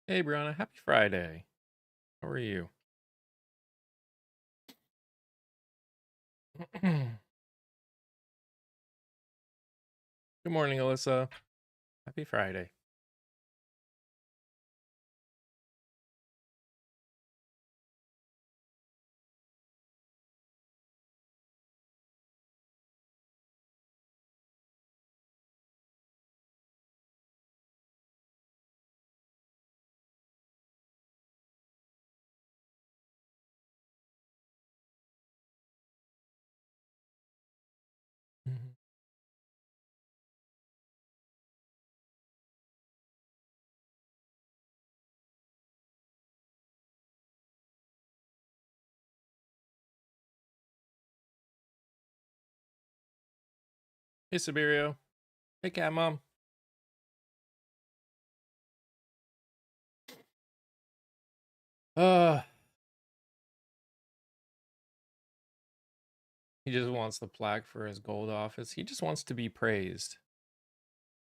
Hey, Brianna, happy Friday. How are you? Good morning, Alyssa. Happy Friday. Mhm. Hey, Siberio. Hey, Cat Mom. Uh, he just wants the plaque for his gold office. He just wants to be praised.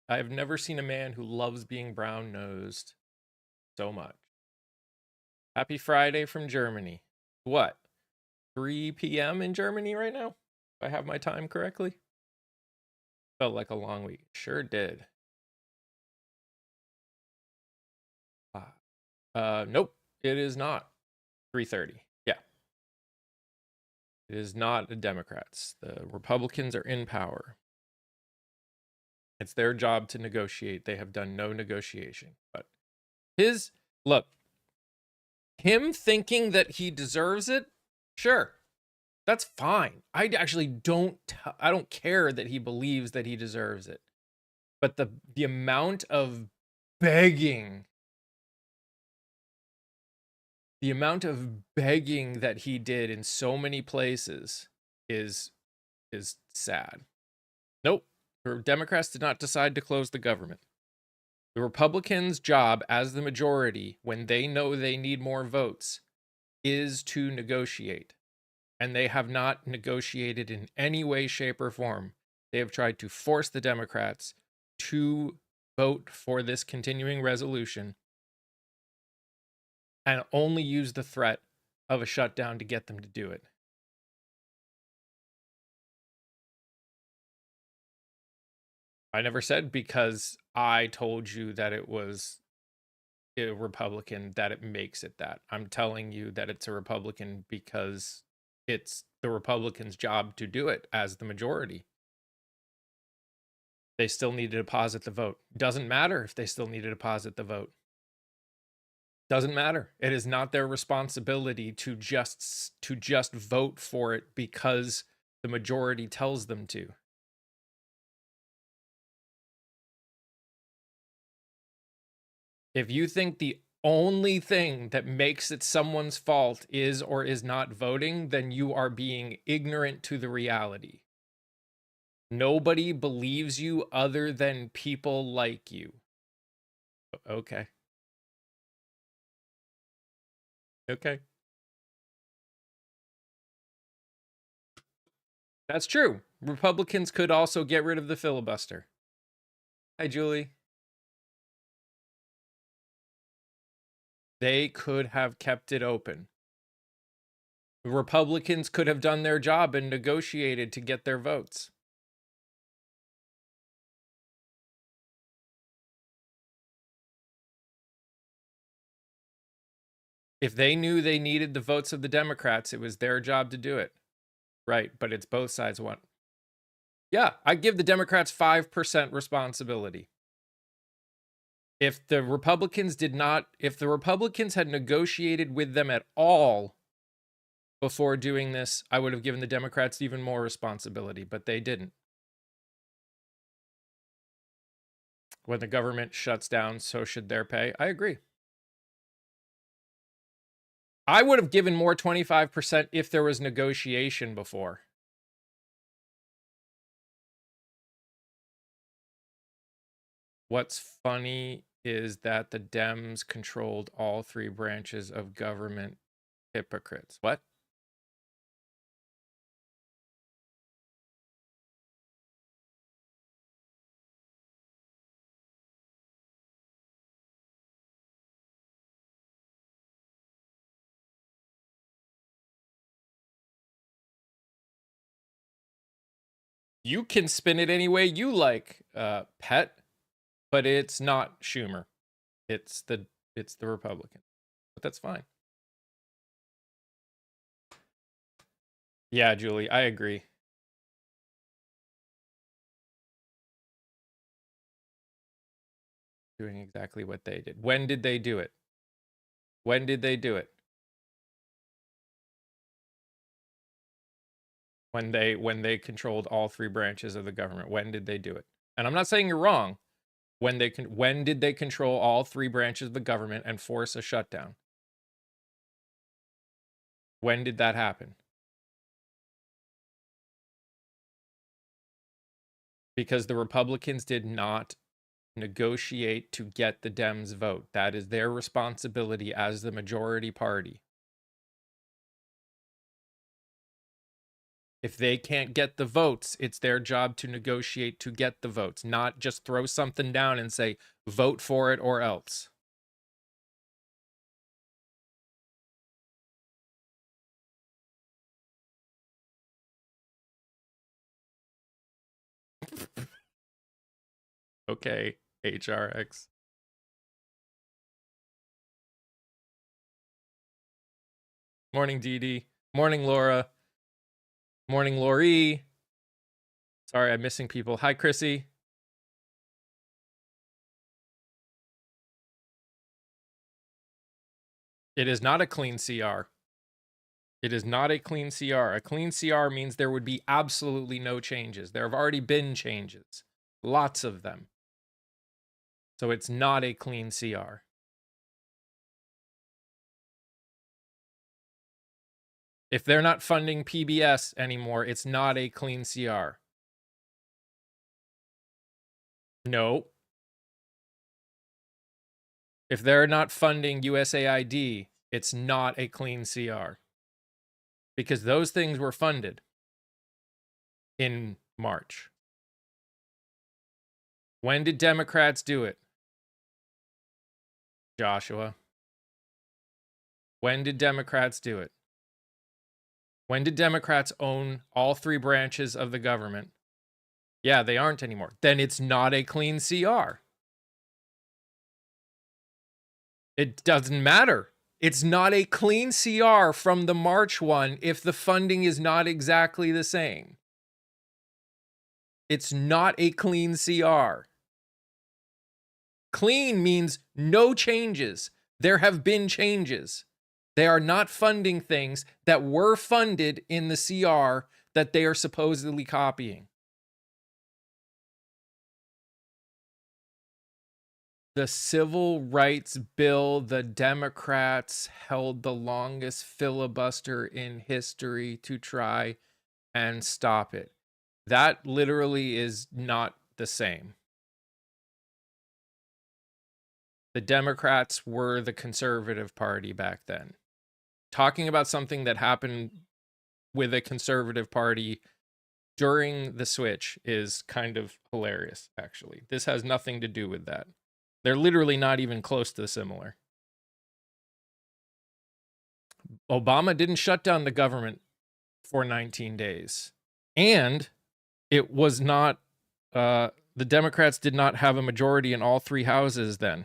I've never seen a man who loves being brown-nosed so much. Happy Friday from Germany. What? 3 p.m. in Germany right now? If I have my time correctly? Felt like a long week. Sure did. Nope. It is not 3:30. Yeah. It is not the Democrats. The Republicans are in power. It's their job to negotiate. They have done no negotiation. But his look, him thinking that he deserves it, sure. That's fine. I actually I don't care that he believes that he deserves it. But the amount of begging the amount of begging that he did in so many places is sad. Nope. The Democrats did not decide to close the government. The Republicans' job as the majority, when they know they need more votes, is to negotiate. And they have not negotiated in any way, shape, or form. They have tried to force the Democrats to vote for this continuing resolution and only use the threat of a shutdown to get them to do it. I never said because I told you that it was a Republican that it makes it that. I'm telling you that it's a Republican because it's the Republicans' job to do it as the majority. They still need to deposit the vote. Doesn't matter if they still need to deposit the vote. Doesn't matter. It is not their responsibility to just vote for it because the majority tells them to. If you think the only thing that makes it someone's fault is or is not voting, then you are being ignorant to the reality. Nobody believes you other than people like you. Okay. Okay. That's true. Republicans could also get rid of the filibuster. Hi, Julie. They could have kept it open. Republicans could have done their job and negotiated to get their votes. If they knew they needed the votes of the Democrats, it was their job to do it. Right, but it's both sides want. Yeah, I give the Democrats 5% responsibility. If the Republicans had negotiated with them at all before doing this, I would have given the Democrats even more responsibility, but they didn't. When the government shuts down, so should their pay. I agree. I would have given more 25% if there was negotiation before. What's funny is that the Dems controlled all three branches of government. Hypocrites. What? You can spin it any way you like, pet, but it's not Schumer. It's the Republican. But that's fine. Yeah, Julie, I agree. Doing exactly what they did. When did they do it? When did they do it? When they controlled all three branches of the government. When did they do it? And I'm not saying you're wrong. When did they control all three branches of the government and force a shutdown? When did that happen? Because the Republicans did not negotiate to get the Dems vote. That is their responsibility as the majority party. If they can't get the votes, it's their job to negotiate to get the votes, not just throw something down and say, vote for it or else. Okay, HRX. Morning, Dee Dee. Morning, Laura. Morning, Lori. Sorry, I'm missing people. Hi, Chrissy. It is not a clean CR. It is not a clean CR. A clean CR means there would be absolutely no changes. There have already been changes. Lots of them. So it's not a clean CR. If they're not funding PBS anymore, it's not a clean CR. No. If they're not funding USAID, it's not a clean CR. Because those things were funded in March. When did Democrats do it? Joshua. When did Democrats do it? When did Democrats own all three branches of the government? Yeah, they aren't anymore. Then it's not a clean CR. It doesn't matter. It's not a clean CR from the March one if the funding is not exactly the same. It's not a clean CR. Clean means no changes. There have been changes. They are not funding things that were funded in the CR that they are supposedly copying. The civil rights bill, the Democrats held the longest filibuster in history to try and stop it. That literally is not the same. The Democrats were the conservative party back then. Talking about something that happened with a conservative party during the switch is kind of hilarious, actually. This has nothing to do with that. They're literally not even close to similar. Obama didn't shut down the government for 19 days. And it was not, the Democrats did not have a majority in all three houses then.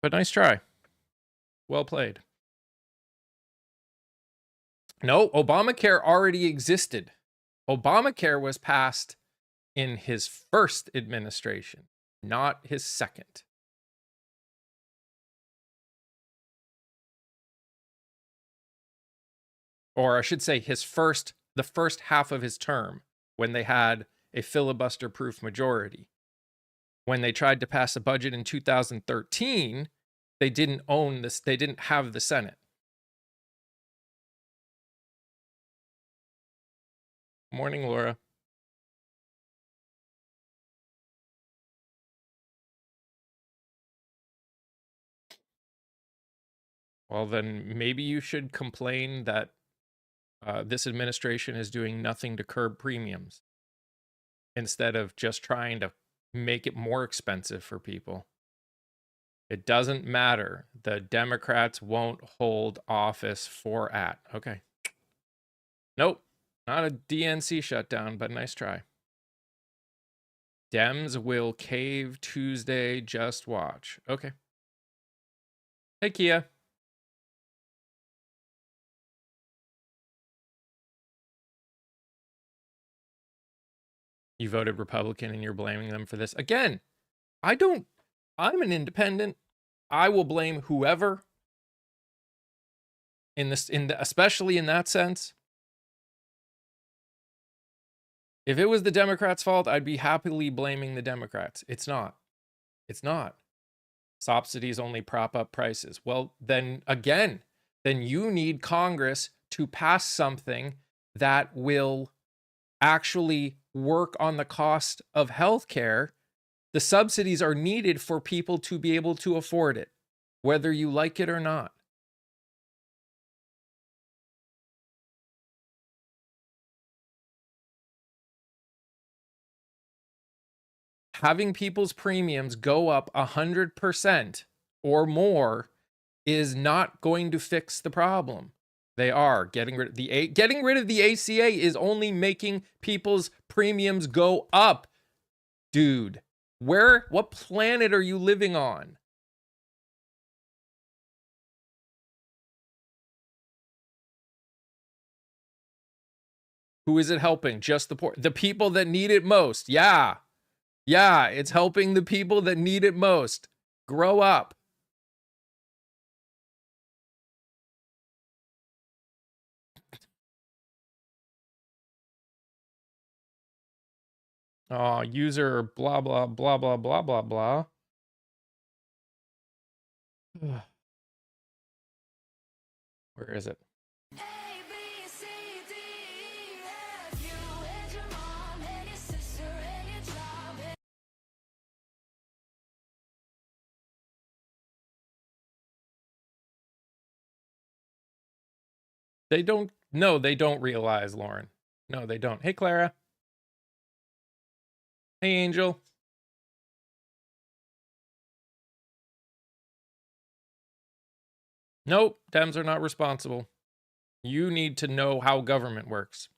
But nice try. Well played. No, Obamacare already existed. Obamacare was passed in his first administration, not his second. Or I should say his first the first half of his term when they had a filibuster-proof majority. When they tried to pass a budget in 2013, they didn't own this. They didn't have the Senate. Morning, Laura. Well, then maybe you should complain that this administration is doing nothing to curb premiums instead of just trying to make it more expensive for people. It doesn't matter. The Democrats won't hold office for at. Okay. Nope. Not a DNC shutdown, but nice try. Dems will cave Tuesday. Just watch. Okay. Hey, Kia. You voted Republican and you're blaming them for this. Again, I'm an independent. I will blame whoever especially in that sense. If it was the Democrats' fault, I'd be happily blaming the Democrats. It's not. It's not. Subsidies only prop up prices. Well, then again, then you need Congress to pass something that will actually work on the cost of healthcare. The subsidies are needed for people to be able to afford it, whether you like it or not. Having people's premiums go up 100% or more is not going to fix the problem. They are getting rid of the ACA is only making people's premiums go up. Dude, what planet are you living on? Who is it helping? Just the poor, the people that need it most. Yeah, it's helping the people that need it most. Grow up. Oh, user blah, blah, blah, blah, blah, blah, blah. Where is it? They don't realize, Lauren. No, they don't. Hey, Clara. Hey, Angel. Nope, Dems are not responsible. You need to know how government works.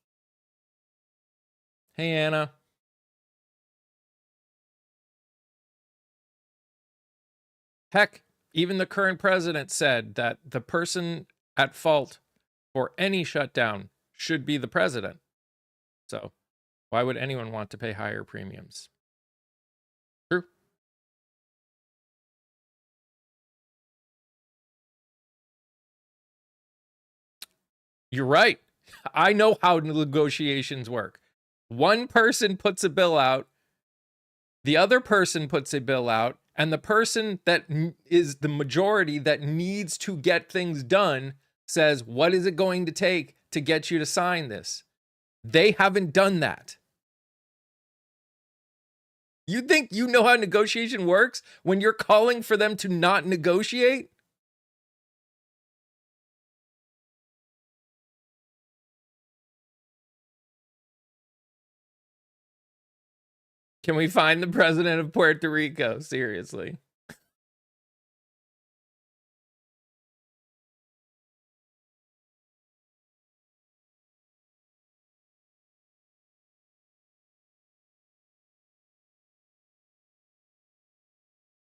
Hey, Anna. Heck, even the current president said that the person at fault for any shutdown should be the president. So why would anyone want to pay higher premiums? True. You're right. I know how negotiations work. One person puts a bill out, the other person puts a bill out, and the person that is the majority that needs to get things done says, what is it going to take to get you to sign this? They haven't done that. You think you know how negotiation works when you're calling for them to not negotiate? Can we find the president of Puerto Rico? Seriously.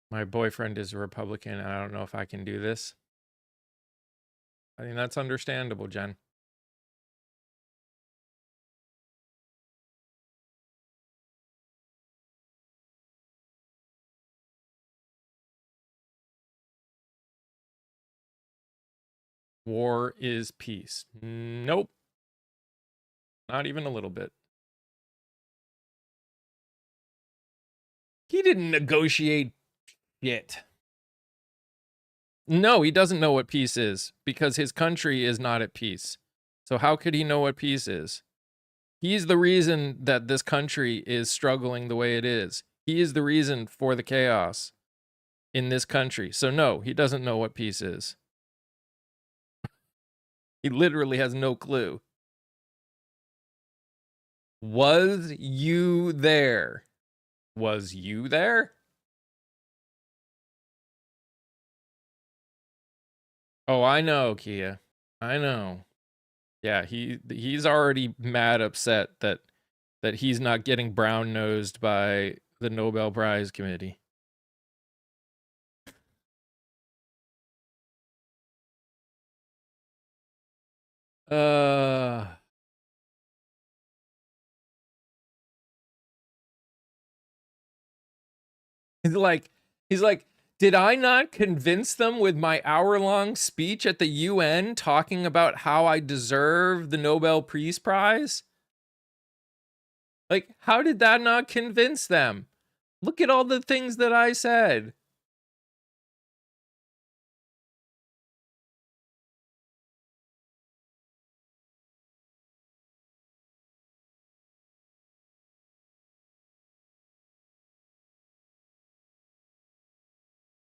My boyfriend is a Republican, and I don't know if I can do this. I mean, that's understandable, Jen. War is peace. Nope. Not even a little bit. He didn't negotiate shit. No, he doesn't know what peace is because his country is not at peace. So how could he know what peace is? He's the reason that this country is struggling the way it is. He is the reason for the chaos in this country. So no, he doesn't know what peace is. He literally has no clue. Was you there? Was you there? Oh, I know, Kia. I know. Yeah, he's already mad upset that he's not getting brown-nosed by the Nobel Prize Committee. He's like, did I not convince them with my hour-long speech at the UN talking about how I deserve the Nobel Peace Prize? Like, how did that not convince them? Look at all the things that I said.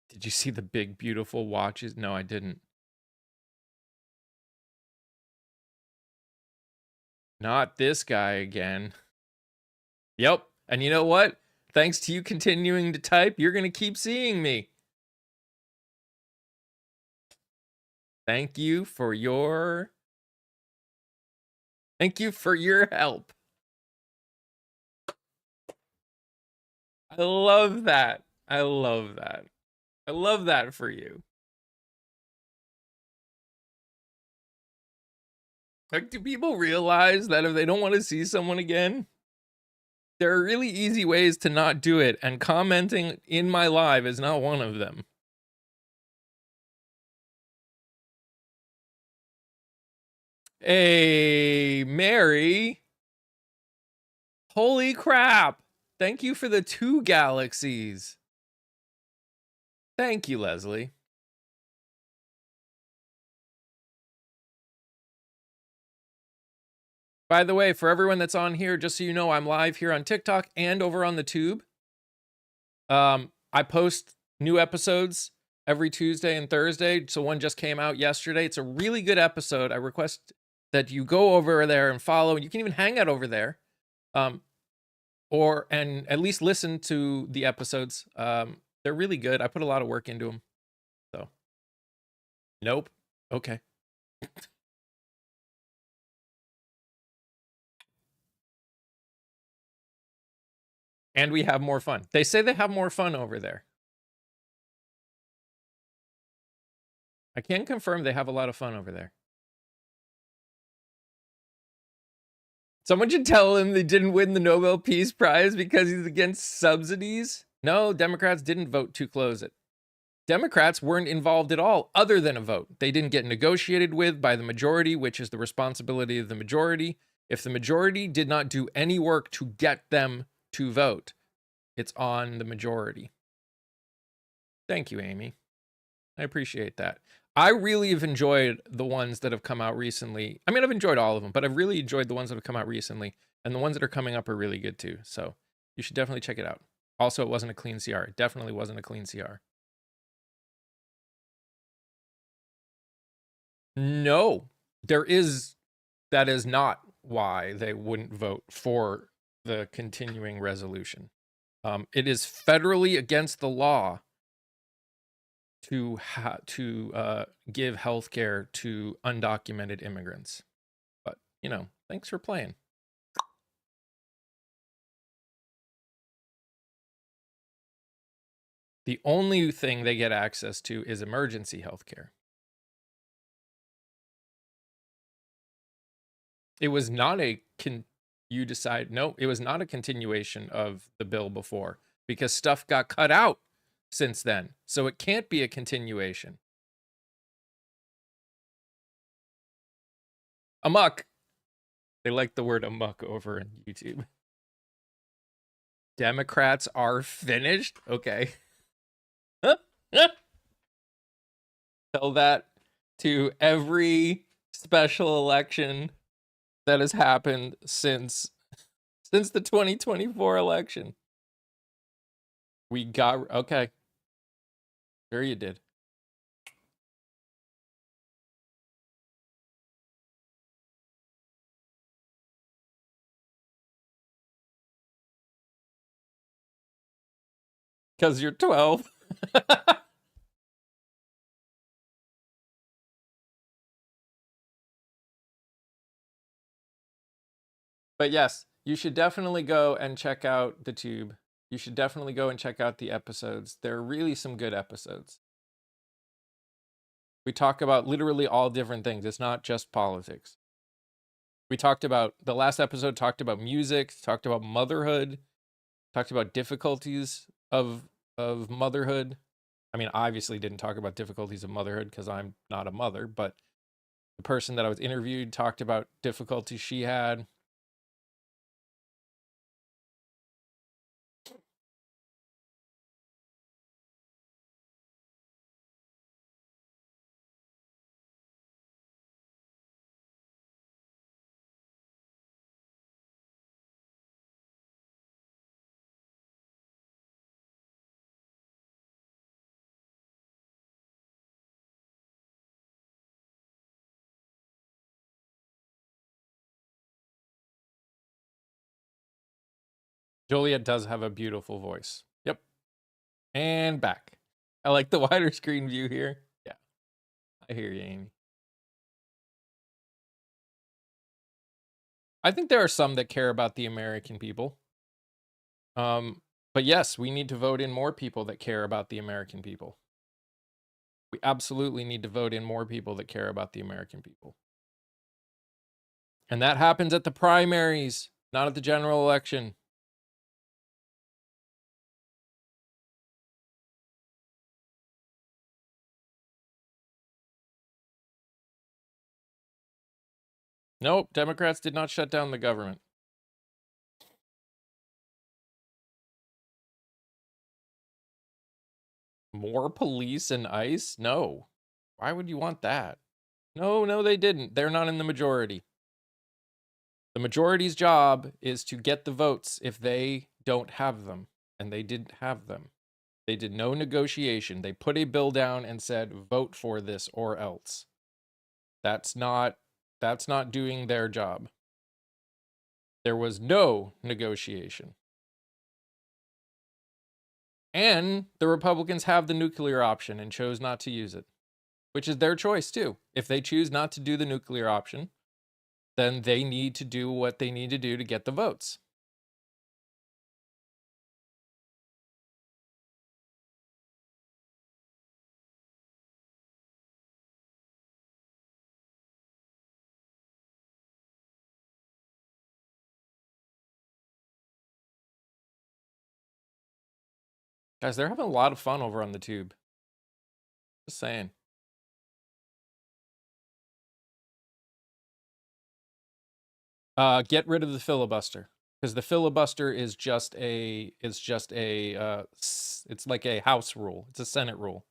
Did you see the big, beautiful watches? No, I didn't. Not this guy again. Yep. And you know what? Thanks to you continuing to type, you're going to keep seeing me. Thank you for your help. I love that. I love that. I love that for you. Like, do people realize that if they don't want to see someone again, there are really easy ways to not do it, and commenting in my live is not one of them. Hey, Mary. Holy crap. Thank you for the 2 galaxies. Thank you, Leslie. By the way, for everyone that's on here, just so you know, I'm live here on TikTok and over on the Tube. I post new episodes every Tuesday and Thursday. So one just came out yesterday. It's a really good episode. I request that you go over there and follow. You can even hang out over there. And at least listen to the episodes. They're really good. I put a lot of work into them. So, nope. Okay. And we have more fun. They say they have more fun over there. I can confirm they have a lot of fun over there. Someone should tell him they didn't win the Nobel Peace Prize because he's against subsidies. No, Democrats didn't vote to close it. Democrats weren't involved at all other than a vote. They didn't get negotiated with by the majority, which is the responsibility of the majority. If the majority did not do any work to get them to vote, it's on the majority. Thank you, Amy. I appreciate that. I really have enjoyed the ones that have come out recently. I mean, I've enjoyed all of them, but I've really enjoyed the ones that have come out recently. And the ones that are coming up are really good too. So you should definitely check it out. Also, it wasn't a clean CR. It definitely wasn't a clean CR. No, that is not why they wouldn't vote for the continuing resolution. It is federally against the law to give health care to undocumented immigrants. But, you know, thanks for playing. The only thing they get access to is emergency health care. It was not it was not a continuation of the bill before because stuff got cut out since then. So it can't be a continuation. Amok. They like the word amok over in YouTube. Democrats are finished? Okay. Tell that to every special election that has happened since the 2024 election. We got okay. Sure you did. Because you're 12. But yes, you should definitely go and check out the tube. You should definitely go and check out the episodes. There are really some good episodes. We talk about literally all different things. It's not just politics. We talked about, the last episode talked about music, talked about motherhood, talked about difficulties of motherhood. I mean, obviously didn't talk about difficulties of motherhood because I'm not a mother, but the person that I was interviewed talked about difficulties she had. Joliet does have a beautiful voice. Yep. And back. I like the wider screen view here. Yeah. I hear you, Amy. I think there are some that care about the American people. But yes, we need to vote in more people that care about the American people. We absolutely need to vote in more people that care about the American people. And that happens at the primaries, not at the general election. Nope, Democrats did not shut down the government. More police and ICE? No. Why would you want that? No, they didn't. They're not in the majority. The majority's job is to get the votes if they don't have them, and they didn't have them. They did no negotiation. They put a bill down and said, vote for this or else. That's not doing their job. There was no negotiation. And the Republicans have the nuclear option and chose not to use it, which is their choice too. If they choose not to do the nuclear option, then they need to do what they need to do to get the votes. Guys, they're having a lot of fun over on the tube. Just saying. Get rid of the filibuster, because the filibuster is just a it's like a House rule. It's a Senate rule.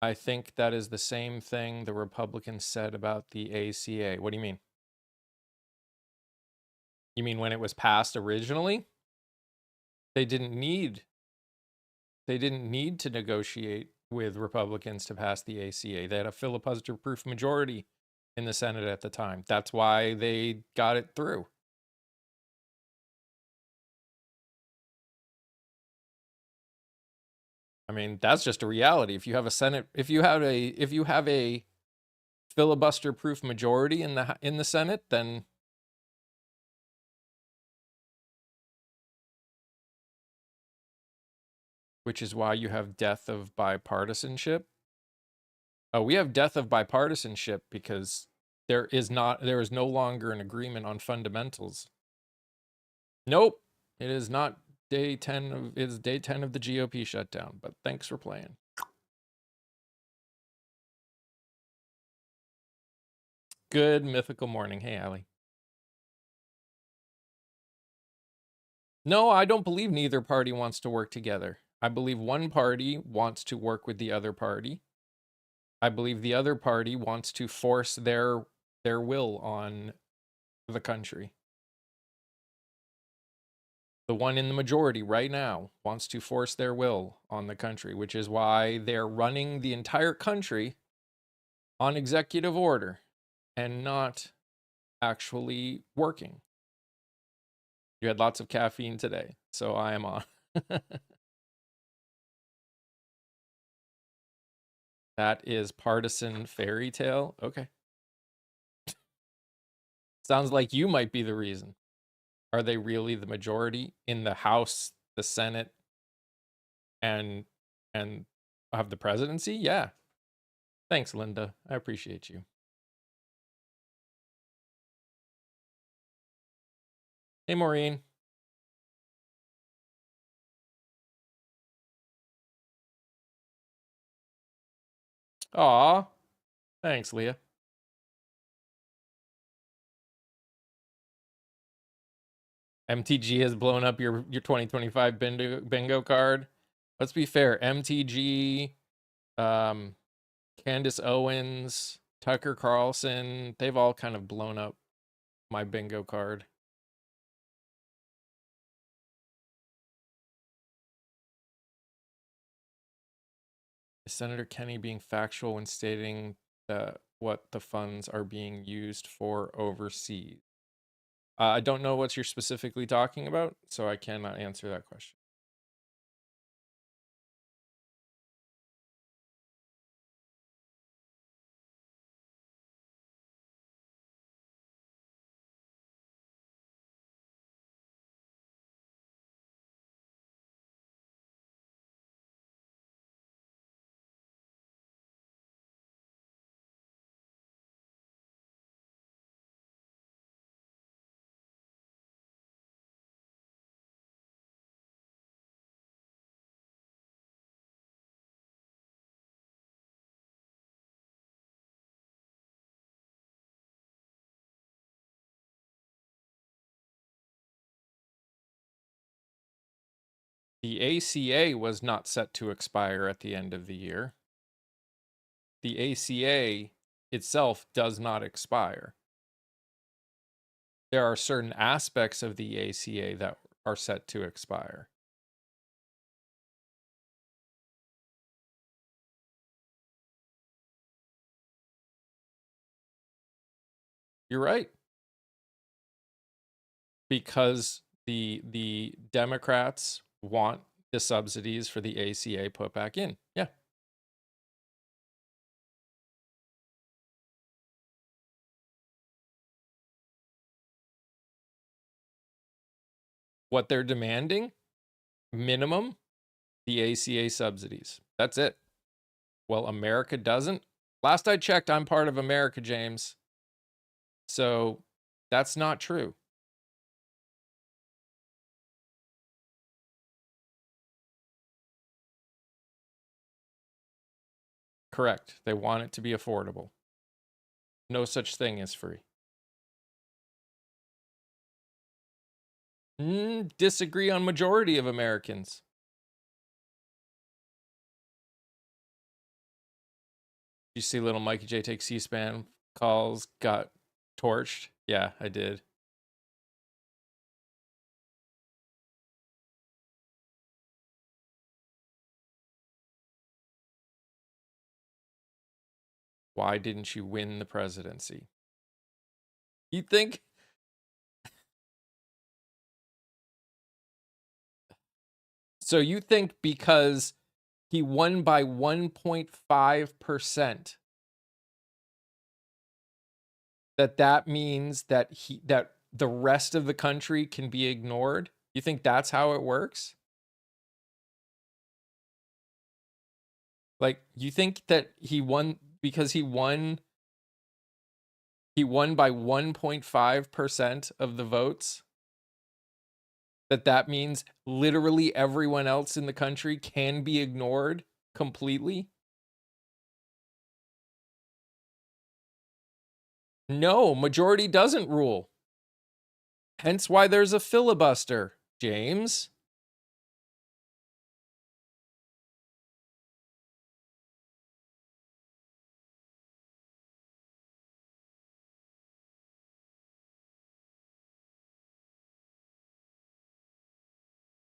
I think that is the same thing the Republicans said about the ACA. What do you mean? You mean when it was passed originally? They didn't need to negotiate with Republicans to pass the ACA. They had a filibuster-proof majority in the Senate at the time. That's why they got it through. I mean, that's just a reality. If you have a filibuster-proof majority in the Senate, then which is why you have death of bipartisanship. Oh, we have death of bipartisanship because there is no longer an agreement on fundamentals. Nope, it is not day 10 of the GOP shutdown, but thanks for playing. Good mythical morning. Hey, Allie. No, I don't believe neither party wants to work together. I believe one party wants to work with the other party. I believe the other party wants to force their will on the country. The one in the majority right now wants to force their will on the country, which is why they're running the entire country on executive order and not actually working. You had lots of caffeine today, so I am on. That is partisan fairy tale. Okay. Sounds like you might be the reason. Are they really the majority in the House, the Senate, and have the presidency? Yeah. Thanks, Linda. I appreciate you. Hey, Maureen. Aw. Thanks, Leah. MTG has blown up your 2025 bingo card. Let's be fair. MTG, Candace Owens, Tucker Carlson, they've all kind of blown up my bingo card. Is Senator Kenney being factual when stating that what the funds are being used for overseas? I don't know what you're specifically talking about, so I cannot answer that question. The ACA was not set to expire at the end of the year. The ACA itself does not expire. There are certain aspects of the ACA that are set to expire. You're right. Because the Democrats want the subsidies for the ACA put back in. Yeah. What they're demanding, minimum, the ACA subsidies. That's it. Well, America doesn't. Last I checked, I'm part of America, James. So that's not true. Correct. They want it to be affordable. No such thing as free. Disagree on majority of Americans. You see little Mikey J take C-SPAN calls, got torched. Yeah, I did. Why didn't you win the presidency? You think? So you think because he won by 1.5%, that means that that the rest of the country can be ignored? You think that's how it works? Like, you think that he won because he won by 1.5% of the votes? That means literally everyone else in the country can be ignored completely? No, majority doesn't rule. Hence why there's a filibuster, James.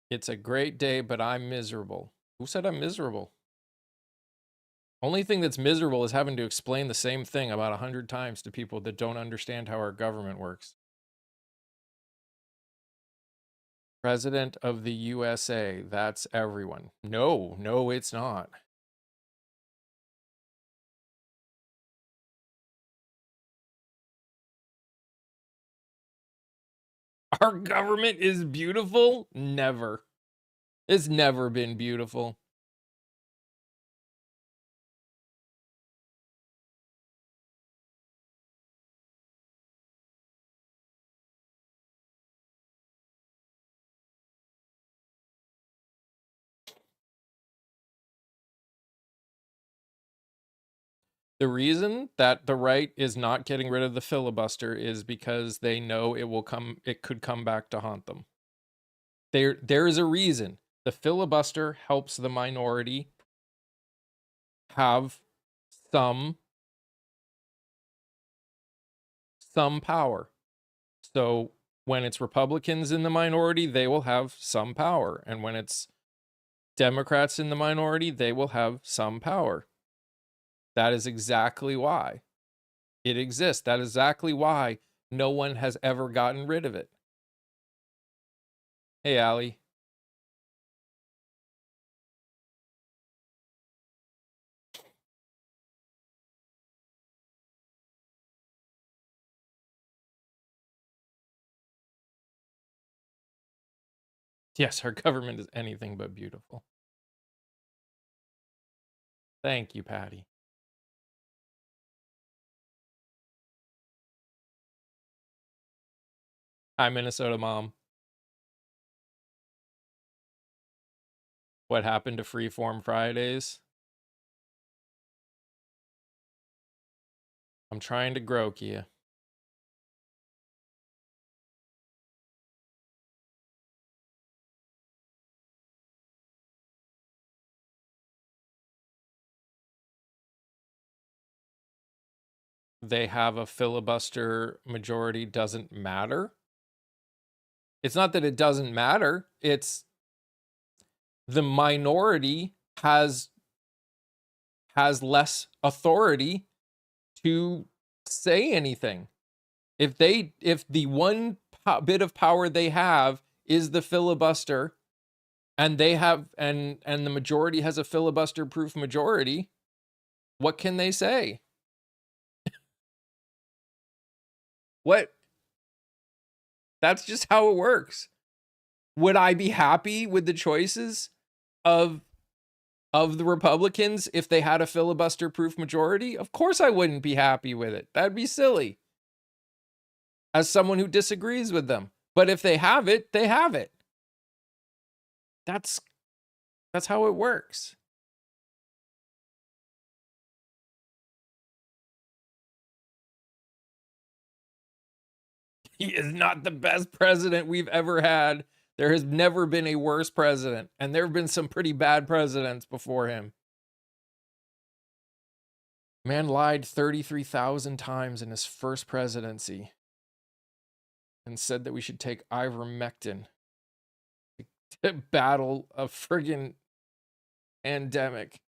It's a great day, but I'm miserable. Who said I'm miserable? Only thing that's miserable is having to explain the same thing about 100 times to people that don't understand how our government works. President of the USA, that's everyone. No, no, it's not. Our government is beautiful? Never. It's never been beautiful. The reason that the right is not getting rid of the filibuster is because they know it could come back to haunt them. There is a reason. The filibuster helps the minority have some power. So when it's Republicans in the minority, they will have some power. And when it's Democrats in the minority, they will have some power. That is exactly why it exists. That is exactly why no one has ever gotten rid of it. Hey, Allie. Yes, our government is anything but beautiful. Thank you, Patty. Hi, Minnesota Mom. What happened to Freeform Fridays? I'm trying to grow, Kia. They have a filibuster majority doesn't matter. It's not that it doesn't matter. It's the minority has less authority to say anything. If the one bit of power they have is the filibuster, and they have and the majority has a filibuster proof majority, what can they say? What? That's just how it works. Would I be happy with the choices of the Republicans if they had a filibuster proof majority? Of course I wouldn't be happy with it. That'd be silly. As someone who disagrees with them. But if they have it, they have it. That's how it works. He is not the best president we've ever had. There has never been a worse president, and there have been some pretty bad presidents before him. Man lied 33,000 times in his first presidency and said that we should take ivermectin to battle a friggin' pandemic.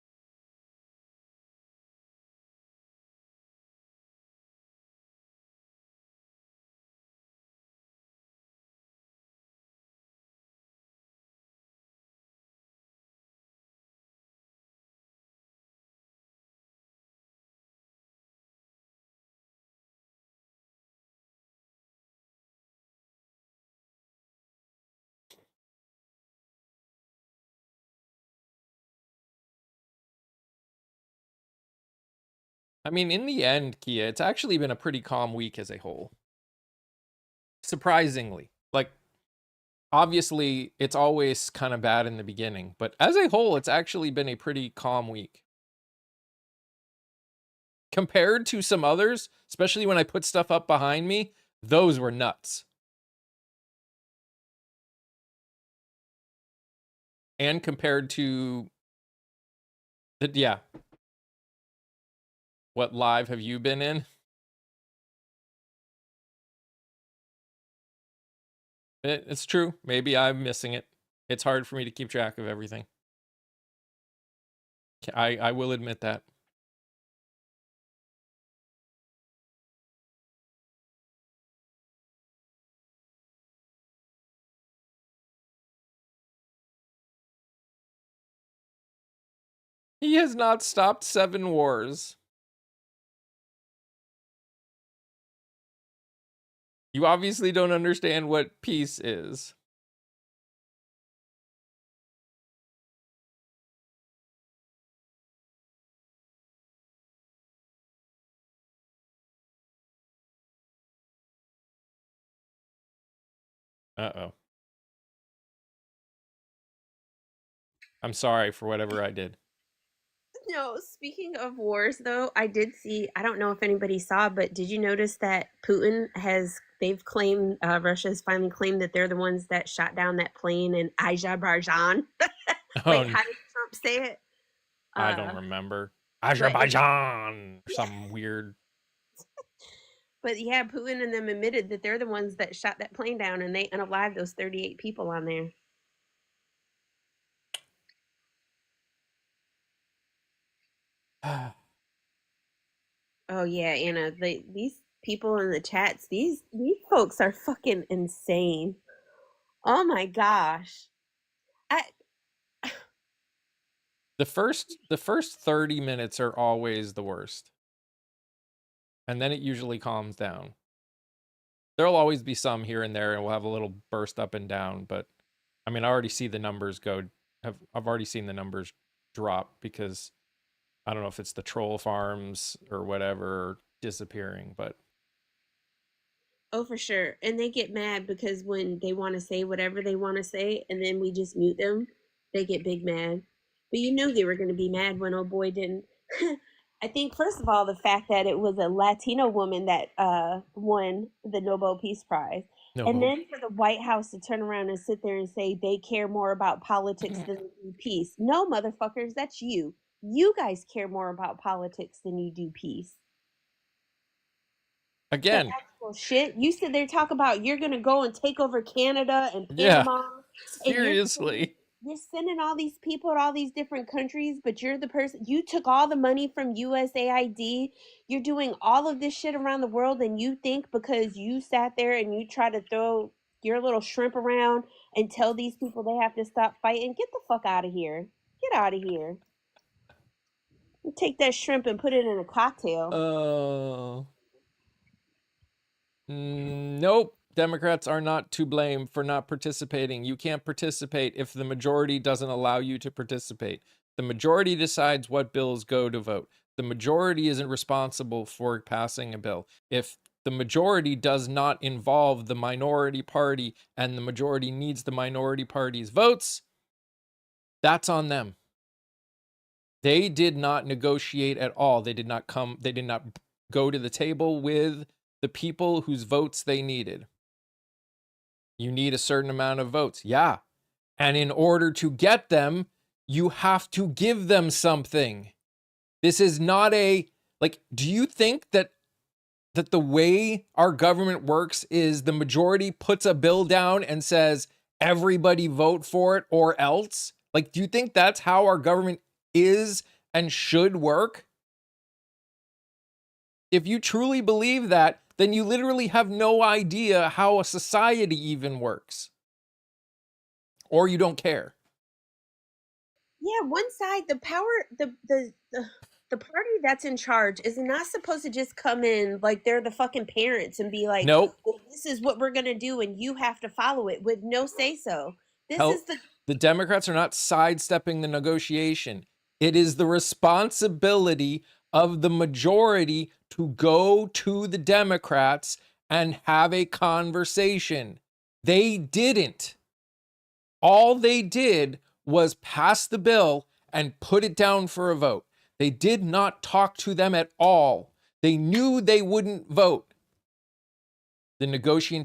I mean, in the end, Kia, it's actually been a pretty calm week as a whole. Surprisingly. Like, obviously, it's always kind of bad in the beginning, but as a whole, it's actually been a pretty calm week. Compared to some others, especially when I put stuff up behind me, those were nuts. And compared to yeah. What live have you been in? It's true. Maybe I'm missing it. It's hard for me to keep track of everything. I will admit that. He has not stopped 7 wars. You obviously don't understand what peace is. Uh-oh. I'm sorry for whatever I did. No, speaking of wars, though, I did see, I don't know if anybody saw, but did you notice that they've claimed, Russia's finally claimed that they're the ones that shot down that plane in Azerbaijan? Wait, Oh, how did Trump say it? I don't Uh, remember. but Azerbaijan! yeah, Some weird. but yeah, Putin and them admitted that they're the ones that shot that plane down and they unalived those 38 people on there. Oh yeah, Anna, these people in the chats, these folks are fucking insane. Oh my gosh. I The first 30 minutes are always the worst. And then it usually calms down. There'll always be some here and there, and we'll have a little burst up and down, but I mean, I already see the numbers I've already seen the numbers drop because I don't know if it's the troll farms or whatever disappearing, but Oh, for sure. And they get mad because when they want to say whatever they want to say and then we just mute them, they get big mad. But you knew they were going to be mad when old boy didn't. I think, first of all, the fact that it was a Latino woman that won the Nobel Peace Prize. And no. then for the White House to turn around and sit there and say they care more about politics than they do peace. No, motherfuckers, that's you. You guys care more about politics than you do peace. The Again, actual shit. You sit there talk about you're gonna go and take over Canada and yeah, Panama, and seriously. you're sending all these people to all these different countries, but you're the person you took all the money from USAID. You're doing all of this shit around the world, and you think because you sat there and you try to throw your little shrimp around and tell these people they have to stop fighting, get the fuck out of here. Get out of here. Take that shrimp and put it in a cocktail. Uh, nope. Democrats are not to blame for not participating. You can't participate if the majority doesn't allow you to participate. The majority decides what bills go to vote. The majority isn't responsible for passing a bill. If the majority does not involve the minority party and the majority needs the minority party's votes, that's on them. They did not negotiate at all. They did not go to the table with the people whose votes they needed. You need a certain amount of votes. Yeah. And in order to get them, you have to give them something. This is not do you think that the way our government works is the majority puts a bill down and says everybody vote for it or else? Like, do you think that's how our government is and should work? If you truly believe that, then you literally have no idea how a society even works. Or you don't care. Yeah, one side, the power, the party that's in charge is not supposed to just come in like they're the fucking parents and be like, Nope. well, this is what we're gonna do, and you have to follow it with no say so. This is Hell, the the Democrats are not sidestepping the negotiation. It is the responsibility of the majority to go to the Democrats and have a conversation. They didn't. All they did was pass the bill and put it down for a vote. They did not talk to them at all. They knew they wouldn't vote. The negotiation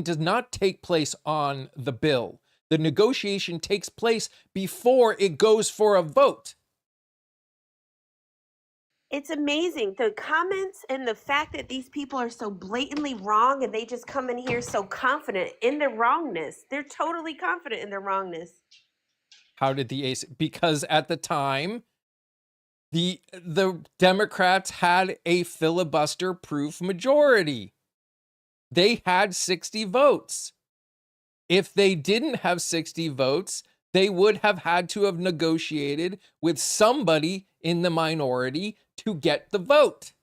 does not take place on the bill. The negotiation takes place before it goes for a vote. It's amazing. The comments and the fact that these people are so blatantly wrong and they just come in here so confident in their wrongness. They're totally confident in their wrongness. How did because at the time, the Democrats had a filibuster-proof majority. They had 60 votes. If they didn't have 60 votes, they would have had to have negotiated with somebody in the minority to get the vote.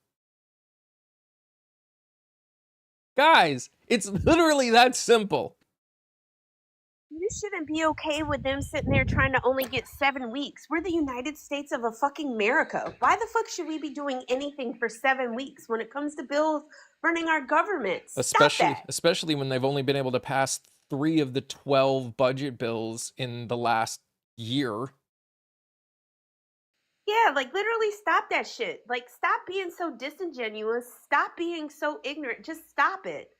Guys, it's literally that simple. You shouldn't be okay with them sitting there trying to only get 7 weeks. We're the United States of a fucking America. Why the fuck should we be doing anything for 7 weeks when it comes to bills running our government? Stop that. Especially when they've only been able to pass 3 of the 12 budget bills in the last year. Yeah, like literally stop that shit. Like stop being so disingenuous. Stop being so ignorant. Just stop it.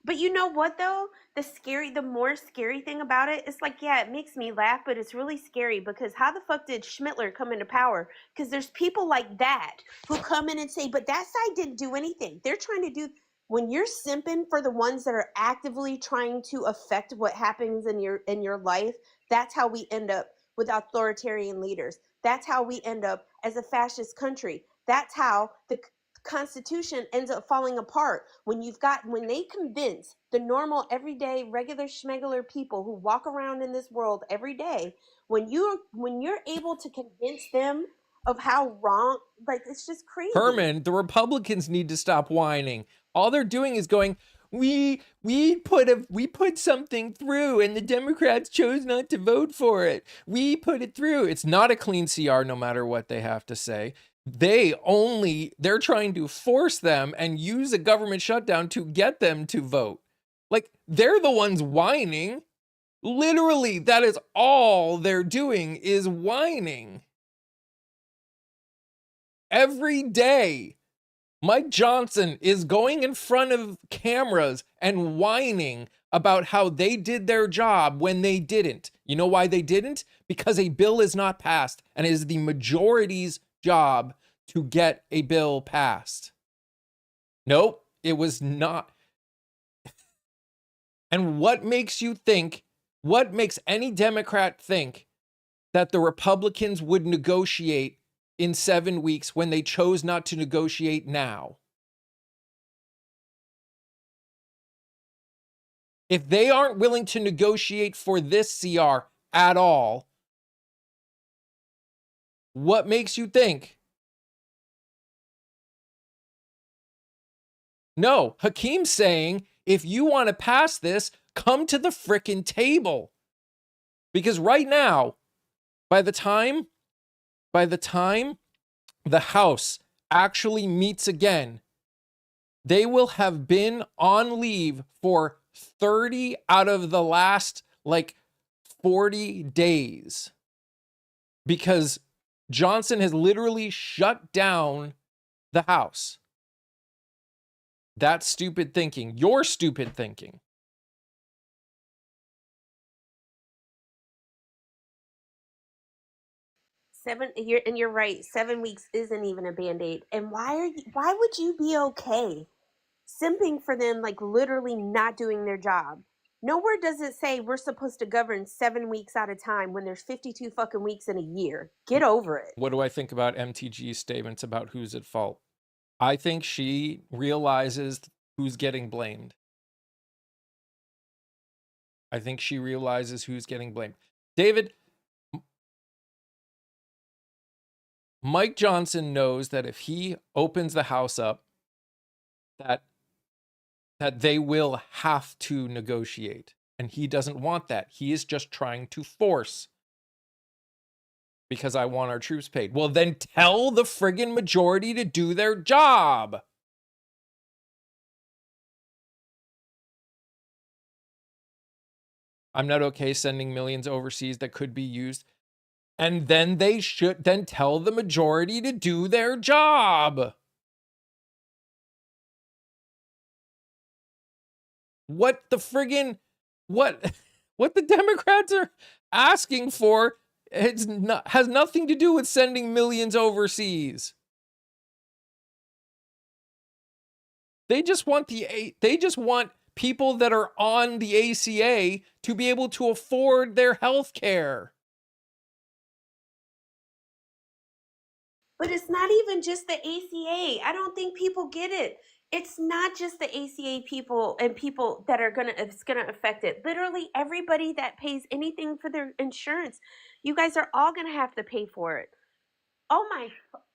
But you know what though? The more scary thing about it, it's like, yeah, it makes me laugh, but it's really scary because how the fuck did Schmittler come into power? Because there's people like that who come in and say, but that side didn't do anything. They're trying to do when you're simping for the ones that are actively trying to affect what happens in your life, that's how we end up with authoritarian leaders. That's how we end up as a fascist country. That's how the Constitution ends up falling apart when they convince the normal everyday regular schmegular people who walk around in this world every day, when you're able to convince them of how wrong, like it's just crazy. Herman, the Republicans need to stop whining. All they're doing is going, we put something through and the Democrats chose not to vote for it. We put it through. It's not a clean CR no matter what they have to say. They're trying to force them and use a government shutdown to get them to vote. Like, they're the ones whining. Literally, that is all they're doing is whining. Every day, Mike Johnson is going in front of cameras and whining about how they did their job when they didn't. You know why they didn't? Because a bill is not passed, and it is the majority's job to get a bill passed. Nope, it was not. And what makes any Democrat think that the Republicans would negotiate in 7 weeks when they chose not to negotiate now? If they aren't willing to negotiate for this CR at all, what makes you think? No, Hakeem's saying, if you want to pass this, come to the frickin' table. Because right now, by the time the House actually meets again, they will have been on leave for 30 out of the last 40 days. Because Johnson has literally shut down the House. That's stupid thinking. Your stupid thinking. You're right. 7 weeks isn't even a band-aid. And why would you be okay simping for them, like literally not doing their job? Nowhere does it say we're supposed to govern 7 weeks at a time when there's 52 fucking weeks in a year. Get over it. What do I think about MTG's statements about who's at fault? I think she realizes who's getting blamed. I think she realizes who's getting blamed. David, Mike Johnson knows that if he opens the House up, that they will have to negotiate. And he doesn't want that. He is just trying to force. Because I want our troops paid. Well, then tell the friggin' majority to do their job. I'm not okay sending millions overseas that could be used. And then they should then tell the majority to do their job. What the friggin' what the Democrats are asking for has nothing to do with sending millions overseas. They just want people that are on the ACA to be able to afford their health care. But it's not even just the ACA. I don't think people get it. It's not just the ACA people and people that are it's gonna affect it. Literally everybody that pays anything for their insurance, you guys are all gonna have to pay for it. Oh my,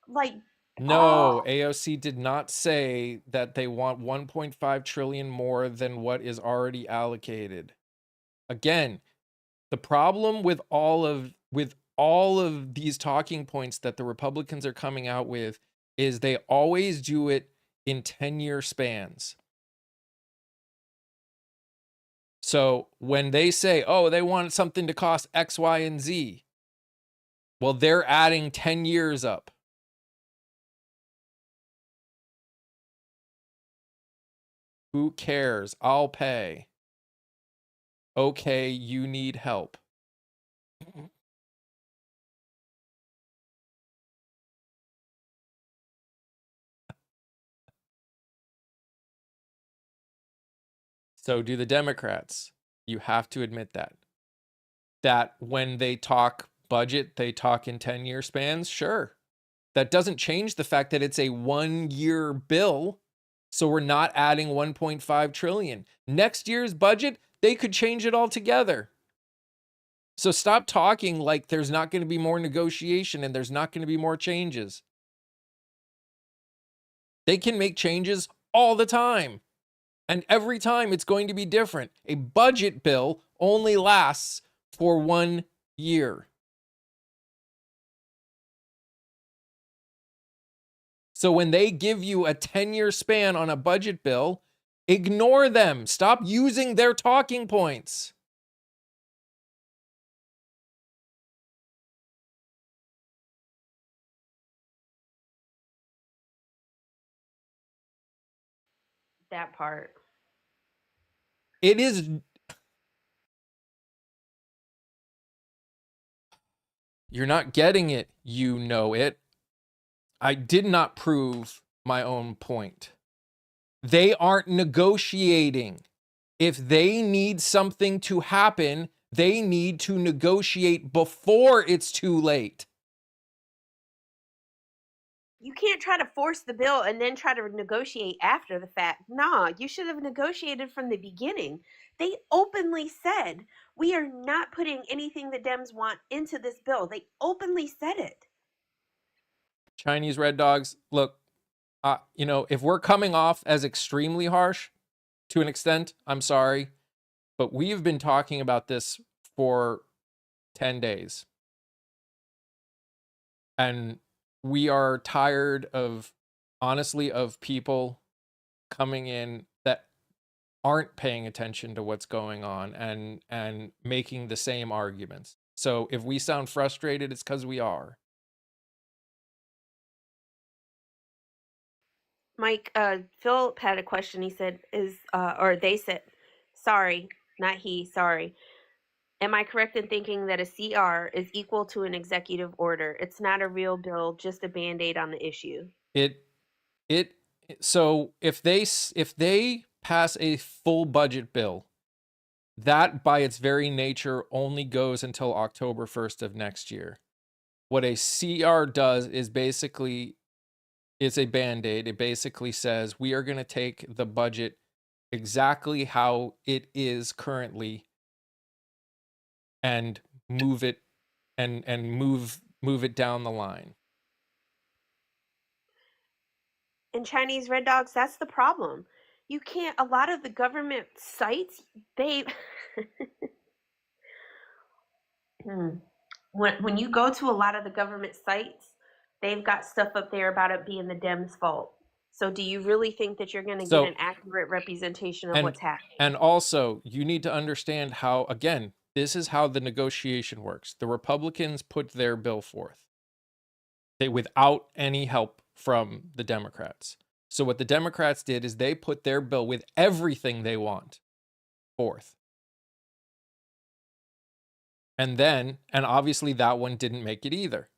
like, No, oh, AOC did not say that they want 1.5 trillion more than what is already allocated. Again, the problem with all of these talking points that the Republicans are coming out with is they always do it in 10-year spans. So when they say, oh, they want something to cost X, Y, and Z, well, they're adding 10 years up. Who cares? I'll pay. Okay, you need help. So do the Democrats. You have to admit that. That when they talk budget, they talk in 10-year spans? Sure. That doesn't change the fact that it's a 1-year bill. So we're not adding 1.5 trillion. Next year's budget, they could change it altogether. So stop talking like there's not going to be more negotiation and there's not going to be more changes. They can make changes all the time. And every time it's going to be different. A budget bill only lasts for 1 year. So when they give you a 10-year span on a budget bill, ignore them. Stop using their talking points. that part. It is. You're not getting it. You know it. I did not prove my own point. They aren't negotiating. If they need something to happen, they need to negotiate before it's too late. You can't try to force the bill and then try to negotiate after the fact. Nah, you should have negotiated from the beginning. They openly said, we are not putting anything the Dems want into this bill. They openly said it. Chinese red dogs, look, if we're coming off as extremely harsh to an extent, I'm sorry, but we've been talking about this for 10 days. And we are tired of, honestly, of people coming in that aren't paying attention to what's going on and making the same arguments. So if we sound frustrated, it's because we are. Mike, Phil had a question. He said, or they said, sorry, not he, sorry. Am I correct in thinking that a CR is equal to an executive order? It's not a real bill, just a band-aid on the issue. So if they pass a full budget bill, that by its very nature only goes until October 1st of next year. What a CR does is basically, it's a band-aid. It basically says we are going to take the budget exactly how it is currently and move it and move it down the line. And Chinese red dogs, that's the problem. You can't, a lot of the government sites, they when you go to a lot of the government sites, they've got stuff up there about it being the Dems' fault. So do you really think that you're going to get an accurate representation of what's happening? And also, you need to understand how, again, This is how the negotiation works. The Republicans put their bill forth, without any help from the Democrats. So what the Democrats did is they put their bill with everything they want forth. And obviously that one didn't make it either.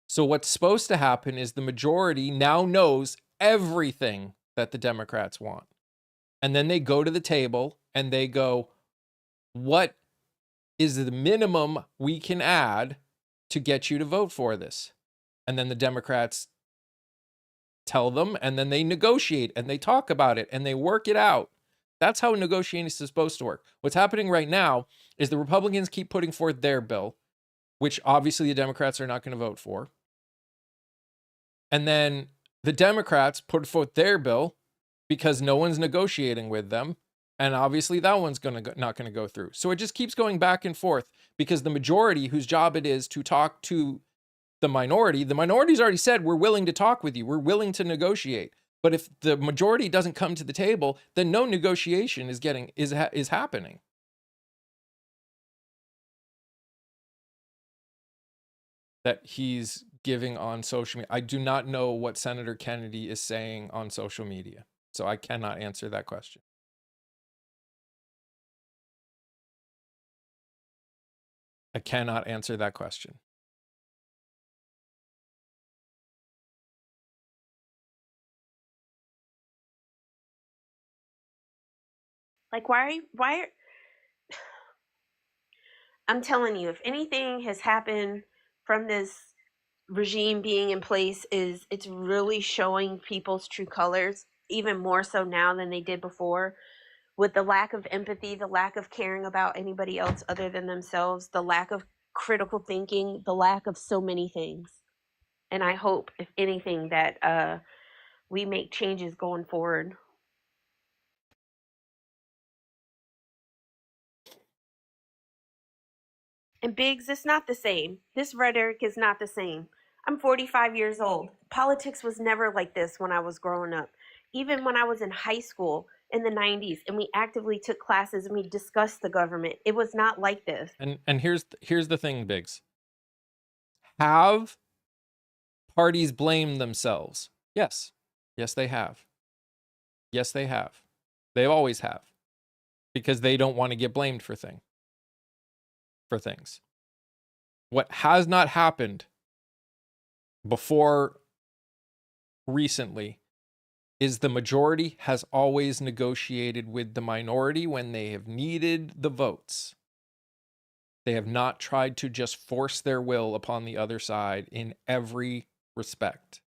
So what's supposed to happen is the majority now knows everything that the Democrats want. And then they go to the table and they go, what is the minimum we can add to get you to vote for this? And then the Democrats tell them, and then they negotiate and they talk about it and they work it out. That's how negotiating is supposed to work. What's happening right now is the Republicans keep putting forth their bill, which obviously the Democrats are not going to vote for. And then the Democrats put forth their bill because no one's negotiating with them. And obviously that one's not going to go through. So it just keeps going back and forth because the majority, whose job it is to talk to the minority's already said, we're willing to talk with you. We're willing to negotiate. But if the majority doesn't come to the table, then no negotiation is happening. That he's giving on social media. I do not know what Senator Kennedy is saying on social media, so I cannot answer that question. I cannot answer that question. Like, why I'm telling you, if anything has happened from this regime being in place, is it's really showing people's true colors, even more so now than they did before, with the lack of empathy, the lack of caring about anybody else other than themselves, the lack of critical thinking, the lack of so many things. And I hope, if anything, that we make changes going forward. And Biggs, it's not the same. This rhetoric is not the same. I'm 45 years old. Politics was never like this when I was growing up. Even when I was in high school in the 90s and we actively took classes and we discussed the government, it was not like this. And here's the thing, Biggs. Have parties blamed themselves? Yes. Yes, they have. Yes, they have. They always have. Because they don't want to get blamed for things. What has not happened before recently is the majority has always negotiated with the minority when they have needed the votes. They have not tried to just force their will upon the other side in every respect.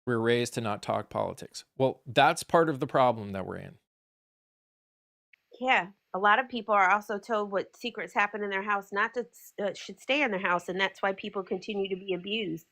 We're raised to not talk politics. Well, that's part of the problem that we're in. Yeah, a lot of people are also told what secrets happen in their house not to should stay in their house, and that's why people continue to be abused.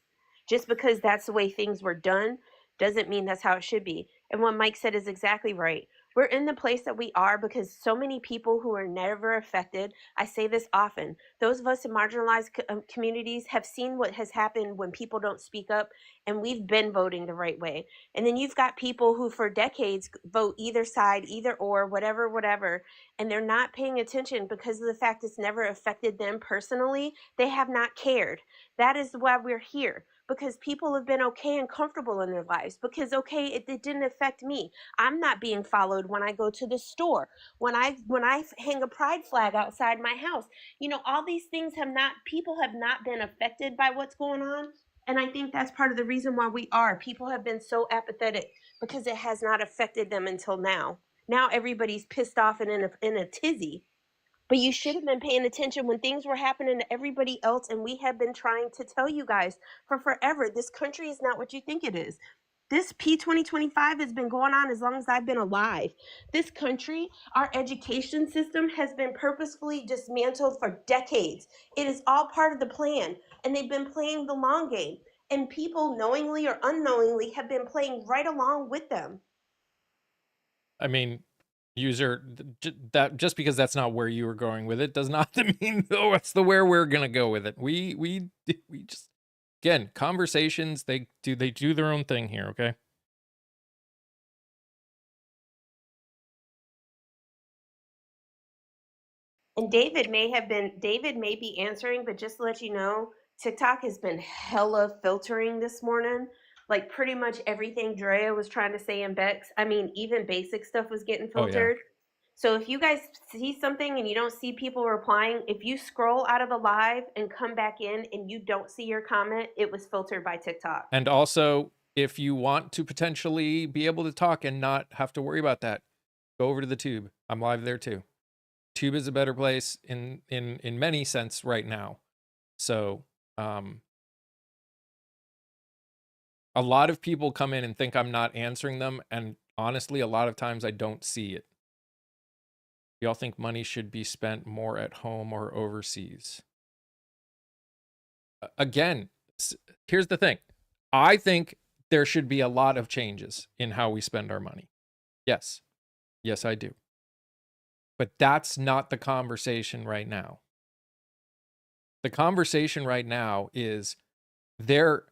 Just because that's the way things were done doesn't mean that's how it should be. And what Mike said is exactly right. We're in the place that we are because so many people who are never affected. I say this often. Those of us in marginalized communities have seen what has happened when people don't speak up, and we've been voting the right way. And then you've got people who for decades vote either side, either or, whatever, and they're not paying attention because of the fact it's never affected them personally. They have not cared. That is why we're here, because people have been okay and comfortable in their lives, because okay, it didn't affect me. I'm not being followed when I go to the store, when I hang a pride flag outside my house. All these things people have not been affected by what's going on. And I think that's part of the reason why people have been so apathetic, because it has not affected them until now. Now everybody's pissed off and in a tizzy. But you should have been paying attention when things were happening to everybody else, and we have been trying to tell you guys for forever, this country is not what you think it is. This P 2025 has been going on as long as I've been alive. This country, our education system has been purposefully dismantled for decades. It is all part of the plan, and they've been playing the long game. And people, knowingly or unknowingly, have been playing right along with them. I mean, user, that just because that's not where you were going with it does not mean that's where we're gonna go with it. We just, again, conversations, they do their own thing here, okay? And David may be answering, but just to let you know, TikTok has been hella filtering this morning. Like pretty much everything Drea was trying to say in Bex. I mean, even basic stuff was getting Oh yeah. filtered. So if you guys see something and you don't see people replying, if you scroll out of the live and come back in and you don't see your comment, it was filtered by TikTok. And also, if you want to potentially be able to talk and not have to worry about that, go over to the Tube. I'm live there too. Tube is a better place in many sense right now. So, a lot of people come in and think I'm not answering them, and honestly, a lot of times I don't see it. Y'all think money should be spent more at home or overseas? Again, here's the thing. I think there should be a lot of changes in how we spend our money. Yes. Yes, I do. But that's not the conversation right now. The conversation right now is the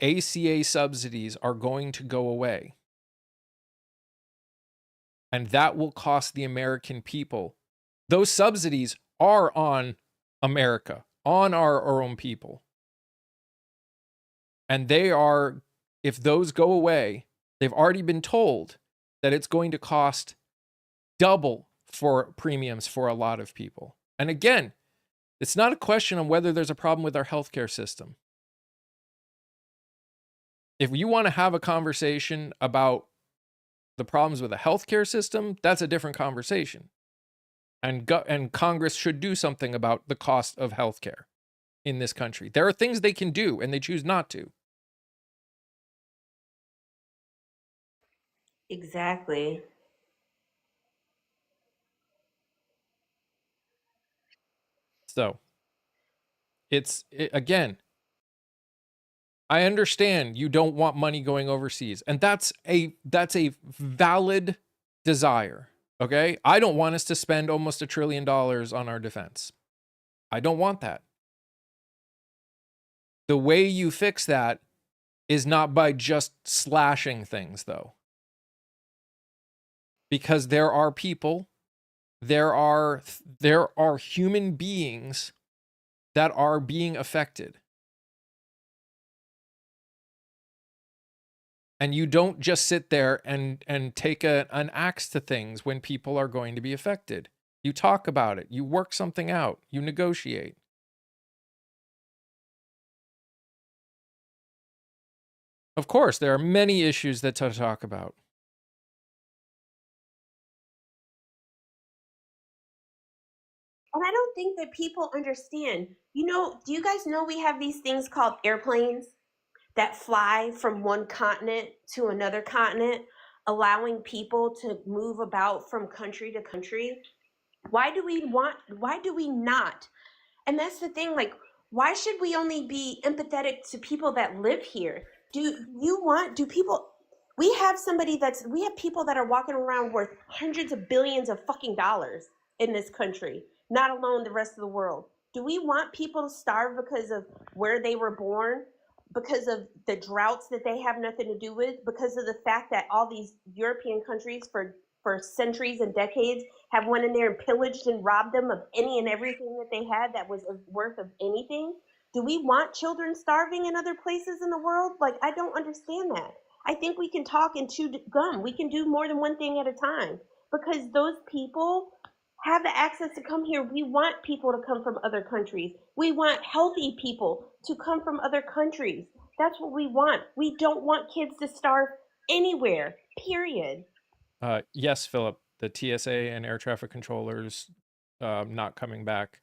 ACA subsidies are going to go away. And that will cost the American people. Those subsidies are on America, on our own people. And they are, if those go away, they've already been told that it's going to cost double for premiums for a lot of people. And again, it's not a question on whether there's a problem with our healthcare system. If you want to have a conversation about the problems with the healthcare system, that's a different conversation. And Congress should do something about the cost of healthcare in this country. There are things they can do, and they choose not to. Exactly. So again, I understand you don't want money going overseas, and that's a valid desire. Okay, I don't want us to spend almost $1 trillion on our defense. I don't want that. The way you fix that is not by just slashing things, though, because there are people, there are human beings that are being affected. And you don't just sit there and take an axe to things when people are going to be affected. You talk about it. You work something out. You negotiate. Of course, there are many issues that to talk about. And I don't think that people understand. You know, do you guys know we have these things called airplanes that fly from one continent to another continent, allowing people to move about from country to country? Why do we not? And that's the thing, like, why should we only be empathetic to people that live here? Do people, we have people that are walking around worth hundreds of billions of fucking dollars in this country, not alone the rest of the world. Do we want people to starve because of where they were born? Because of the droughts that they have nothing to do with? Because of the fact that all these European countries for centuries and decades have went in there and pillaged and robbed them of any and everything that they had that was worth of anything? Do we want children starving in other places in the world? Like, I don't understand that. I think we can talk and chew gum. We can do more than one thing at a time because those people have the access to come here. We want people to come from other countries. We want healthy people to come from other countries. That's what we want. We don't want kids to starve anywhere, period. Yes, Philip, the TSA and air traffic controllers not coming back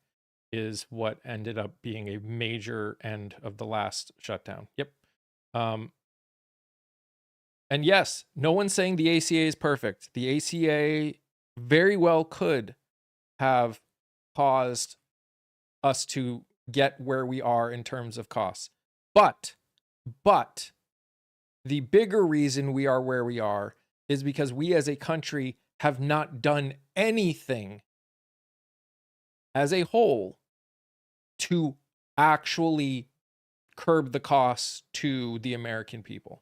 is what ended up being a major end of the last shutdown. Yep. And yes, no one's saying the ACA is perfect. The ACA very well could have caused us to get where we are in terms of costs. But the bigger reason we are where we are is because we as a country have not done anything as a whole to actually curb the costs to the American people.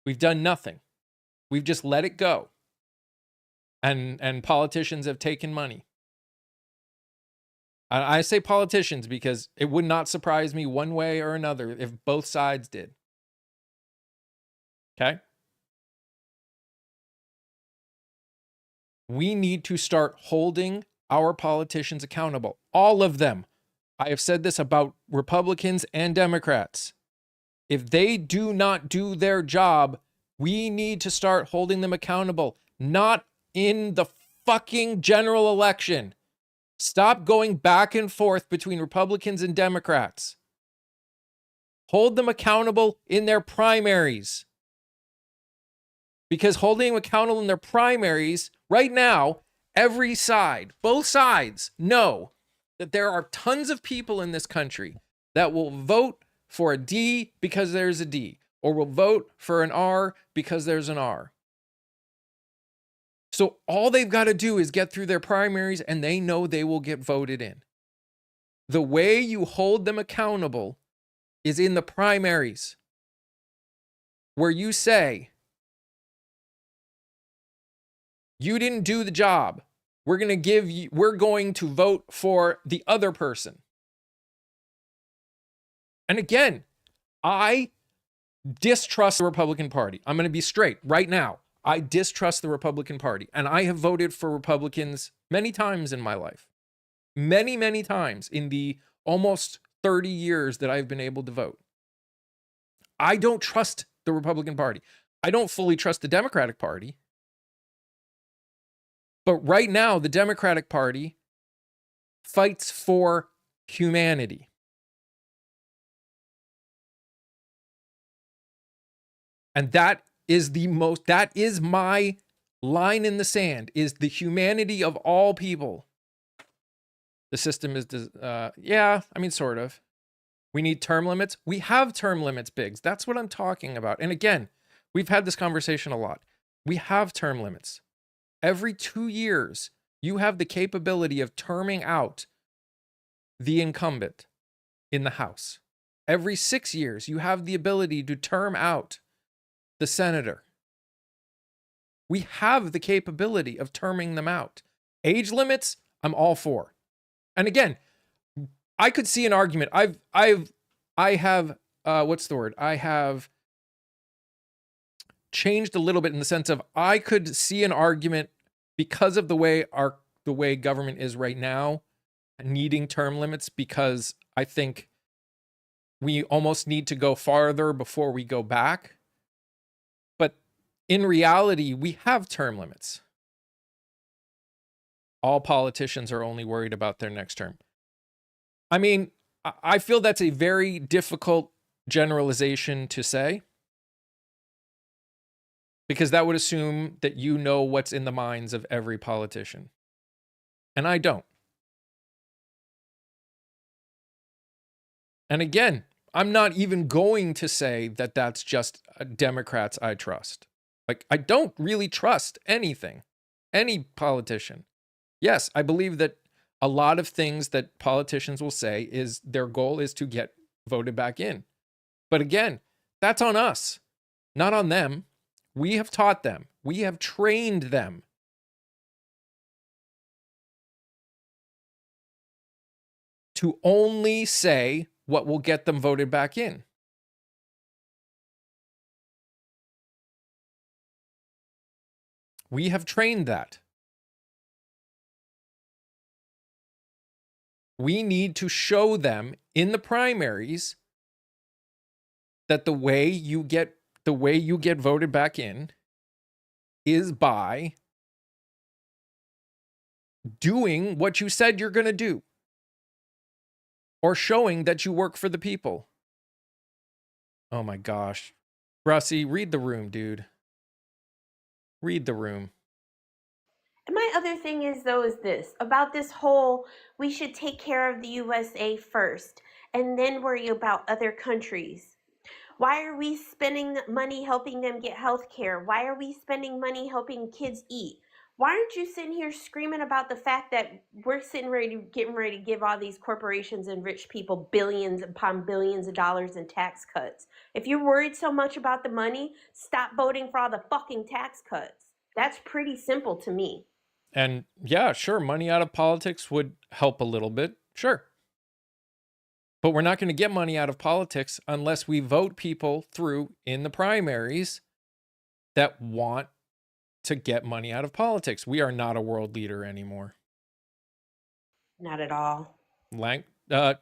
We've done nothing. We've just let it go. and politicians have taken money. I say politicians because it would not surprise me one way or another if both sides did. Okay? We need to start holding our politicians accountable. All of them. I have said this about Republicans and Democrats. If they do not do their job, we need to start holding them accountable. Not in the fucking general election. Stop going back and forth between Republicans and Democrats. Hold them accountable in their primaries. Because holding them accountable in their primaries, right now, every side, both sides, know that there are tons of people in this country that will vote for a D because there's a D, or will vote for an R because there's an R. So all they've got to do is get through their primaries and they know they will get voted in. The way you hold them accountable is in the primaries, where you say, you didn't do the job. We're going to vote for the other person. And again, I distrust the Republican Party. I'm going to be straight right now. I distrust the Republican Party. And I have voted for Republicans many times in my life. Many, many times in the almost 30 years that I've been able to vote. I don't trust the Republican Party. I don't fully trust the Democratic Party. But right now, the Democratic Party fights for humanity. And that is my line in the sand, is the humanity of all people. The system is, sort of. We need term limits. We have term limits, Biggs. That's what I'm talking about. And again, we've had this conversation a lot. We have term limits. Every 2 years, you have the capability of terming out the incumbent in the House. Every 6 years, you have the ability to term out the senator. We have the capability of terming them out. Age limits, I'm all for. And again, I could see an argument. I have changed a little bit in the sense of I could see an argument because of the way government is right now, needing term limits, because I think we almost need to go farther before we go back. But in reality, we have term limits. All politicians are only worried about their next term. I mean, I feel that's a very difficult generalization to say, because that would assume that you know what's in the minds of every politician. And I don't. And again, I'm not even going to say that that's just Democrats I trust. Like, I don't really trust anything, any politician. Yes, I believe that a lot of things that politicians will say is their goal is to get voted back in. But again, that's on us, not on them. We have taught them. We have trained them to only say what will get them voted back in. We have trained that. We need to show them in the primaries that the way you get voted back in is by doing what you said you're going to do, or showing that you work for the people. Oh my gosh. Russie, read the room, dude. Read the room. And my other thing is, though, is this about this whole we should take care of the USA first and then worry about other countries. Why are we spending money helping them get health care? Why are we spending money helping kids eat? Why aren't you sitting here screaming about the fact that we're getting ready to give all these corporations and rich people billions upon billions of dollars in tax cuts? If you're worried so much about the money, stop voting for all the fucking tax cuts. That's pretty simple to me. And yeah, sure, money out of politics would help a little bit. Sure. But we're not going to get money out of politics unless we vote people through in the primaries that want to get money out of politics. We are not a world leader anymore. Not at all.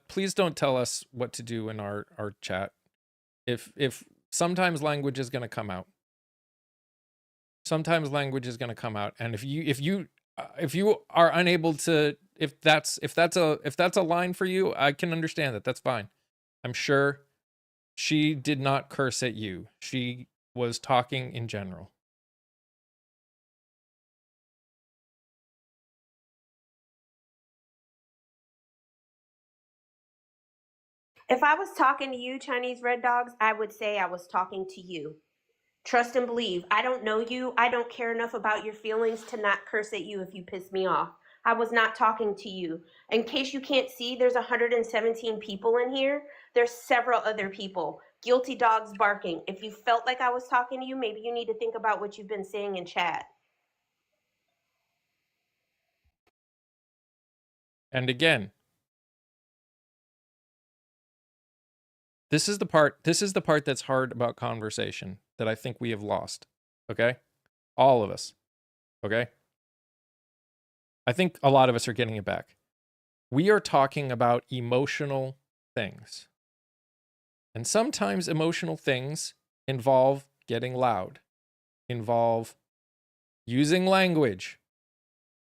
Please don't tell us what to do in our chat. If sometimes language is going to come out. Sometimes language is going to come out, and if you are unable to, if that's a line for you, I can understand that. That's fine. I'm sure she did not curse at you. She was talking in general. If I was talking to you, Chinese Red Dogs, I would say I was talking to you. Trust and believe. I don't know you. I don't care enough about your feelings to not curse at you if you piss me off. I was not talking to you. In case you can't see, there's 117 people in here. There's several other people. Guilty dogs barking. If you felt like I was talking to you, maybe you need to think about what you've been saying in chat. And again, this is the part that's hard about conversation that I think we have lost. Okay? All of us. Okay? I think a lot of us are getting it back. We are talking about emotional things. And sometimes emotional things involve getting loud, involve using language,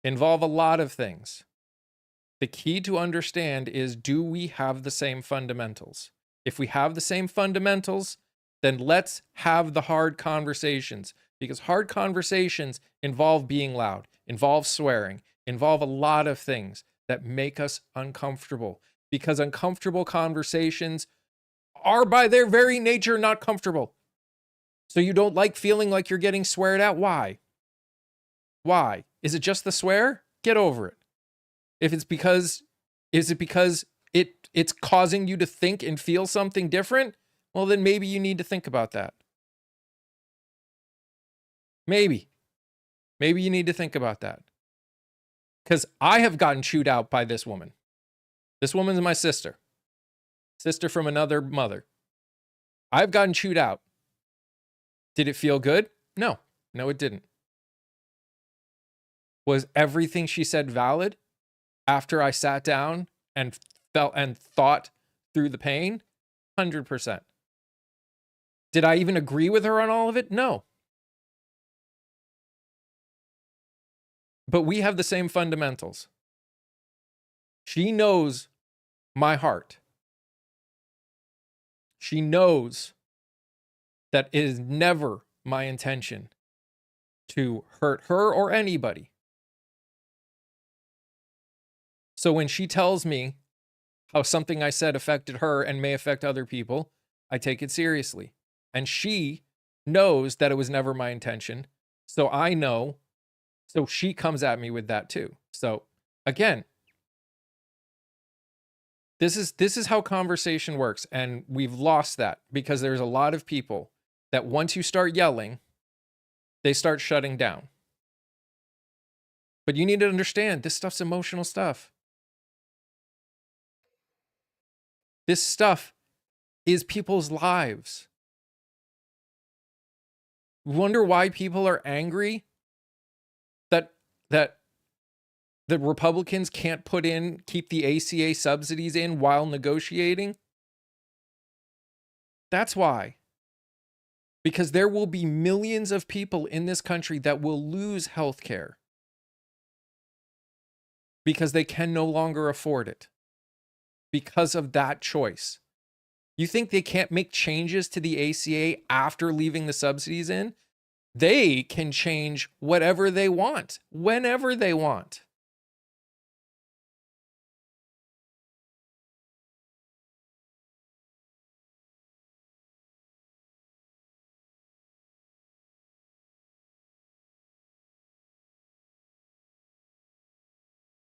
involve a lot of things. The key to understand is, do we have the same fundamentals? If we have the same fundamentals, then let's have the hard conversations, because hard conversations involve being loud, involve swearing, involve a lot of things that make us uncomfortable, because uncomfortable conversations are by their very nature not comfortable. So you don't like feeling like you're getting sweared at? Why? Why? Is it just the swear? Get over it. Is it because it's causing you to think and feel something different? Well, then maybe you need to think about that. Maybe you need to think about that. Because I have gotten chewed out by this woman. This woman's my sister. Sister from another mother. I've gotten chewed out. Did it feel good? No, it didn't. Was everything she said valid after I sat down and felt and thought through the pain? 100%. Did I even agree with her on all of it? No. But we have the same fundamentals. She knows my heart. She knows that it is never my intention to hurt her or anybody. So when she tells me how something I said affected her and may affect other people, I take it seriously. And she knows that it was never my intention. So I know. So she comes at me with that too. So again, this is how conversation works. And we've lost that because there's a lot of people that once you start yelling, they start shutting down. But you need to understand, this stuff's emotional stuff. This stuff is people's lives. Wonder why people are angry that the Republicans can't keep the ACA subsidies in while negotiating? That's why. Because there will be millions of people in this country that will lose health care because they can no longer afford it because of that choice. You think they can't make changes to the ACA after leaving the subsidies in? They can change whatever they want, whenever they want.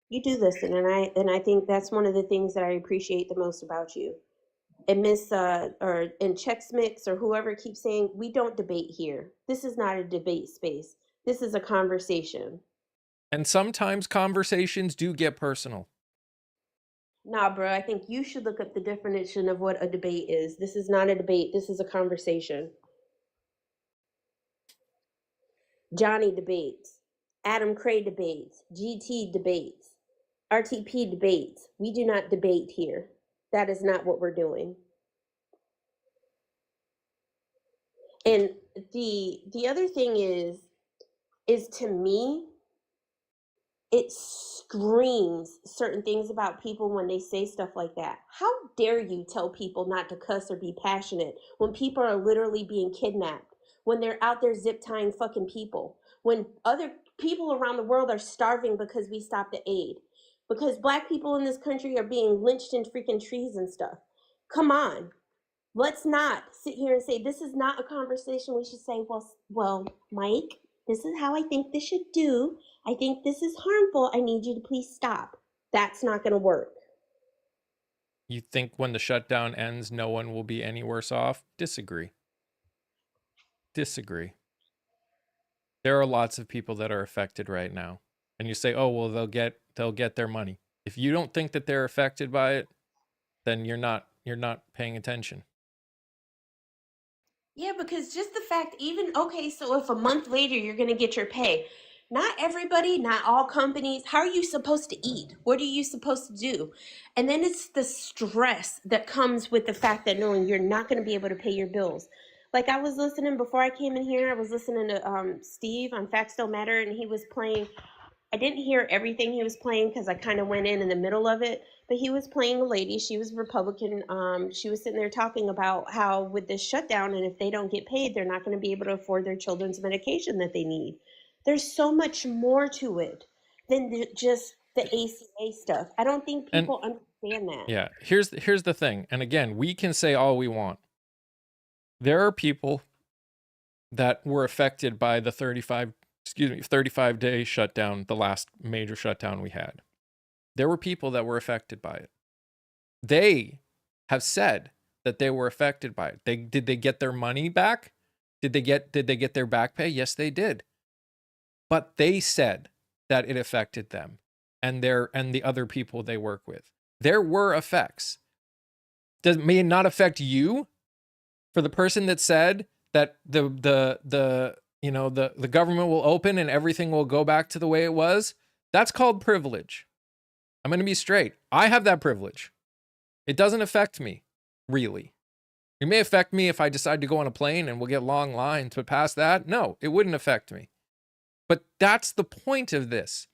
You do listen, and I think that's one of the things that I appreciate the most about you. And Miss and Chex Mix or whoever keeps saying we don't debate here. This is not a debate space. This is a conversation. And sometimes conversations do get personal. Nah, bro, I think you should look up the definition of what a debate is. This is not a debate, this is a conversation. Johnny debates, Adam Cray debates, GT debates, RTP debates. We do not debate here. That is not what we're doing. And the other thing is to me, it screams certain things about people when they say stuff like that. How dare you tell people not to cuss or be passionate when people are literally being kidnapped, when they're out there zip tying fucking people, when other people around the world are starving because we stopped the aid, because black people in this country are being lynched in freaking trees and stuff. Come on. Let's not sit here and say this is not a conversation. We should say, well, Mike, this is how I think this should do. I think this is harmful. I need you to please stop. That's not going to work. You think when the shutdown ends, no one will be any worse off? Disagree. Disagree. There are lots of people that are affected right now. And you say, oh, well, they'll get their money. If you don't think that they're affected by it, then you're not paying attention. Yeah, because just the fact, even, okay, so if a month later you're going to get your pay, not everybody, not all companies, how are you supposed to eat? What are you supposed to do? And then it's the stress that comes with the fact that knowing you're not going to be able to pay your bills. Like I was listening before I came in here, I was listening to Steve on Facts Don't Matter, and he was playing. I didn't hear everything he was playing because I kind of went in the middle of it. But he was playing a lady. She was Republican. She was sitting there talking about how with this shutdown, and if they don't get paid, they're not going to be able to afford their children's medication that they need. There's so much more to it than just the ACA stuff. I don't think And people understand that. yeah, here's the thing. And again, we can say all we want. There are people that were affected by the 35-day shutdown, the last major shutdown we had. There were people that were affected by it. They have said that they were affected by it. Did they get their money back? Did they get their back pay? Yes, they did. But they said that it affected them and the other people they work with. There were effects. May it not affect you? For the person that said that the government will open and everything will go back to the way it was, that's called privilege. I'm going to be straight. I have that privilege. It doesn't affect me, really. It may affect me if I decide to go on a plane and we'll get long lines, but past that, no, it wouldn't affect me. But that's the point of this.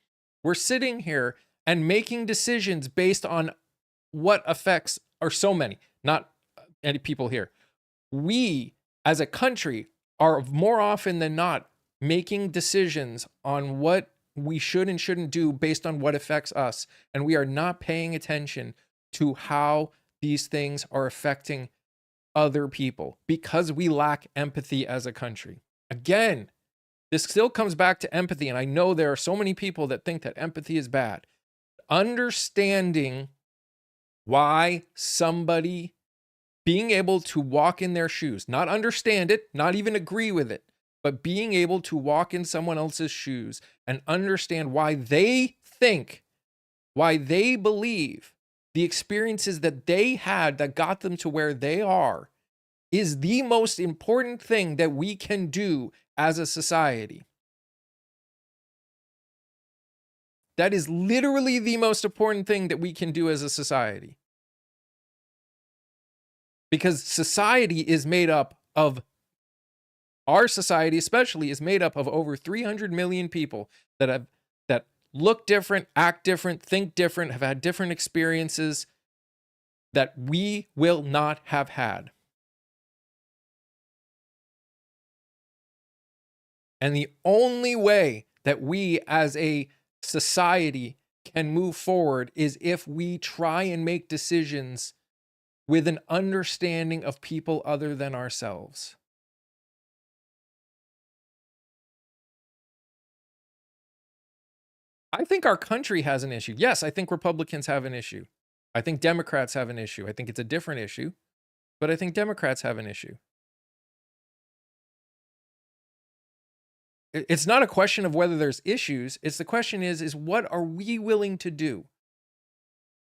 We're sitting here and making decisions based on what effects are so many, not any people here. We, as a country, are more often than not making decisions on what we should and shouldn't do based on what affects us. And we are not paying attention to how these things are affecting other people because we lack empathy as a country. Again, this still comes back to empathy. And I know there are so many people that think that empathy is bad. Understanding why somebody being able to walk in their shoes, not understand it, not even agree with it, but being able to walk in someone else's shoes and understand why they think, why they believe the experiences that they had that got them to where they are is the most important thing that we can do as a society. That is literally the most important thing that we can do as a society. Because society is made up of, our society especially is made up of over 300 million people that look different, act different, think different, have had different experiences that we will not have had. And the only way that we as a society can move forward is if we try and make decisions with an understanding of people other than ourselves. I think our country has an issue. Yes, I think Republicans have an issue. I think Democrats have an issue. I think it's a different issue, but I think Democrats have an issue. It's not a question of whether there's issues. It's the question is what are we willing to do?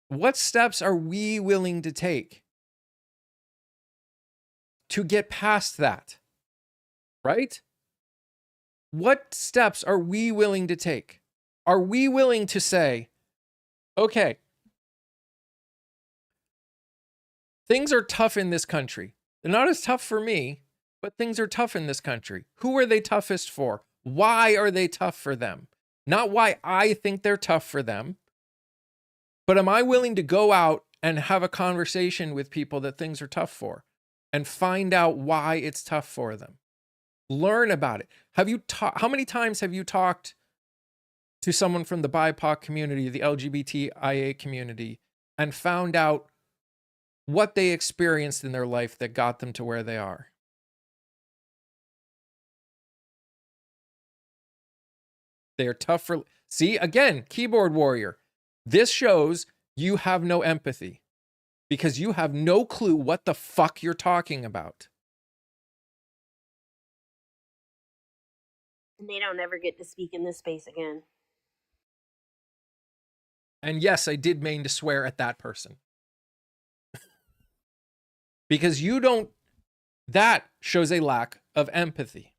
What steps are we willing to take to get past that? Right? What steps are we willing to take? Are we willing to say, okay, things are tough in this country. They're not as tough for me, but things are tough in this country. Who are they toughest for? Why are they tough for them? Not why I think they're tough for them, but am I willing to go out and have a conversation with people that things are tough for and find out why it's tough for them? Learn about it. How many times have you talked to someone from the BIPOC community, the LGBTIA community, and found out what they experienced in their life that got them to where they are? They are tough for... See, again, keyboard warrior. This shows you have no empathy because you have no clue what the fuck you're talking about. And they don't ever get to speak in this space again. And yes, I did mean to swear at that person. Because you don't... That shows a lack of empathy.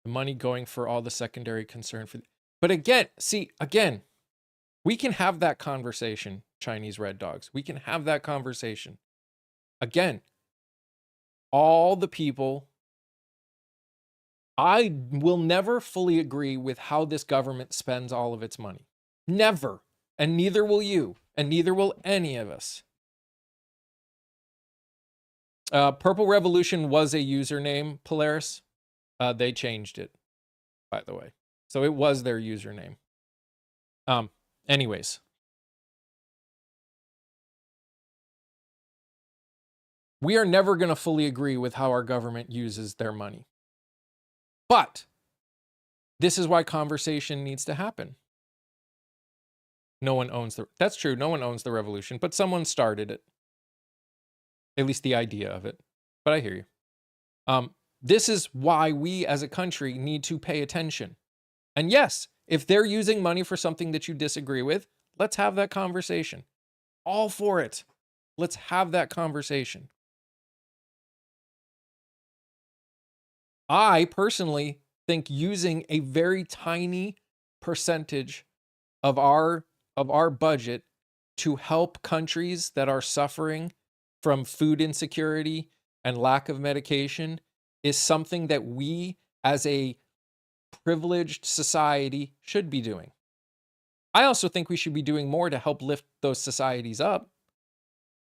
The money going for all the secondary concern for... But again, we can have that conversation, Chinese Red Dogs. We can have that conversation. Again, all the people... I will never fully agree with how this government spends all of its money. Never. And neither will you. And neither will any of us. Purple Revolution was a username, Polaris. They changed it, by the way. So it was their username. Anyways. We are never going to fully agree with how our government uses their money. But this is why conversation needs to happen. No one owns the... That's true. No one owns the revolution, but someone started it. At least the idea of it. But I hear you. This is why we as a country need to pay attention. And yes, if they're using money for something that you disagree with, let's have that conversation. All for it. Let's have that conversation. I personally think using a very tiny percentage of our budget to help countries that are suffering from food insecurity and lack of medication is something that we as a privileged society should be doing. I also think we should be doing more to help lift those societies up.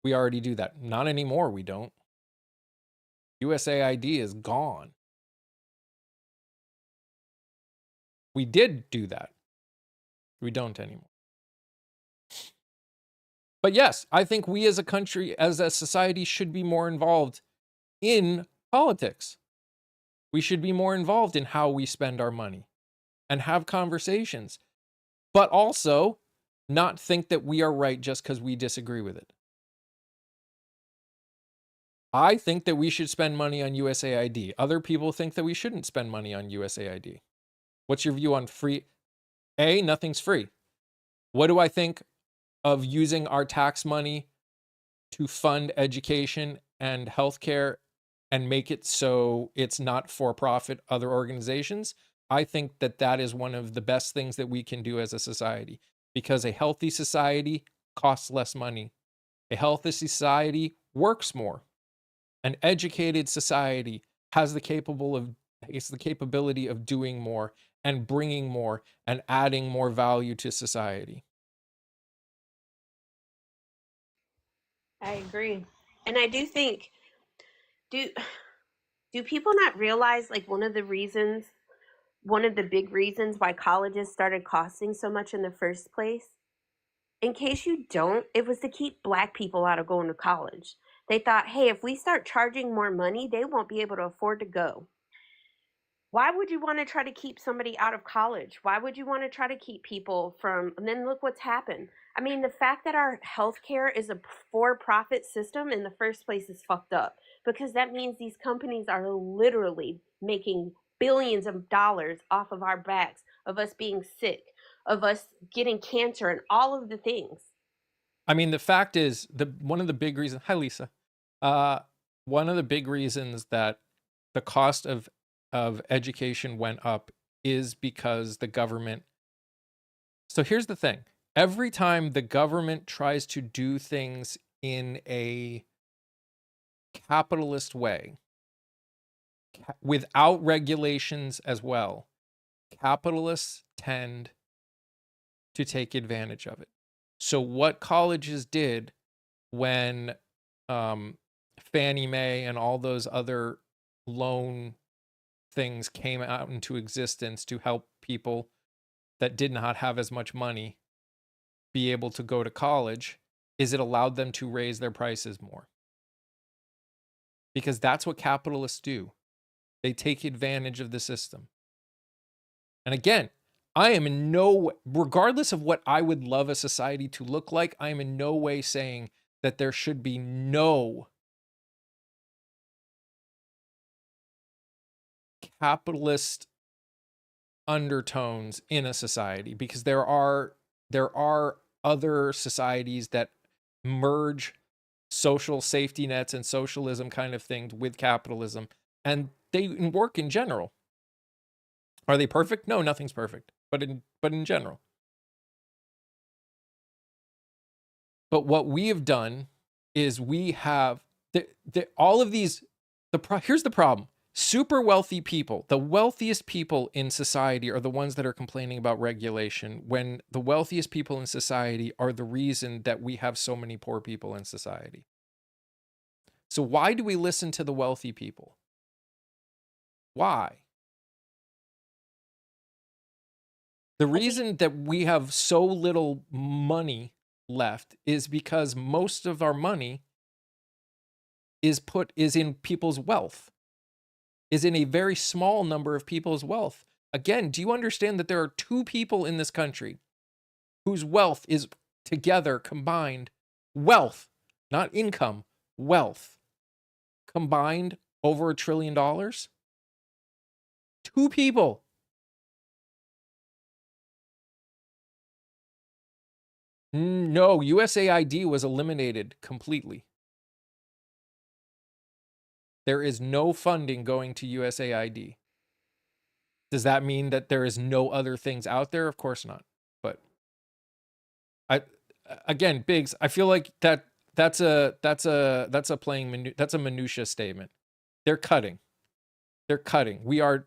We already do that. Not anymore, we don't. USAID is gone. We did do that. We don't anymore. But yes, I think we as a country, as a society, should be more involved in politics. We should be more involved in how we spend our money and have conversations, but also not think that we are right just because we disagree with it. I think that we should spend money on USAID. Other people think that we shouldn't spend money on USAID. What's your view on free? Nothing's free. What do I think of using our tax money to fund education and healthcare and make it so it's not for-profit other organizations? I think that that is one of the best things that we can do as a society, because a healthy society costs less money. A healthy society works more. An educated society has the capability of doing more and bringing more and adding more value to society. I agree. And I do think, do people not realize, like, one of the big reasons why colleges started costing so much in the first place? In case you don't, it was to keep Black people out of going to college. They thought, hey, if we start charging more money, they won't be able to afford to go. Why would you want to try to keep somebody out of college? Why would you want to try to keep people from... And then look what's happened. I mean, the fact that our healthcare is a for-profit system in the first place is fucked up. because that means these companies are literally making billions of dollars off of our backs, of us being sick, of us getting cancer, and all of the things. I mean, the fact is, one of the big reasons. Hi, Lisa. Uh, one of the big reasons that the cost of education went up is because the government. So here's the thing: every time the government tries to do things in a capitalist way, without regulations as well, capitalists tend to take advantage of it. So what colleges did when Fannie Mae and all those other loan things came out into existence to help people that did not have as much money be able to go to college, is it allowed them to raise their prices more. Because that's what capitalists do. They take advantage of the system. And again, I am in no, regardless of what I would love a society to look like, I am in no way saying that there should be no capitalist undertones in a society, because there are other societies that merge social safety nets and socialism kind of things with capitalism, and they work in general. Are they perfect? No, nothing's perfect, but in general. But what we have done is we have all of these. Here's the problem: super wealthy people, the wealthiest people in society, are the ones that are complaining about regulation, when the wealthiest people in society are the reason that we have so many poor people in society. So why do we listen to the wealthy people? Why? The reason that we have so little money left is because most of our money is in people's wealth, is in a very small number of people's wealth. Again, do you understand that there are 2 people in this country whose wealth is together combined, wealth, not income, wealth, combined over $1 trillion? 2 people. No, USAID was eliminated completely. There is no funding going to USAID. Does that mean that there is no other things out there? Of course not. But again, Biggs, I feel like that's a minutia statement. They're cutting. We are.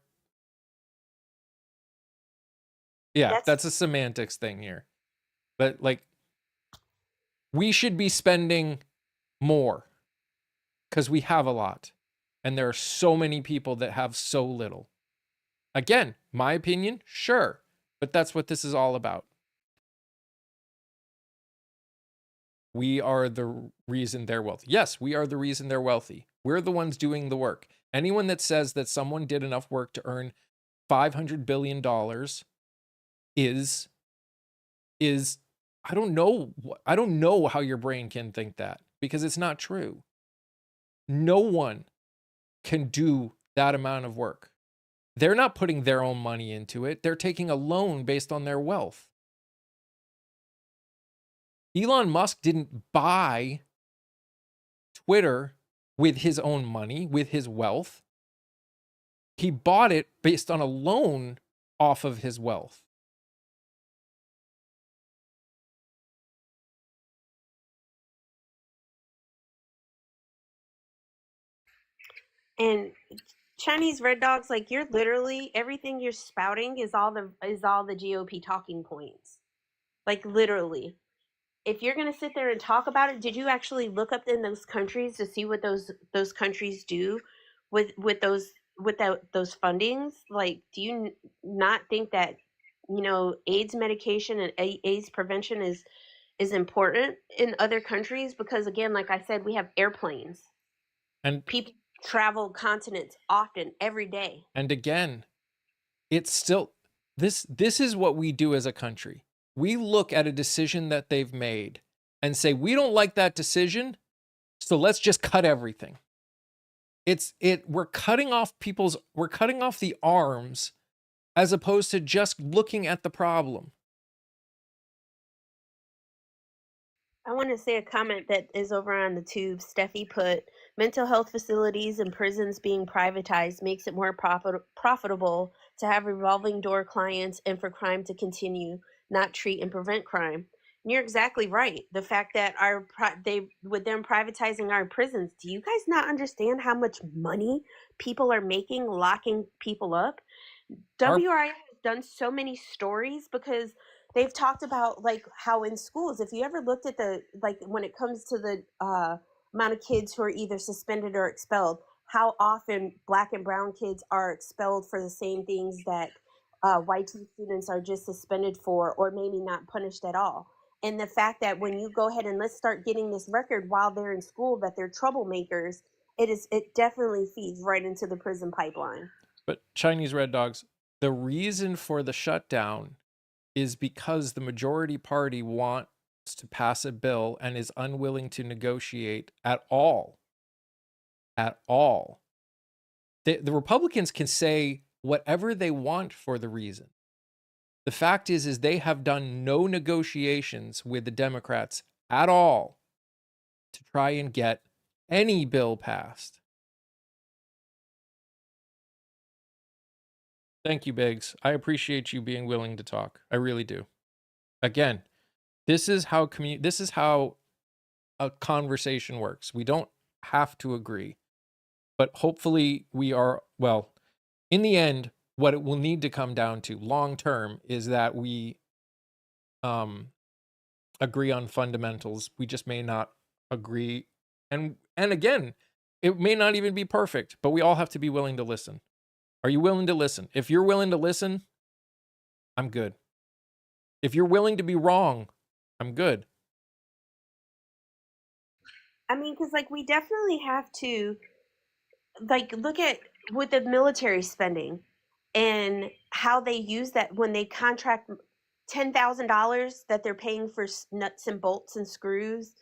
Yeah, that's a semantics thing here. But like, we should be spending more because we have a lot, and there are so many people that have so little. Again, my opinion, sure, but that's what this is all about. We are the reason they're wealthy. Yes, we are the reason they're wealthy. We're the ones doing the work. Anyone that says that someone did enough work to earn $500 billion is I don't know how your brain can think that, because it's not true. No one can do that amount of work. They're not putting their own money into it. They're taking a loan based on their wealth. Elon Musk didn't buy Twitter with his own money, with his wealth. He bought it based on a loan off of his wealth. And Chinese red dogs, like, you're literally, everything you're spouting is all the GOP talking points. Like, literally. If you're gonna sit there and talk about it, did you actually look up in those countries to see what those countries do with those fundings? Like, do you not think that, AIDS medication and AIDS prevention is important in other countries? Because again, like I said, we have airplanes. And people travel continents often, every day. And again, it's still this is what we do as a country. We look at a decision that they've made and say, we don't like that decision, so let's just cut everything. we're cutting off the arms as opposed to just looking at the problem. I want to say a comment that is over on the tube. Steffi put mental health facilities and prisons being privatized makes it more profitable to have revolving door clients and for crime to continue, not treat and prevent crime. And you're exactly right. The fact that they with them privatizing our prisons, do you guys not understand how much money people are making locking people up? Our WRI has done so many stories because they've talked about like how in schools, if you ever looked at the like when it comes to the amount of kids who are either suspended or expelled, how often black and brown kids are expelled for the same things that white students are just suspended for or maybe not punished at all. And the fact that when you go ahead and let's start getting this record while they're in school that they're troublemakers, it definitely feeds right into the prison pipeline. But Chinese Red Dogs, the reason for the shutdown is because the majority party wants to pass a bill and is unwilling to negotiate at all. At all. The Republicans can say whatever they want for the reason. The fact is they have done no negotiations with the Democrats at all to try and get any bill passed. Thank you, Biggs. I appreciate you being willing to talk. I really do. Again, this is how a conversation works. We don't have to agree, but hopefully we are, well, in the end, what it will need to come down to long term is that we agree on fundamentals. We just may not agree. And again, it may not even be perfect, but we all have to be willing to listen. Are you willing to listen? If you're willing to listen, I'm good. If you're willing to be wrong, I'm good. I mean, because like we definitely have to like look at with the military spending and how they use that when they contract $10,000 that they're paying for nuts and bolts and screws,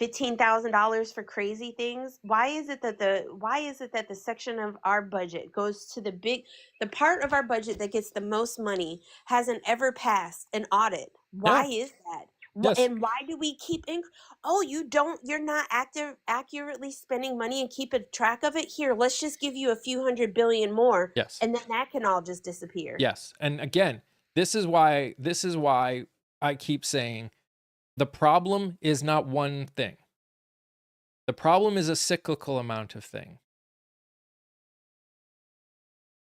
$15,000 for crazy things. Why is it that the section of our budget goes to the part of our budget that gets the most money hasn't ever passed an audit? Yeah. Why is that? Yes. And why do we keep you're not accurately spending money and keeping track of it. Here, let's just give you a few hundred billion more, Yes. and then that can all just disappear. Yes. And again, this is why I keep saying the problem is not one thing. The problem is a cyclical amount of thing.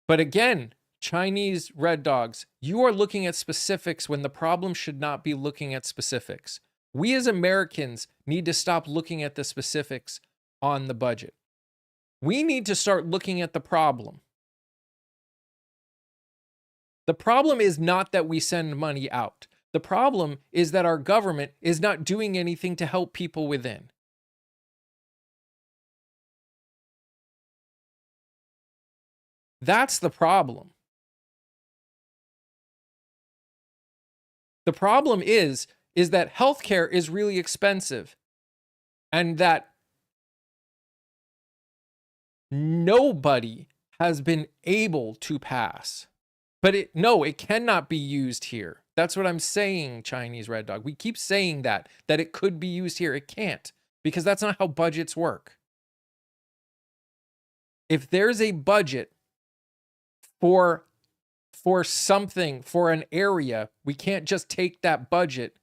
But again, Chinese Red Dogs, you are looking at specifics when the problem should not be looking at specifics. We as Americans need to stop looking at the specifics on the budget. We need to start looking at the problem. The problem is not that we send money out. The problem is that our government is not doing anything to help people within. That's the problem. The problem is that healthcare is really expensive and that nobody has been able to pass. But it cannot be used here. That's what I'm saying, Chinese Red Dog. We keep saying that it could be used here. It can't, because that's not how budgets work. If there's a budget for something, for an area, we can't just take that budget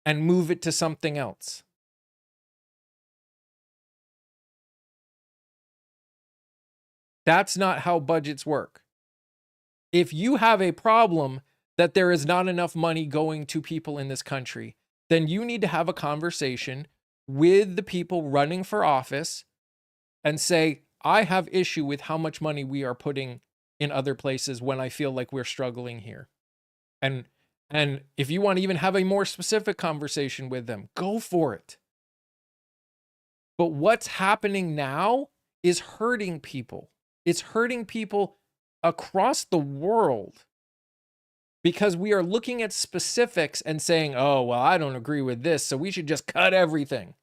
and move it to something else. That's not how budgets work. If you have a problem that there is not enough money going to people in this country, then you need to have a conversation with the people running for office and say, I have issue with how much money we are putting in other places when I feel like we're struggling here. And if you want to even have a more specific conversation with them, go for it. But what's happening now is hurting people. It's hurting people across the world because we are looking at specifics and saying, oh, well, I don't agree with this, so we should just cut everything.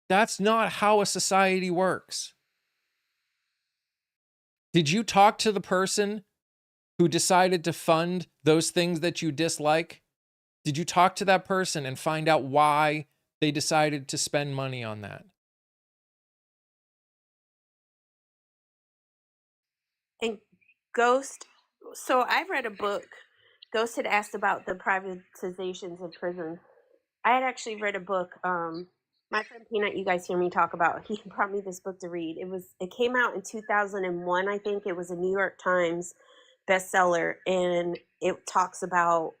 That's not how a society works. Did you talk to the person who decided to fund those things that you dislike? Did you talk to that person and find out why they decided to spend money on that? And Ghost, so I've read a book. Ghost had asked about the privatizations of prisons. I had actually read a book. My friend Peanut, you guys hear me talk about. He brought me this book to read. It came out in 2001, I think. It was a New York Times bestseller, and it talks about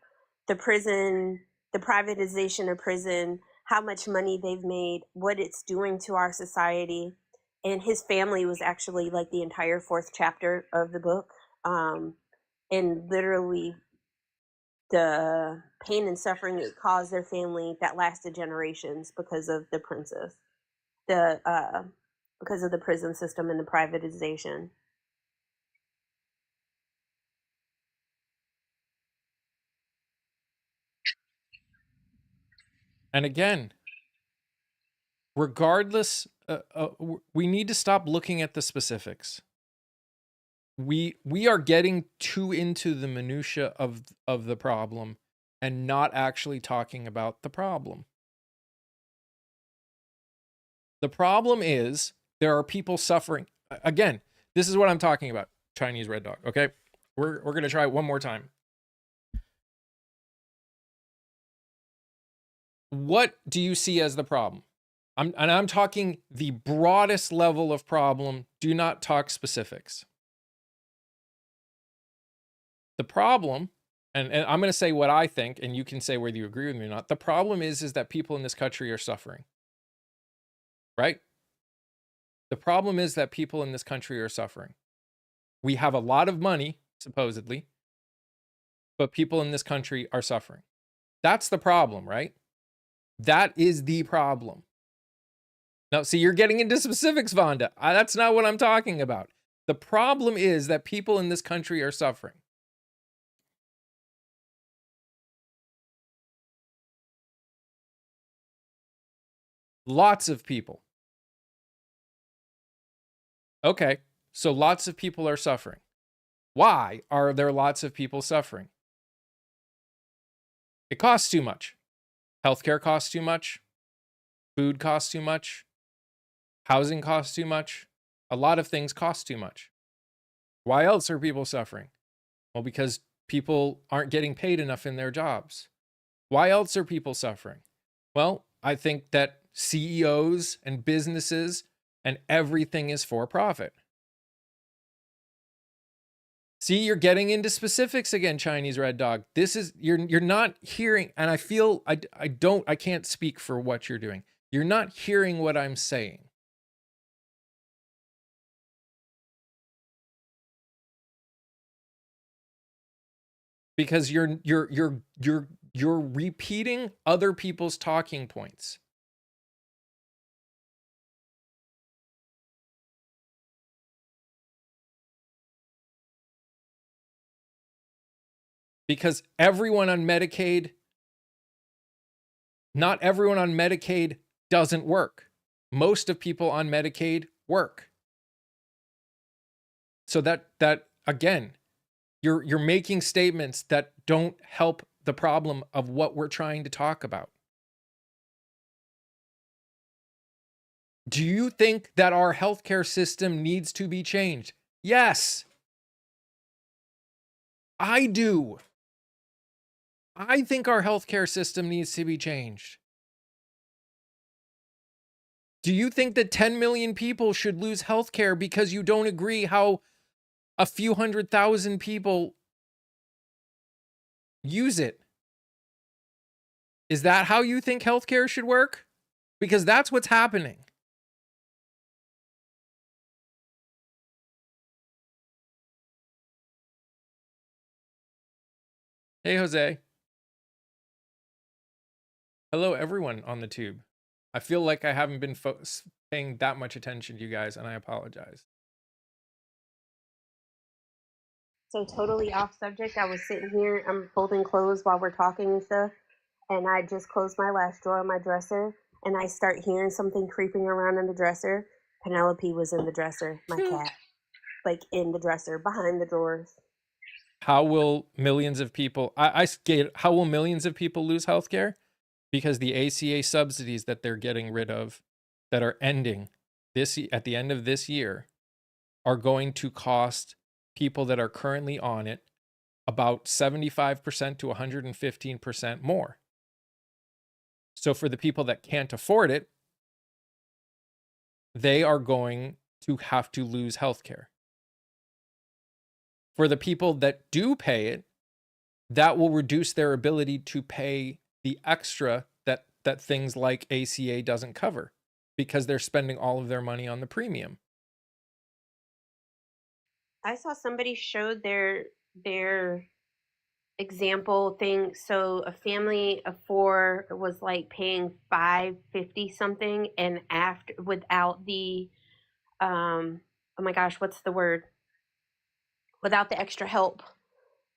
the prison, the privatization of prison, how much money they've made, what it's doing to our society. And his family was actually like the entire fourth chapter of the book. And literally the pain and suffering it caused their family that lasted generations because of the princess, the because of the prison system and the privatization. And again, regardless, we need to stop looking at the specifics. We are getting too into the minutia of the problem and not actually talking about the problem. The problem is there are people suffering. Again, this is what I'm talking about. Chinese red dog. Okay, we're gonna try it one more time. What do you see as the problem? I'm talking the broadest level of problem. Do not talk specifics. The problem, and I'm going to say what I think, and you can say whether you agree with me or not. The problem is that people in this country are suffering, right? The problem is that people in this country are suffering. We have a lot of money, supposedly, but people in this country are suffering. That's the problem, right? That is the problem. Now, see, you're getting into specifics, Vonda. That's not what I'm talking about. The problem is that people in this country are suffering. Lots of people. Okay, so lots of people are suffering. Why are there lots of people suffering? It costs too much. Healthcare costs too much. Food costs too much. Housing costs too much. A lot of things cost too much. Why else are people suffering? Well, because people aren't getting paid enough in their jobs. Why else are people suffering? Well, I think that CEOs and businesses and everything is for profit. See, you're getting into specifics again, Chinese red dog. This is you're not hearing, and I feel I can't speak for what you're doing. You're not hearing what I'm saying. Because you're repeating other people's talking points. Because everyone on Medicaid, not everyone on Medicaid doesn't work. Most of people on Medicaid work. So that again, you're making statements that don't help the problem of what we're trying to talk about. Do you think that our healthcare system needs to be changed? Yes. I do. I think our healthcare system needs to be changed. Do you think that 10 million people should lose healthcare because you don't agree how a few 100,000 people use it? Is that how you think healthcare should work? Because that's what's happening. Hey, Jose. Hello, everyone on the tube. I feel like I haven't been paying that much attention to you guys, and I apologize. So totally off subject. I was sitting here, I'm folding clothes while we're talking and stuff, and I just closed my last drawer of my dresser, and I start hearing something creeping around in the dresser, Penelope was in the dresser, my cat, like in the dresser, behind the drawers. How will millions of people? I skate. How will millions of people lose health care? Because the ACA subsidies that they're getting rid of, that are ending at the end of this year, are going to cost people that are currently on it about 75% to 115% more. So for the people that can't afford it, they are going to have to lose health care. For the people that do pay it, that will reduce their ability to pay the extra that things like ACA doesn't cover, because they're spending all of their money on the premium. I saw somebody showed their example thing. So a family of four was like paying 550 something, and after without the oh my gosh, what's the word? Without the extra help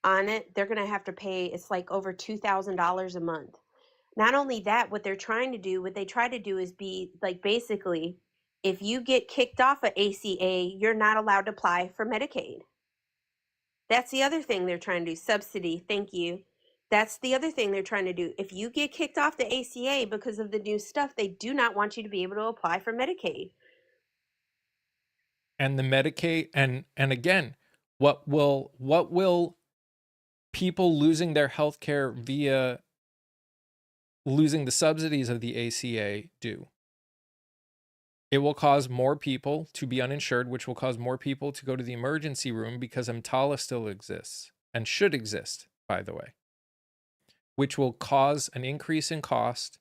on it, they're gonna have to pay, it's like over $2,000 a month. Not only that, what they try to do is be like, basically, if you get kicked off of ACA, you're not allowed to apply for Medicaid. That's the other thing they're trying to do. Subsidy, thank you. That's the other thing they're trying to do. If you get kicked off the ACA because of the new stuff, they do not want you to be able to apply for Medicaid. And the Medicaid, and again, what will people losing their health care via losing the subsidies of the ACA do? It will cause more people to be uninsured, which will cause more people to go to the emergency room, because EMTALA still exists and should exist, by the way, which will cause an increase in cost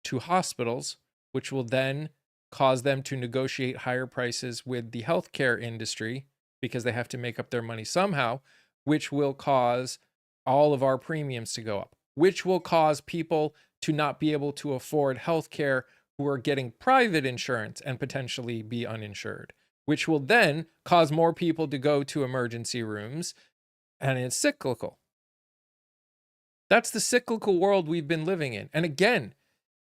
to hospitals, which will then cause them to negotiate higher prices with the healthcare industry, because they have to make up their money somehow, which will cause all of our premiums to go up, which will cause people to not be able to afford healthcare who are getting private insurance and potentially be uninsured, which will then cause more people to go to emergency rooms, and it's cyclical. That's the cyclical world we've been living in. And again,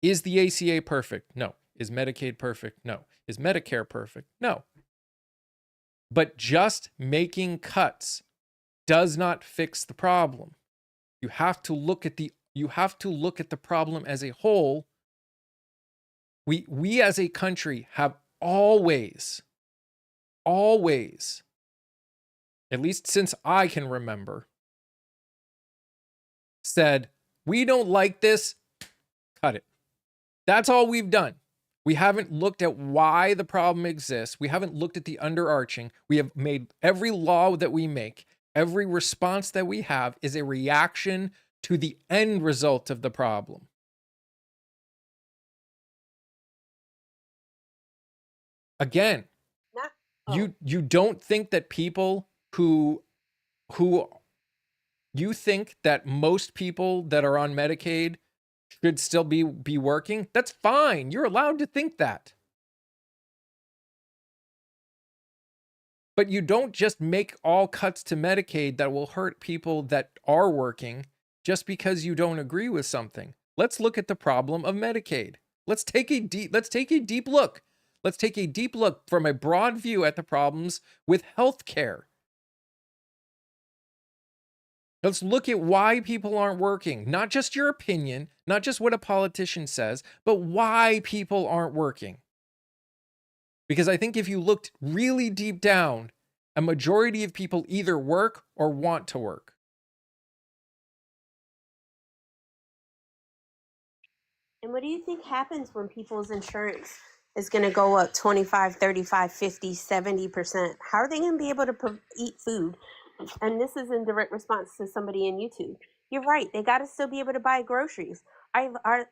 is the ACA perfect? No. Is Medicaid perfect? No. Is Medicare perfect? No. But just making cuts does not fix the problem. You have to look at the problem as a whole. We as a country have always, at least since I can remember, said, we don't like this, cut it. That's all we've done. We haven't looked at why the problem exists. We haven't looked at the underarching. We have made every law that we make, every response that we have is a reaction to the end result of the problem. Again, you don't think that people who you think that most people that are on Medicaid should still be working? That's fine. You're allowed to think that. But you don't just make all cuts to Medicaid that will hurt people that are working just because you don't agree with something. Let's look at the problem of Medicaid. Let's take a deep look. Let's take a deep look from a broad view at the problems with healthcare. Let's look at why people aren't working. Not just your opinion, not just what a politician says, but why people aren't working. Because I think if you looked really deep down, a majority of people either work or want to work. And what do you think happens when people's insurance is going to go up 25, 35, 50, 70%? How are they going to be able to eat food? And this is in direct response to somebody in YouTube. You're right. They got to still be able to buy groceries. I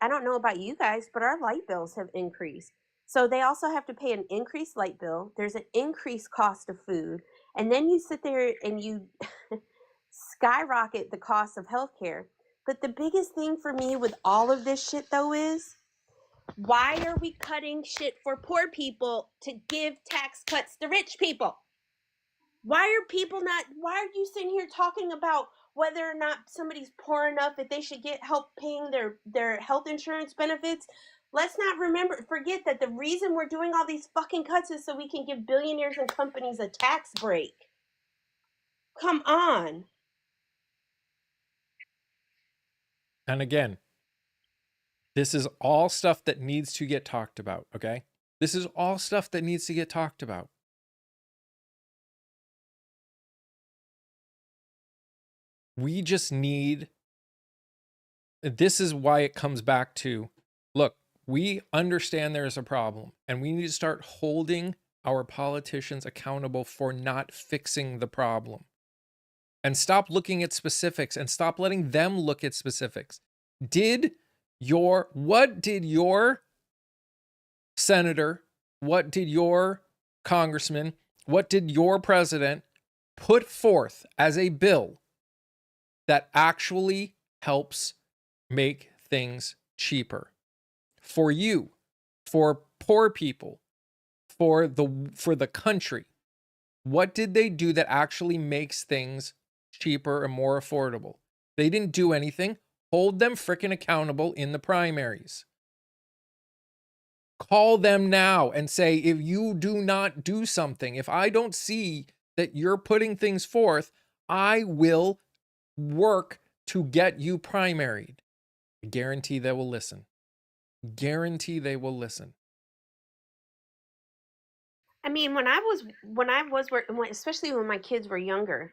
don't know about you guys, but our light bills have increased. So they also have to pay an increased light bill. There's an increased cost of food. And then you sit there and you skyrocket the cost of healthcare. But the biggest thing for me with all of this shit, though, is why are we cutting shit for poor people to give tax cuts to rich people? Why are you sitting here talking about whether or not somebody's poor enough that they should get help paying their health insurance benefits? Let's not forget that the reason we're doing all these fucking cuts is so we can give billionaires and companies a tax break. Come on. And again, this is all stuff that needs to get talked about, okay? This is all stuff that needs to get talked about. We just need, this is why it comes back to, look, we understand there's a problem and we need to start holding our politicians accountable for not fixing the problem. And stop looking at specifics and stop letting them look at specifics. What did your senator, what did your congressman, what did your president put forth as a bill that actually helps make things cheaper for you, for poor people, for the country? What did they do that actually makes things cheaper and more affordable? They didn't do anything. Hold them frickin' accountable in the primaries. Call them now and say, if you do not do something, if I don't see that you're putting things forth, I will work to get you primaried. I guarantee they will listen. Guarantee they will listen. I mean, when I was working, especially when my kids were younger,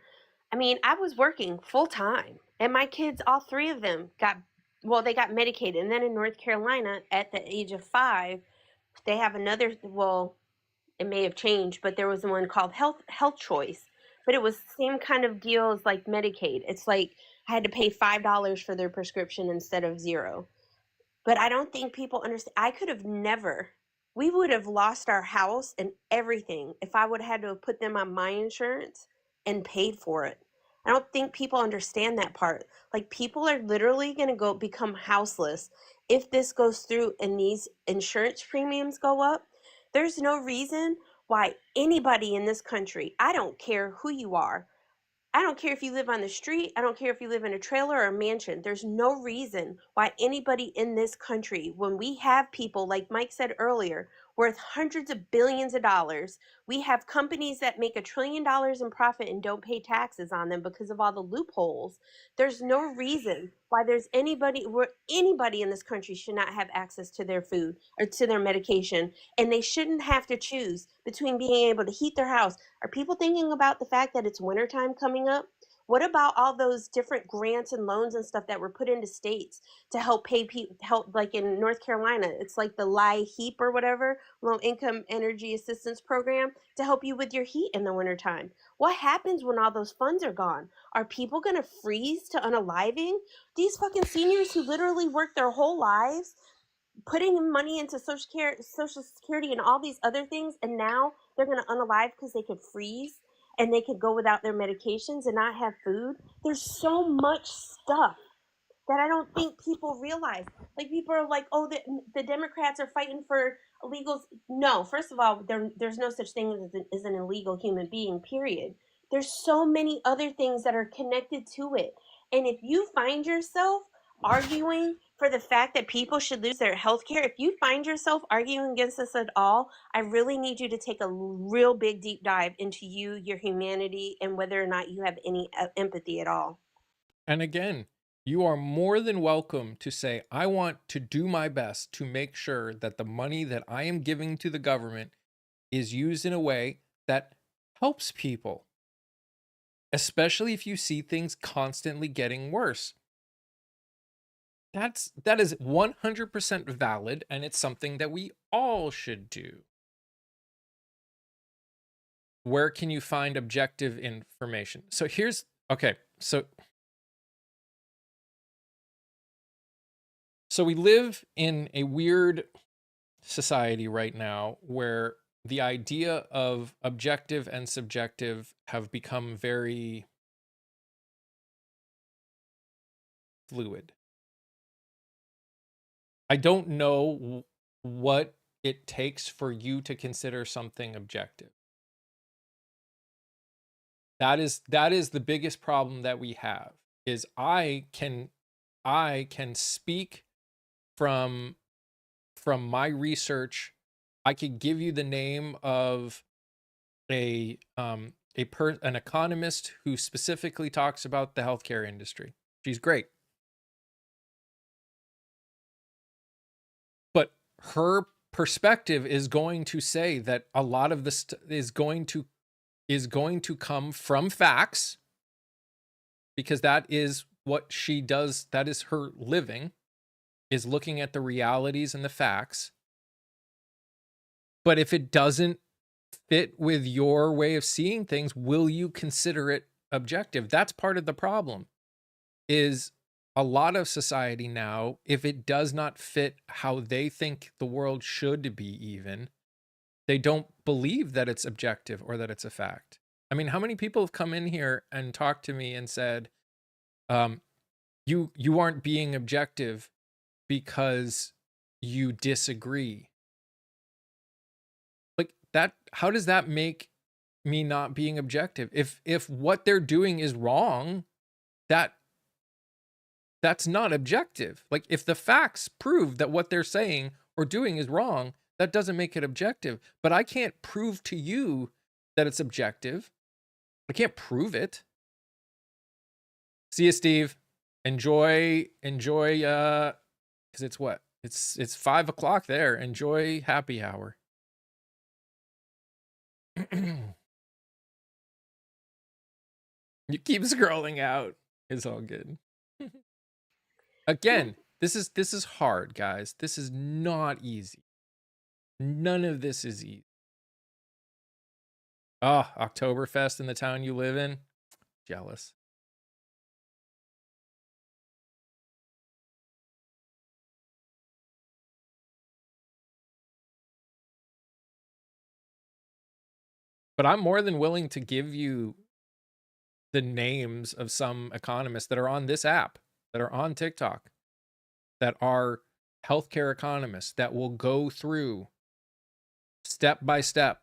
I mean, I was working full time, and my kids, all three of them, they got medicated, and then in North Carolina, at the age of 5, they have another. Well, it may have changed, but there was one called Health Choice, but it was the same kind of deal as like Medicaid. It's like I had to pay $5 for their prescription instead of 0. But I don't think people understand. I could have never, we would have lost our house and everything if I would have had to have put them on my insurance and paid for it. I don't think people understand that part. Like, people are literally going to go become houseless if this goes through and these insurance premiums go up. There's no reason why anybody in this country, I don't care who you are, I don't care if you live on the street. I don't care if you live in a trailer or a mansion. There's no reason why anybody in this country, when we have people, like Mike said earlier, worth hundreds of billions of dollars, we have companies that make $1 trillion in profit and don't pay taxes on them because of all the loopholes. There's no reason why there's anybody in this country should not have access to their food or to their medication. And they shouldn't have to choose between being able to heat their house. Are people thinking about the fact that it's wintertime coming up? What about all those different grants and loans and stuff that were put into states to help pay people, help, like in North Carolina, it's like the LIHEAP or whatever, low income energy assistance program, to help you with your heat in the wintertime. What happens when all those funds are gone? Are people going to freeze to unaliving? These fucking seniors who literally work their whole lives putting money into social security and all these other things, and now they're going to unalive because they could freeze and they could go without their medications and not have food. There's so much stuff that I don't think people realize. Like, people are like, oh, the Democrats are fighting for illegals. No, first of all, there's no such thing as an illegal human being, period. There's so many other things that are connected to it. And if you find yourself arguing for the fact that people should lose their health care, if you find yourself arguing against this at all, I really need you to take a real big deep dive into you, your humanity, and whether or not you have any empathy at all. And again, you are more than welcome to say, I want to do my best to make sure that the money that I am giving to the government is used in a way that helps people, especially if you see things constantly getting worse. That is 100% valid, and it's something that we all should do. Where can you find objective information? So okay, so we live in a weird society right now where the idea of objective and subjective have become very fluid. I don't know what it takes for you to consider something objective. That is the biggest problem that we have, is I can speak from from my research, I could give you the name of an economist who specifically talks about the healthcare industry. She's great. But her perspective is going to say that a lot of this is going to come from facts, because that is what she does. That is her living, is looking at the realities and the facts. But if it doesn't fit with your way of seeing things, will you consider it objective? That's part of the problem. Is a lot of society now, if it does not fit how they think the world should be, even, they don't believe that it's objective or that it's a fact. I mean, how many people have come in here and talked to me and said, you aren't being objective because you disagree? Like that, how does that make me not being objective? If what they're doing is wrong, that's not objective. Like, if the facts prove that what they're saying or doing is wrong, that doesn't make it objective. But I can't prove to you that it's objective. I can't prove it. See you, Steve. Enjoy, because it's what? It's 5:00 there. Enjoy happy hour. You keep scrolling out. It's all good. Again, this is hard, guys. This is not easy. None of this is easy. Ah, Oktoberfest in the town you live in? Jealous. But I'm more than willing to give you the names of some economists that are on this app, that are on TikTok, that are healthcare economists, that will go through step by step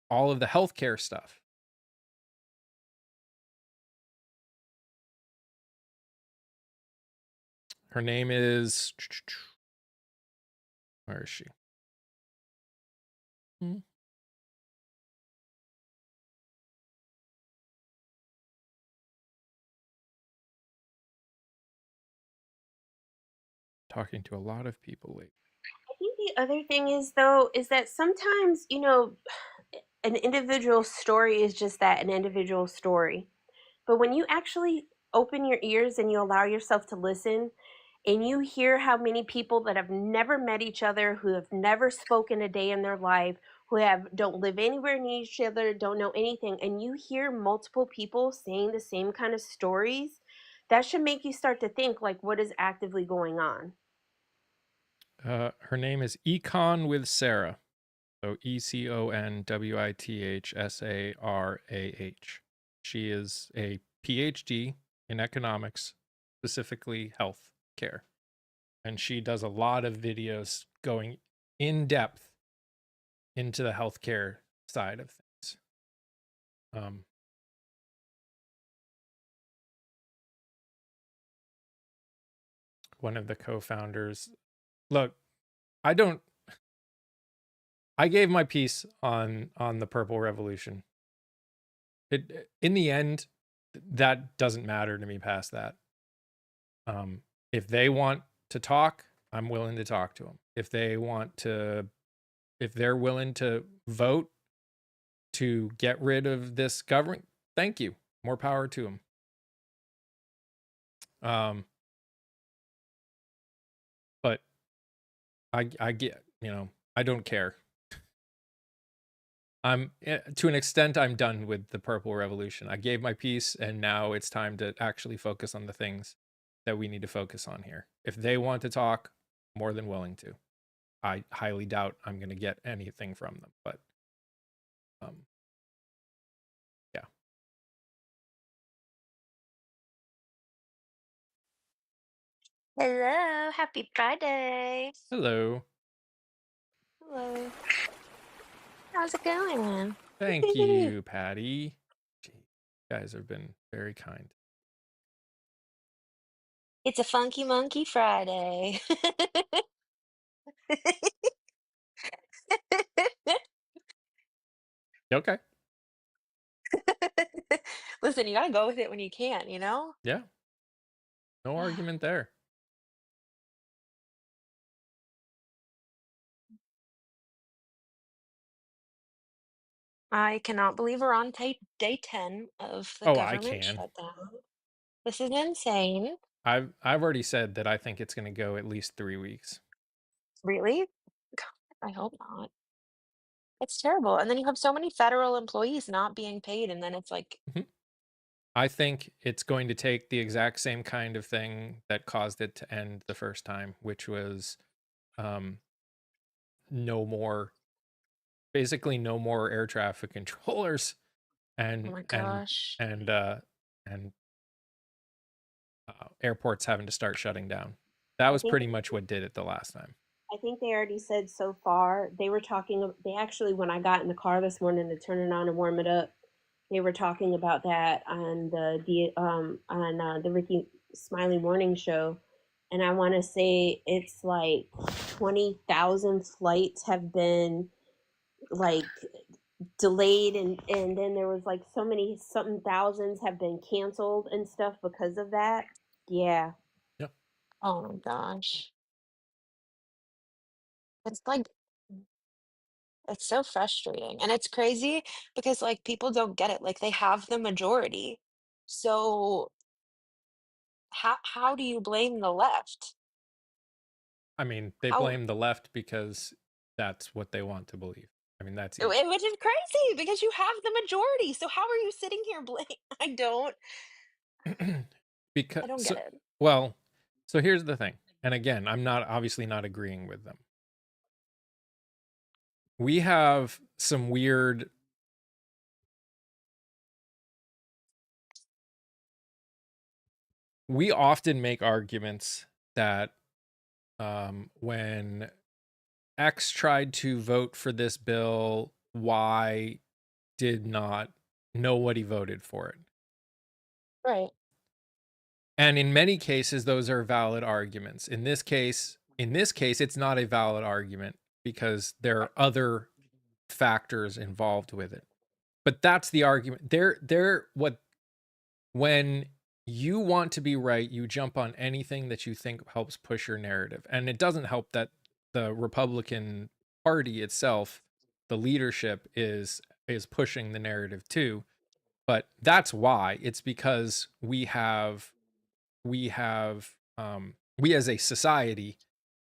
all of the healthcare stuff. Her name is, where is she? Talking to a lot of people lately. I think the other thing is, though, is that sometimes, an individual story is just that, an individual story. But when you actually open your ears and you allow yourself to listen, and you hear how many people that have never met each other, who have never spoken a day in their life, who have don't live anywhere near each other, don't know anything, and you hear multiple people saying the same kind of stories, that should make you start to think, like, what is actively going on. Her name is Econ with Sarah. So ECONWITHSARAH. She is a PhD in economics, specifically health care. And she does a lot of videos going in depth into the healthcare side of things. One of the co-founders. Look, I gave my piece on the Purple Revolution. In the end, that doesn't matter to me past that. If they want to talk, I'm willing to talk to them. If they're willing to vote to get rid of this government, thank you. More power to them. But I get, I don't care. To an extent, I'm done with the Purple Revolution. I gave my piece, and now it's time to actually focus on the things that we need to focus on here. If they want to talk, more than willing to. I highly doubt I'm going to get anything from them, but yeah. Hello, happy Friday. Hello. Hello. How's it going? Thank you, Patty. Gee, you guys have been very kind. It's a funky monkey Friday. Okay. Listen, you gotta go with it when you can, you know? Yeah. No argument there. I cannot believe we're on day 10 of the Oh, I government can. shutdown. This is insane. I've already said that I think it's gonna go at least 3 weeks. Really? God, I hope not. It's terrible. And then you have so many federal employees not being paid, and then it's like, Mhm. I think it's going to take the exact same kind of thing that caused it to end the first time, which was, um, no more basically no more air traffic controllers oh and my and gosh. and, uh, and, airports having to start shutting down. That I was think pretty much what did it the last time. I think they already said so far. They were talking. They actually, when I got in the car this morning to turn it on and warm it up, they were talking about that on the Ricky Smiley Morning Show, and I want to say it's like 20,000 flights have been like delayed, and then there was like so many something thousands have been canceled and stuff because of that. Yeah. Yep. Oh my gosh. It's like, it's so frustrating. And it's crazy because like people don't get it. Like they have the majority. So how do you blame the left? I mean, they How blame the left because that's what they want to believe. I mean, that's easy. which is crazy because you have the majority. So how are you sitting here blame? I don't Because I don't get so it. well, so here's the thing, and again, I'm not obviously not agreeing with them. We have some weird we often make arguments that, when X tried to vote for this bill, Y did not. Nobody voted for it. Right. And in many cases, those are valid arguments. In this case, it's not a valid argument because there are other factors involved with it. But that's the argument. They're what when you want to be right, you jump on anything that you think helps push your narrative. And it doesn't help that the Republican Party itself, the leadership is pushing the narrative too. But that's why. It's because we as a society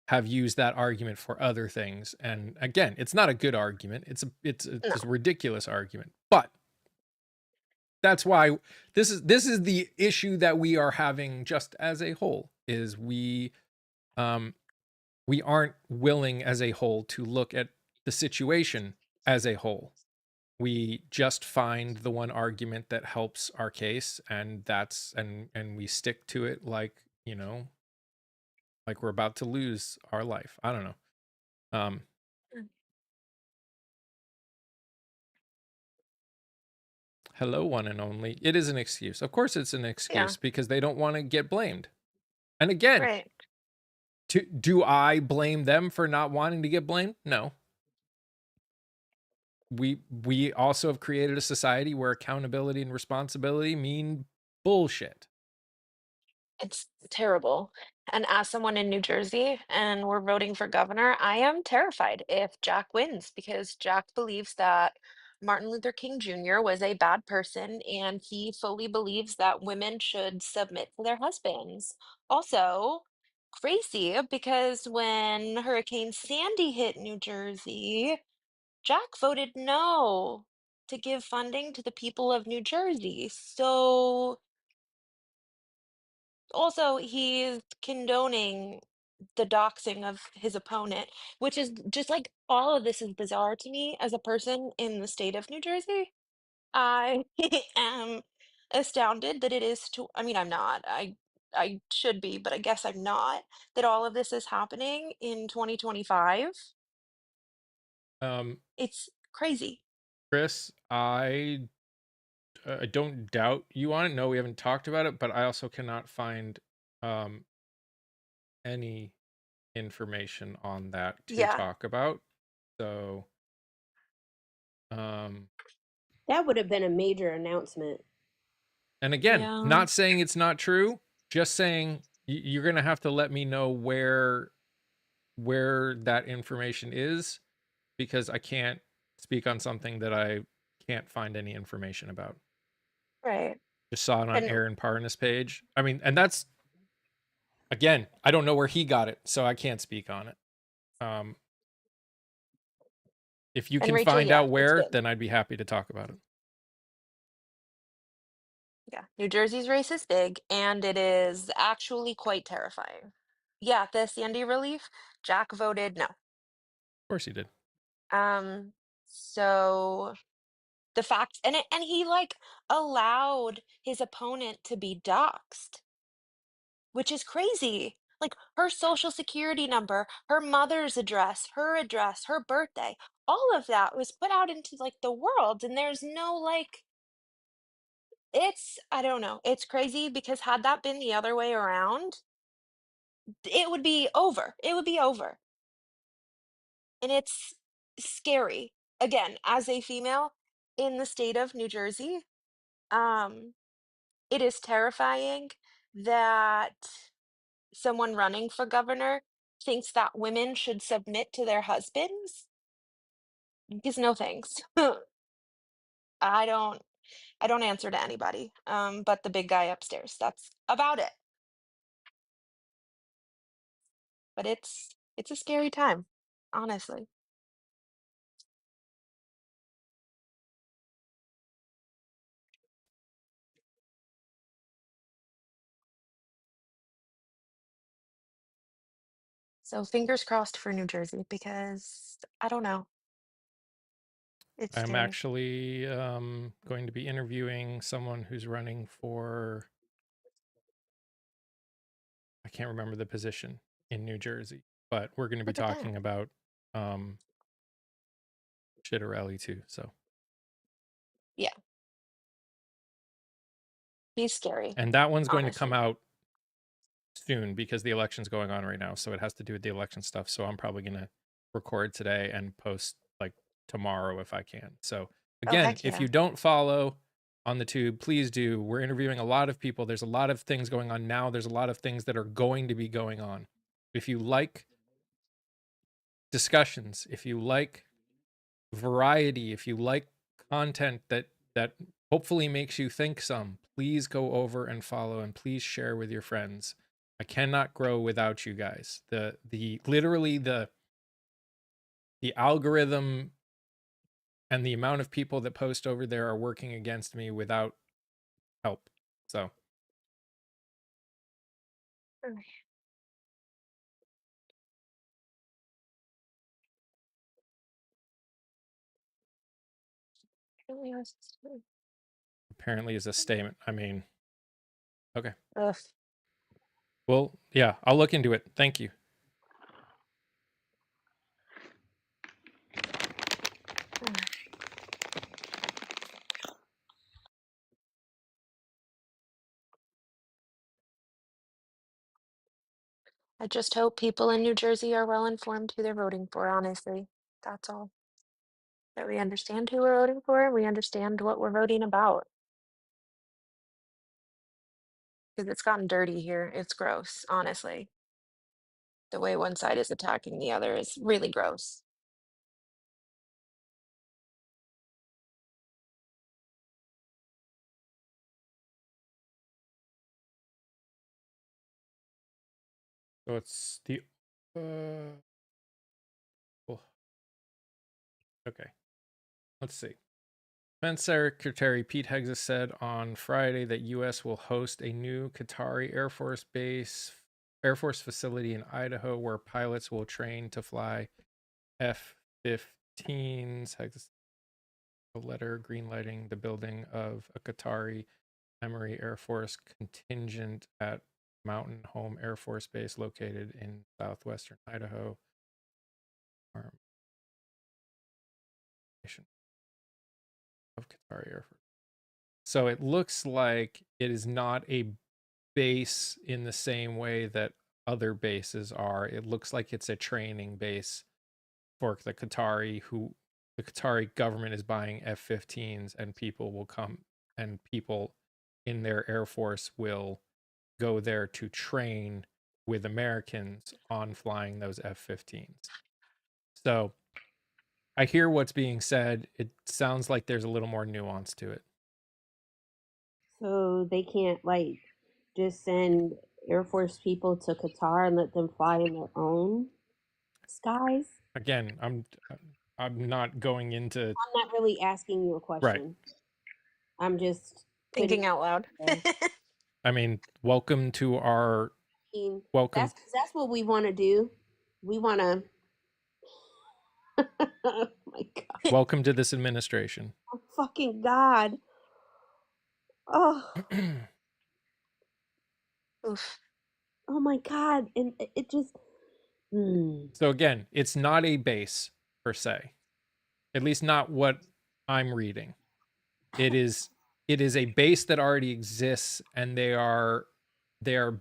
have used that argument for other things. And again, it's not a good argument. It's a No. ridiculous argument. But that's why this is the issue that we are having just as a whole is um we aren't willing as a whole to look at the situation as a whole. We just find the one argument that helps our case, and and we stick to it like we're about to lose our life. I don't know. Um Mm. Hello, one and only. It is an excuse. Of course it's an Yeah. excuse because they don't want to get blamed. And again, Right. do I blame them for not wanting to get blamed? No. We also have created a society where accountability and responsibility mean bullshit. It's terrible. And as someone in New Jersey and we're voting for governor, I am terrified if Jack wins because Jack believes that Martin Luther King Jr. was a bad person and he fully believes that women should submit to their husbands. Also, crazy because when Hurricane Sandy hit New Jersey, Jack voted no to give funding to the people of New Jersey. So also, he's condoning the doxing of his opponent, which is just like all of this is bizarre to me as a person in the state of New Jersey. I am astounded that it is to, I mean, I'm not. I should be, but I guess I'm not, that all of this is happening in 2025. Um It's crazy. Chris, I don't doubt you on it. No, we haven't talked about it, but I also cannot find um any information on that to Yeah. talk about. So, um, That would have been a major announcement. and again, Yeah. not saying it's not true, just saying you're gonna have to let me know where that information is, because I can't speak on something that I can't find any information about. Right. Just saw it on And Aaron Parnas' page. I mean, and that's, again, I don't know where he got it, so I can't speak on it. If you can Rachel, find yeah, out it's where, big. then I'd be happy to talk about it. Yeah. New Jersey's race is big, and it is actually quite terrifying. Yeah, the Sandy relief, Jack voted no. Of course he did. So the fact and he like allowed his opponent to be doxxed, which is crazy. Like her social security number, her mother's address, her birthday, all of that was put out into like the world, and there's no like I don't know. It's crazy because had that been the other way around, it would be over. It would be over. And it's scary. Again, as a female in the state of New Jersey, um, it is terrifying that someone running for governor thinks that women should submit to their husbands. Because no thanks. I don't I don't answer to anybody, but the big guy upstairs. That's about it. But it's a scary time, honestly. So fingers crossed for New Jersey because I don't know. It's I'm scary. actually going to be interviewing someone who's running for, I can't remember the position in New Jersey, but we're going to be Look at that. talking about um, Shitterelli too. So, Yeah, he's scary, and that one's going to come honestly. out soon because the election's going on right now, so it has to do with the election stuff. So I'm probably going to record today and post like tomorrow if I can. So Oh, again, heck if yeah. you don't follow on the tube, please do. We're interviewing a lot of people. There's a lot of things going on now. There's a lot of things that are going to be going on. If you like discussions, if you like variety, if you like content that hopefully makes you think some, please go over and follow, and please share with your friends. I cannot grow without you guys. The literally the algorithm and the amount of people that post over there are working against me without help. So Mm, really apparently is a statement. I mean, okay. Ugh. Well, yeah, I'll look into it. Thank you. Mm. I just hope people in New Jersey are well informed who they're voting for, honestly. That's all. That we understand who we're voting for, and we understand what we're voting about. Because it's gotten dirty here. It's gross, honestly. The way one side is attacking the other is really gross. So it's the oh, okay. Let's see. Defense Secretary Pete Hegseth said on Friday that U.S. will host a new Qatari Air Force facility in Idaho where pilots will train to fly F-15s. Hegseth a letter greenlighting the building of a Qatari Emory Air Force contingent at Mountain Home Air Force Base located in southwestern Idaho. Of Qatari Air Force. So it looks like it is not a base in the same way that other bases are. It looks like it's a training base for the Qatari the Qatari government is buying F-15s, and people will come, and people in their Air Force will go there to train with Americans on flying those F-15s. So I hear what's being said. It sounds like there's a little more nuance to it. So they can't like just send Air Force people to Qatar and let them fly in their own skies? Again, I'm not going into I'm not really asking you a right. question. I'm just putting Thinking out loud. it there. I mean, welcome to our I mean, welcome that's what we want to do. We want to. Oh my god! welcome to this administration. Oh fucking god! Oh, Oof. oh my god! And it just. Hmm. So again, it's not a base per se. At least not what I'm reading. It is a base that already exists, and they are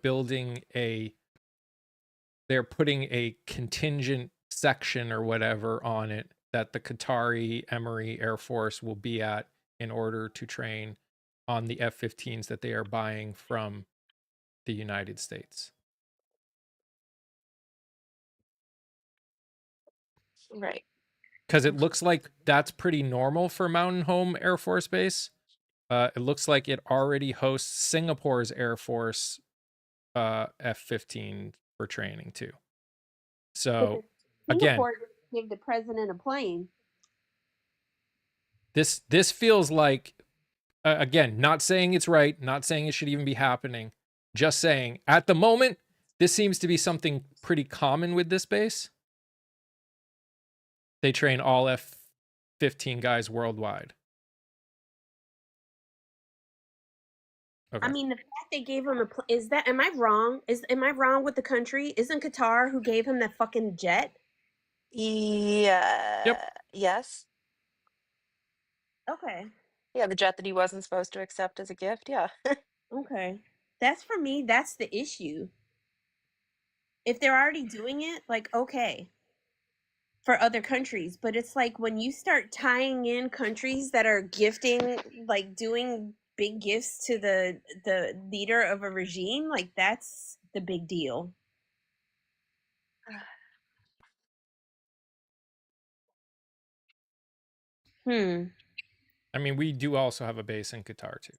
building they're putting a contingent section or whatever on it that the Qatari Emery Air Force will be at in order to train on the F-15s that they are buying from the United States. Right. Because it looks like that's pretty normal for Mountain Home Air Force Base. It looks like it already hosts Singapore's Air Force F-15 for training too. So again, Singapore gave the president a plane. this feels like again, not saying it's right, not saying it should even be happening, just saying at the moment this seems to be something pretty common with this base. They train all F-15 guys worldwide. Okay. I mean, the fact they gave him is that am I wrong? Am I wrong with the country? Isn't Qatar who gave him that fucking jet? Yeah. Yep. Yes. Okay. Yeah, the jet that he wasn't supposed to accept as a gift. Yeah. Okay. That's for me, that's the issue. If they're already doing it, like okay, for other countries, but it's like when you start tying in countries that are gifting, like doing big gifts to the leader of a regime, like that's the big deal. Hmm. I mean, we do also have a base in Qatar too.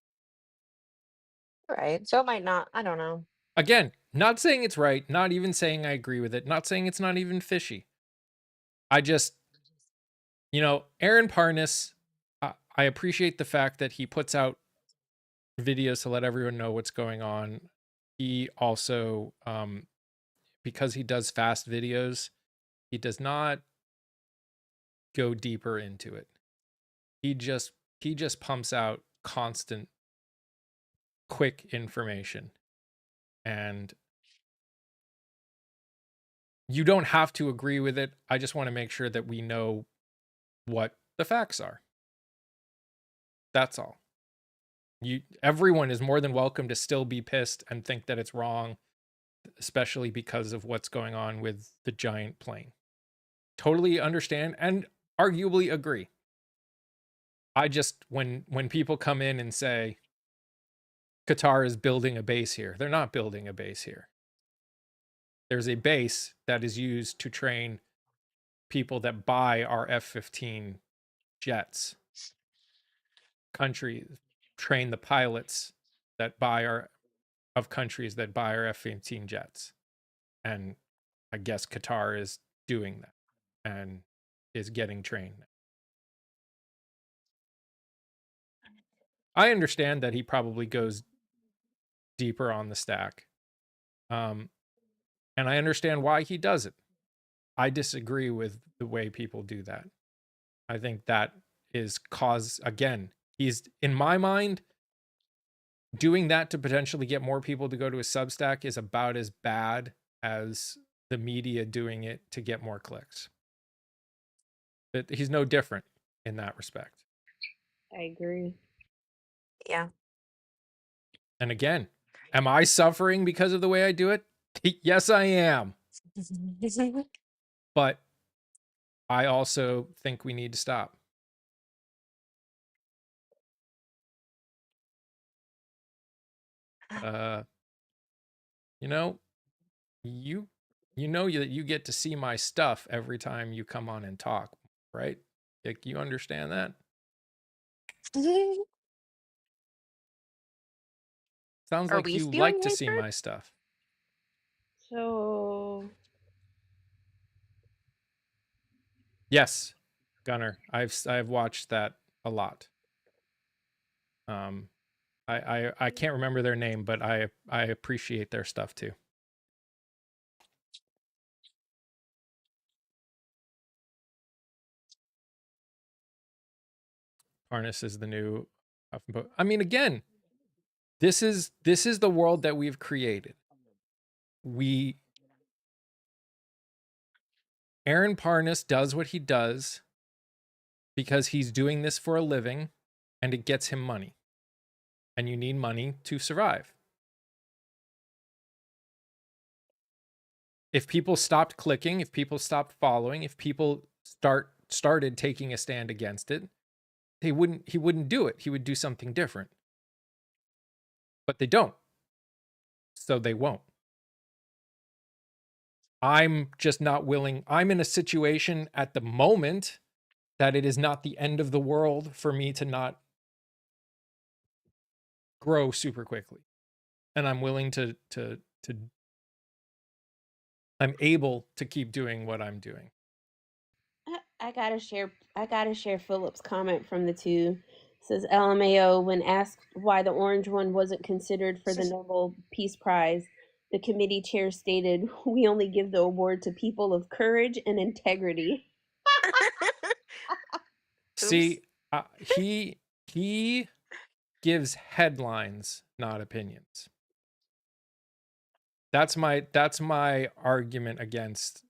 Right. So it might not. I don't know. Again, not saying it's right, not even saying I agree with it, not saying it's not even fishy. I just, Aaron Parnas, I appreciate the fact that he puts out videos to let everyone know what's going on. He also, because he does fast videos, he does not go deeper into it. He just pumps out constant, quick information. And you don't have to agree with it. I just want to make sure that we know what the facts are. That's all. Everyone is more than welcome to still be pissed and think that it's wrong, especially because of what's going on with the giant plane. Totally understand and arguably agree. I just when people come in and say Qatar is building a base here, they're not building a base here. There's a base that is used to train people that buy our F-15 jets. Countries train the pilots that buy our of countries that buy our F-15 jets. And I guess Qatar is doing that and is getting trained. I understand that he probably goes deeper on the stack. And I understand why he does it. I disagree with the way people do that. I think that is again, he's, in my mind, doing that to potentially get more people to go to his Substack is about as bad as the media doing it to get more clicks. But he's no different in that respect. I agree. Yeah. And again, am I suffering because of the way I do it? Yes, I am. But I also think we need to stop. Uh, you know, you you know that you get to see my stuff every time you come on and talk, right? Like you understand that? Sounds Are like we you like spewing to see hatred? my stuff. So Yes, Gunner. I've watched that a lot. Um, I can't remember their name, but I appreciate their stuff too. Harness is the new. I mean, again, this is the world that we've created. We Aaron Parnas does what he does because he's doing this for a living, and it gets him money. And you need money to survive. If people stopped clicking, if people stopped following, if people started taking a stand against it, he wouldn't do it. He would do something different. But they don't. So they won't. I'm just not willing. I'm in a situation at the moment that it is not the end of the world for me to not grow super quickly. And I'm willing to I'm able to keep doing what I'm doing. I gotta share Philip's comment from the two. It says LMAO, when asked why the orange one wasn't considered for the Nobel Peace Prize, the committee chair stated, "We only give the award to people of courage and integrity." Oops. See, he gives headlines, not opinions. That's my argument against.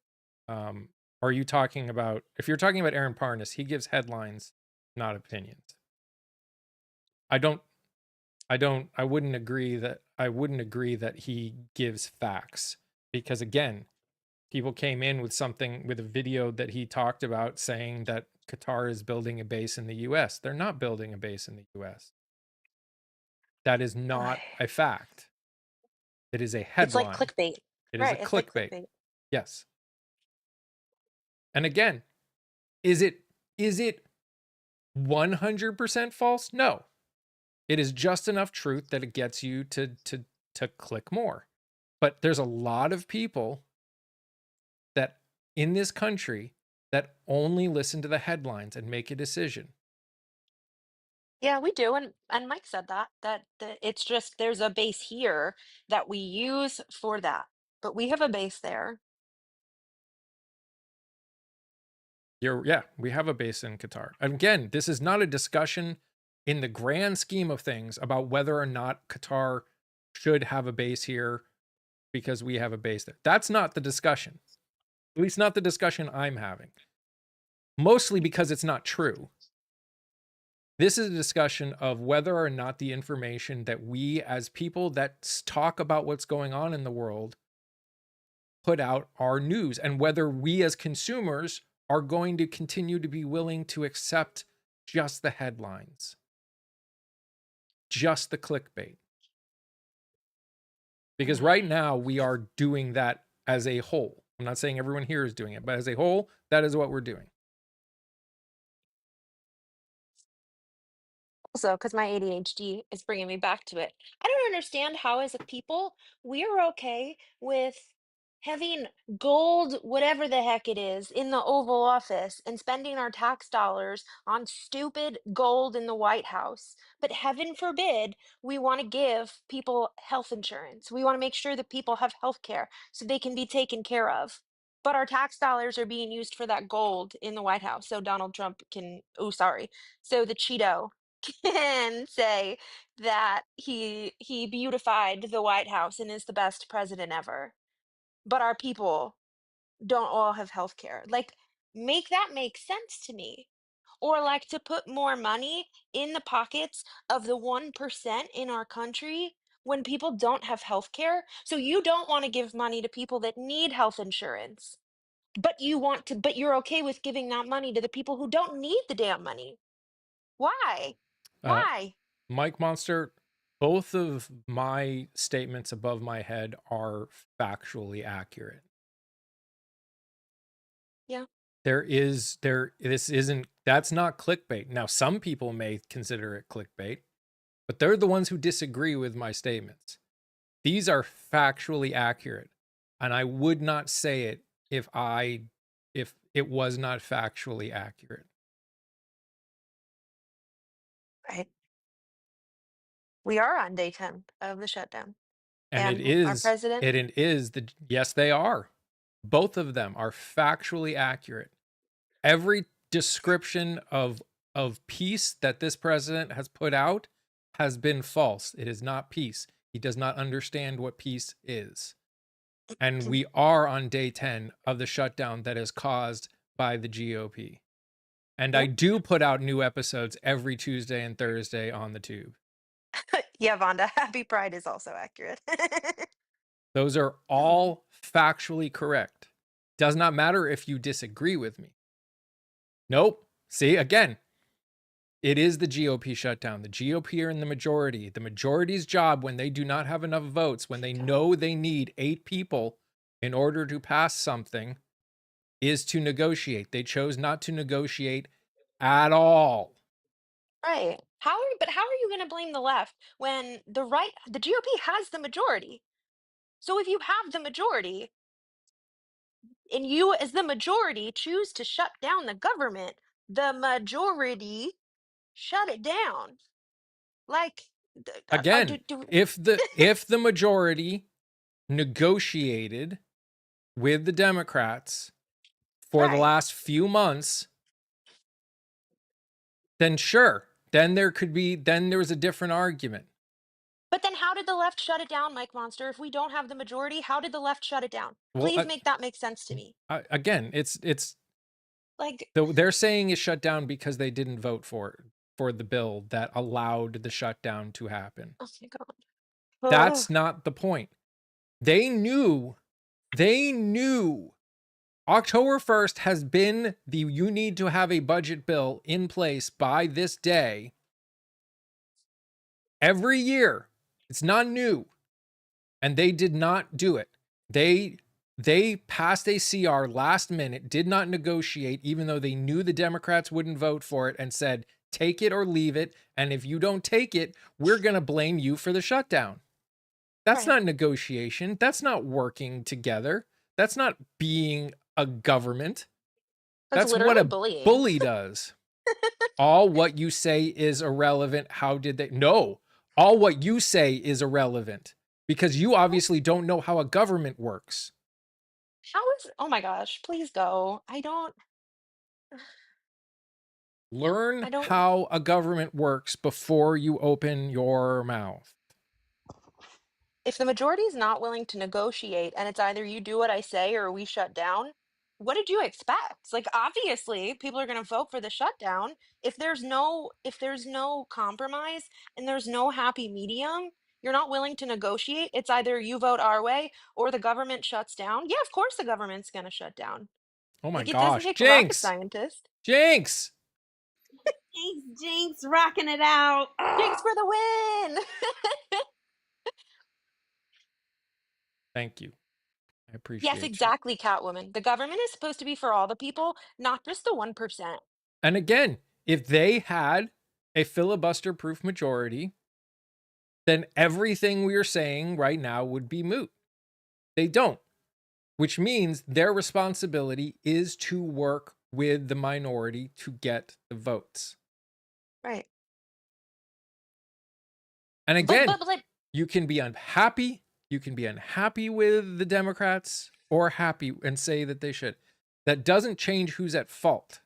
Are you talking about if you're talking about Aaron Parnas, he gives headlines, not opinions. I don't I wouldn't agree that he gives facts because again, people came in with a video that he talked about saying that Qatar is building a base in the US. They're not building a base in the US. That is not a fact. It is a It's like headline. clickbait. It is a Right, it's like clickbait. clickbait. Yes. And again, is it 100% false? No. It is just enough truth that it gets you to click more. But there's a lot of people that in this country that only listen to the headlines and make a decision. Yeah, we do, and Mike said that it's just there's a base here that we use for that, but we have a base there. Yeah, we have a base in Qatar. And again, this is not a discussion in the grand scheme of things about whether or not Qatar should have a base here because we have a base there. That's not the discussion. At least not the discussion I'm having. Mostly because it's not true. This is a discussion of whether or not the information that we as people that talk about what's going on in the world put out our news and whether we as consumers are going to continue to be willing to accept just the headlines, just the clickbait. Because right now we are doing that as a whole. I'm not saying everyone here is doing it, but as a whole, that is what we're doing. Also, because my ADHD is bringing me back to it. I don't understand how, as a people, we're okay with having gold, whatever the heck it is, in the Oval Office and spending our tax dollars on stupid gold in the White House. But heaven forbid, we want to give people health insurance. We want to make sure that people have health care so they can be taken care of. But our tax dollars are being used for that gold in the White House so Donald Trump can, oh, sorry, so the Cheeto can say that he beautified the White House and is the best president ever, but our people don't all have health care. Like, make that make sense to me. Or like to put more money in the pockets of the 1% in our country when people don't have health care. So you don't want to give money to people that need health insurance, but but you're okay with giving that money to the people who don't need the damn money. Why? Uh, Why? Mike Monster, both of my statements above my head are factually accurate. Yeah. That's not clickbait. Now, some people may consider it clickbait, but they're the ones who disagree with my statements. These are factually accurate, and I would not say it if it was not factually accurate. Right. We are on day 10 of the shutdown. And And our president, yes, they are. Both of them are factually accurate. Every description of peace that this president has put out has been false. It is not peace. He does not understand what peace is. And we are on day 10 of the shutdown that is caused by the GOP. And I yep. do put out new episodes every Tuesday and Thursday on the tube. Yeah, Vonda, Happy Pride is also accurate. Those are all factually correct. Does not matter if you disagree with me. Nope. See, again, it is the GOP shutdown. The GOP are in the majority. The majority's job, when they do not have enough votes, when they know they need 8 people in order to pass something, is to negotiate. They chose not to negotiate at all. Right. But how are you going to blame the left when the GOP has the majority? So if you have the majority and you as the majority choose to shut down the government, the majority shut it down. Like, Again, do if the majority negotiated with the Democrats for the right. last few months, then sure, then there was a different argument. But then how did the left shut it down, Mike Monster? If we don't have the majority, how did the left shut it down? Well, Please make that make sense to me. again, it's Like, they're saying it's shut down because they didn't vote for the bill that allowed the shutdown to happen. oh my God. That's Ugh. not the point. They knew October 1st has been you need to have a budget bill in place by this day every year. It's not new. And they did not do it. They passed a CR last minute, did not negotiate, even though they knew the Democrats wouldn't vote for it, and said, take it or leave it. And if you don't take it, we're going to blame you for the shutdown. That's Right. not negotiation. That's not working together. That's not being a government. That's That's what literally a bullying. bully does. All what you say is irrelevant. How did they? No, all what you say is irrelevant because you obviously don't know how a government works. Oh my gosh, please go. Learn I don't, how a government works before you open your mouth. if the majority is not willing to negotiate and it's either you do what I say or we shut down, what did you expect? Like, obviously, people are going to vote for the shutdown. If there's no compromise and there's no happy medium, you're not willing to negotiate. It's either you vote our way or the government shuts down. Yeah, of course the government's going to shut down. Oh my Like, it doesn't gosh, take a rocket Jinx! scientist. Jinx! Jinx, Jinx, rocking it out. Jinx for the win. Thank you. I appreciate Yes, you. exactly, Catwoman. The government is supposed to be for all the people, not just the 1%. And again, if they had a filibuster-proof majority, then everything we are saying right now would be moot. They don't, which means their responsibility is to work with the minority to get the votes. Right. And again, But like, you can be unhappy. You can be unhappy with the Democrats or happy and say that they should. That doesn't change who's at fault.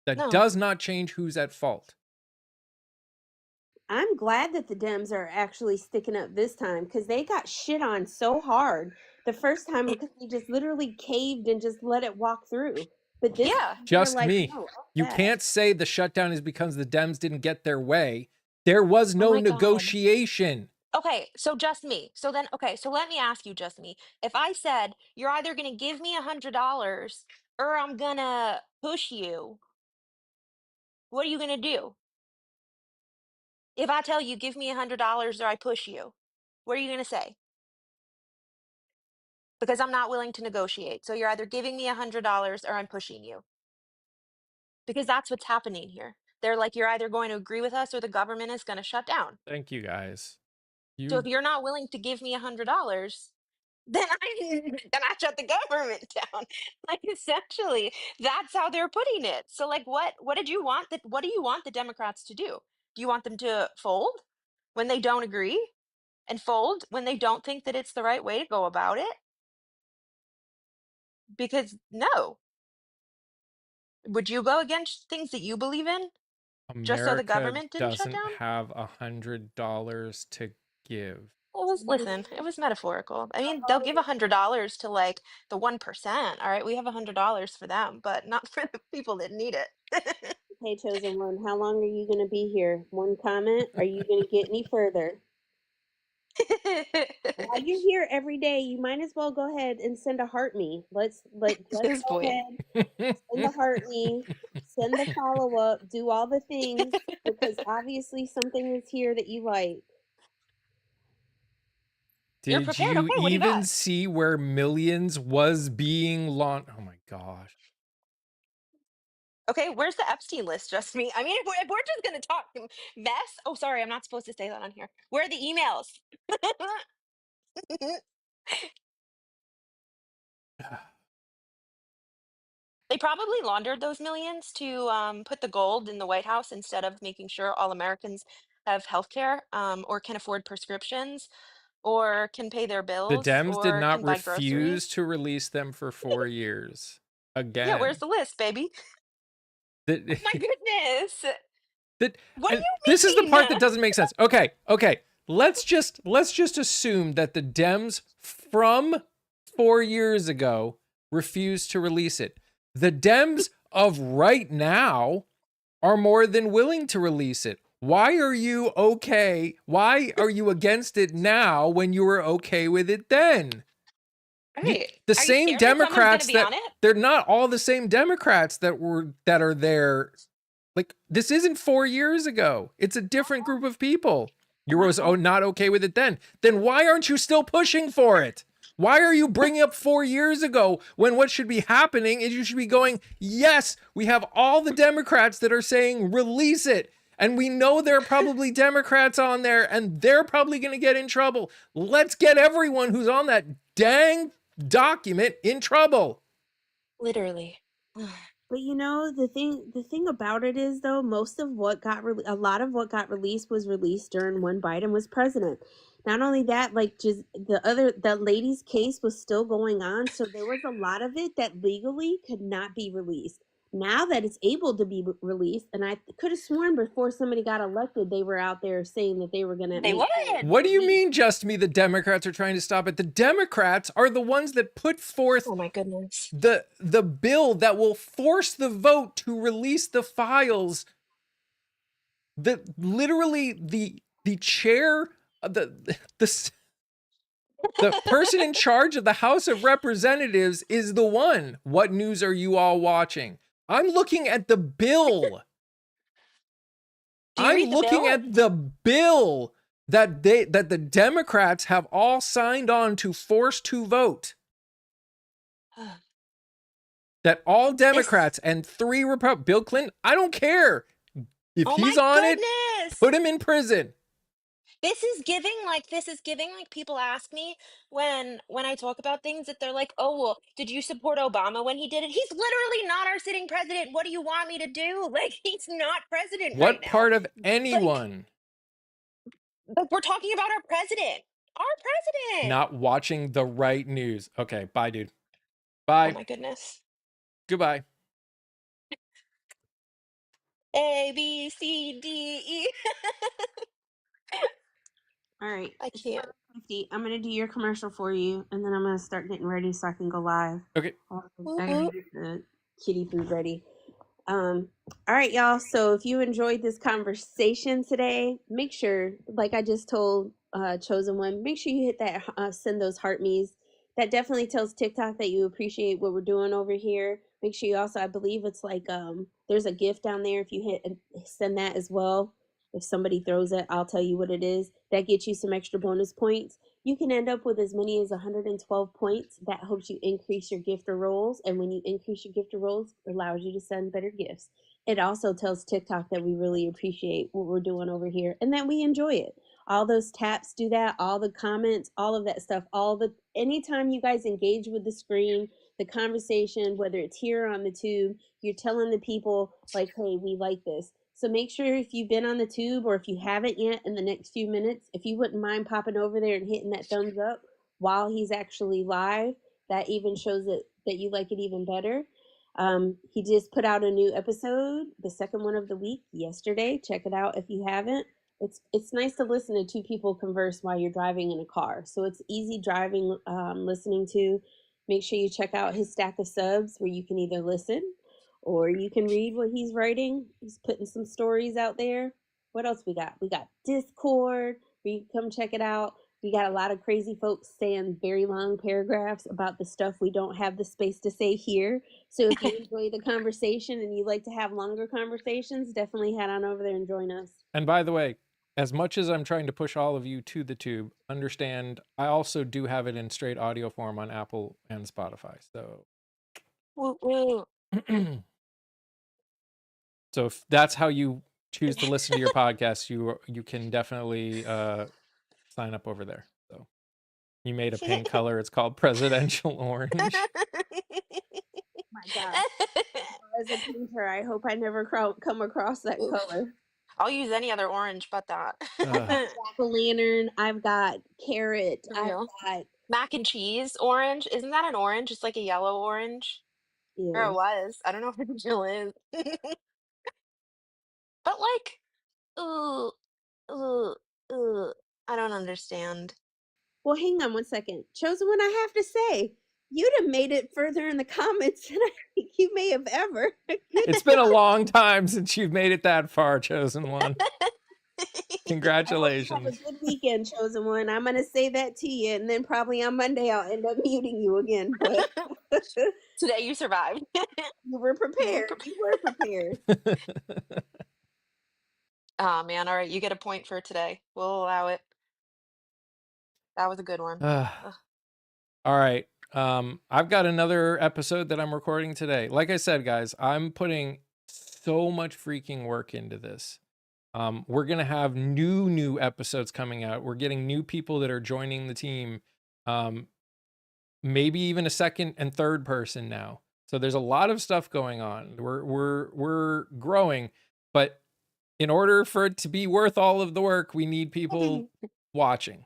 That no. does not change who's at fault. I'm glad that the Dems are actually sticking up this time because they got shit on so hard the first time It, because they just literally caved and just let it walk through. But this yeah. time they're Just like, me. no, You that. can't say the shutdown is because the Dems didn't get their way. There was Oh no my God. negotiation. Okay, so just me. So then, okay, so let me ask you, just me. If I said you're either gonna give me $100 or I'm gonna push you, what are you gonna do? If I tell you give me $100 or I push you, what are you gonna say? Because I'm not willing to negotiate. So you're either giving me $100 or I'm pushing you. Because that's what's happening here. They're like, you're either going to agree with us or the government is gonna shut down. Thank you guys. So if You you're not willing to give me $100, then I shut the government down. Like essentially, that's how they're putting it. So like what did you want that what do you want the Democrats to do? Do you want them to fold when they don't agree and fold when they don't think that it's the right way to go about it? Because no. Would you go against things that you believe in just so the America government didn't shut doesn't down? have $100 to give. It was listen, it was metaphorical. I mean, they'll give $100 to like the 1%. All right, we have $100 for them, but not for the people that need it. Hey, chosen one, how long are you going to be here? One comment? Are you going to get any further? While you're here every day, you might as well go ahead and send a heart me. Let's This go boy. ahead, send the heart me, send the follow up, do all the things because obviously something is here that you like. You're Did prepared. you Okay, what do you even got? see where millions was being launched? Oh my gosh. Okay, where's the Epstein list? Just me. I mean, if we're just gonna talk mess. Oh, sorry, I'm not supposed to say that on here. Where are the emails? They probably laundered those millions to put the gold in the White House instead of making sure all Americans have health care or can afford prescriptions or can pay their The bills Dems did or not can buy refuse groceries. to release them for 4 years. Yeah, where's Again. the list, baby? That, Oh my goodness. that What and do this is the you part mean? that doesn't make sense. Okay, okay. Let's just assume that the Dems from 4 years ago refused to release it. The Dems of right now are more than willing to release it. Why are you okay? Why are you against it now when you were okay with it then? Right. The Are you same scared that someone's gonna Democrats be on that it? they're not all the same Democrats that are there. Like this isn't 4 years ago. It's a different group of people. You were not okay with it then. Then why aren't you still pushing for it? Why are you bringing up 4 years ago when what should be happening is you should be going, yes, we have all the Democrats that are saying release it. And we know there are probably Democrats on there and they're probably going to get in trouble. Let's get everyone who's on that dang document in trouble. Literally. But you know, the thing about it is though, most of what got a lot of what got released was released during when Biden was president. Not only that, like just the lady's case was still going on, so there was a lot of it that legally could not be released. Now that it's able to be released, and I could have sworn before somebody got elected, they were out there saying that they were going to They make sure it would. was What do you released. mean, just me? The Democrats are trying to stop it. The Democrats are the ones that put forth Oh my goodness. the bill that will force the vote to release the files. The literally the chair, the the person in charge of the House of Representatives is the one. What news are you all watching? I'm looking at the bill. Do you read the bill? That the Democrats have all signed on to force to vote. That all This. Democrats and 3 Republicans, Bill Clinton, I don't care. If Oh he's my on it, goodness. put him in prison. This is giving like people ask me when I talk about things that they're like, "Oh, well, did you support Obama when he did it?" He's literally not our sitting president. What do you want me to do? Like he's not president right What now. part of Like anyone we're talking about our president. Our president. not watching the right news? Okay, bye, dude. Oh Bye. my goodness. Goodbye. A B C D E. All right, I it's can't. 50. I'm gonna do your commercial for you, and then I'm gonna start getting ready so I can go live. Okay. Whoop, I gotta whoop. get the kitty food ready. All right, y'all. So if you enjoyed this conversation today, make sure, like I just told chosen one, make sure you hit that send those heart me's. That definitely tells TikTok that you appreciate what we're doing over here. Make sure you also, I believe it's like there's a gift down there. If you hit and send that as well, if somebody throws it, I'll tell you what it is. That gets you some extra bonus points. You can end up with as many as 112 points. That helps you increase your gifter rolls, and when you increase your gifter rolls, it allows you to send better gifts. It also tells TikTok that we really appreciate what we're doing over here and that we enjoy it. All those taps do that, all the comments, all of that stuff, all the anytime you guys engage with the screen, the conversation, whether it's here or on the tube, you're telling the people like, hey, we like this. So make sure if you've been on the tube or if you haven't yet in the next few minutes, if you wouldn't mind popping over there and hitting that thumbs up while he's actually live, that even shows that you like it even better. He just put out a new episode, the second one of the week yesterday. Check it out if you haven't. It's nice to listen to two people converse while you're driving in a car. So it's easy driving, listening to. Make sure you check out his stack of subs where you can either listen or you can read what he's writing. He's putting some stories out there. What else we got? We got Discord where you can come check it out. We got a lot of crazy folks saying very long paragraphs about the stuff we don't have the space to say here. So if you enjoy the conversation and you like to have longer conversations, definitely head on over there and join us. And by the way, as much as I'm trying to push all of you to the tube, understand I also do have it in straight audio form on Apple and Spotify. So, Woo woo. so if that's how you choose to listen to your podcast, you can definitely sign up over there. So you made a paint color. It's called Presidential Orange. My God. As a painter, I hope I never come across that Oof. color. I'll use any other orange but that. Jack-o'-lantern, I've got carrot, For I've real. got Mac and cheese orange. Isn't that an orange? It's like a yellow orange. Or it yes. was. I don't know if it still is. But like, ooh, ooh, ooh. I don't understand. Well, hang on one second. Chosen one, I have to say, you'd have made it further in the comments than I think you may have ever. It's been a long time since you've made it that far, chosen one. I hope you have Congratulations. a good weekend, chosen one. I'm gonna say that to you, and then probably on Monday I'll end up muting you again. But Today you survived. you were You were prepared. prepared. You were prepared. Oh man, all right, you get a point for today. We'll allow it. That was a good one. All Ugh. right. I've got another episode that I'm recording today. Like I said, guys, I'm putting so much freaking work into this. We're gonna have new episodes coming out. We're getting new people that are joining the team. Maybe even a second and third person now. So there's a lot of stuff going on. We're growing, but in order for it to be worth all of the work, we need people watching.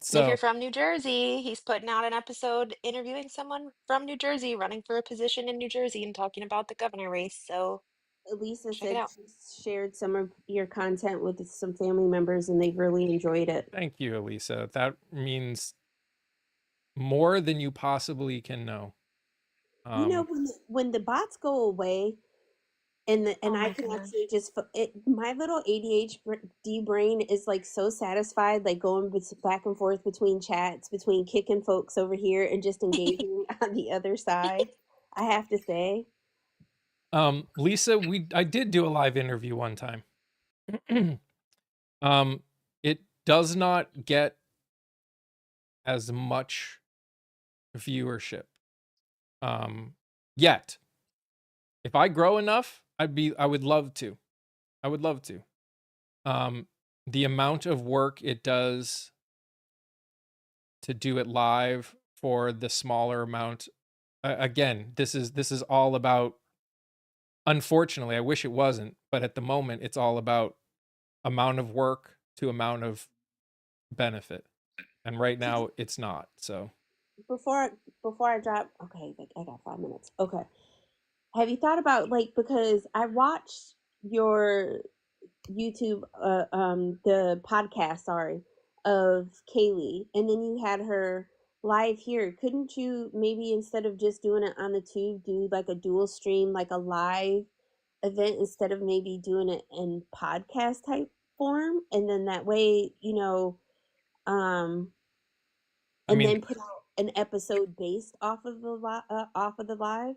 If you're So from New Jersey, he's putting out an episode interviewing someone from New Jersey running for a position in New Jersey and talking about the governor race. So Elisa check it said out. she shared some of your content with some family members, and they've really enjoyed it. thank you, Elisa. That means more than you possibly can know. You know, when the bots go away, and Oh I my can goodness. actually just my little ADHD brain is like so satisfied, like going back and forth between chats, between kicking folks over here and just engaging on the other side. I have to say, Lisa, I did do a live interview one time. It does not get as much viewership yet. If I grow enough, I would love to. I would love to. The amount of work it does to do it live for the smaller amount, again, this is all about, unfortunately, I wish it wasn't, but at the moment it's all about amount of work to amount of benefit. And right now it's not. So before before I drop, okay, like I got 5 minutes. Okay, have you thought about like because I watched your YouTube, the podcast, sorry, of Kaylee, and then you had her live here. Couldn't you maybe instead of just doing it on the tube, do like a dual stream, like a live event instead of maybe doing it in podcast type platform, and then that way, um, I and mean, then put out an episode based off of off of the live,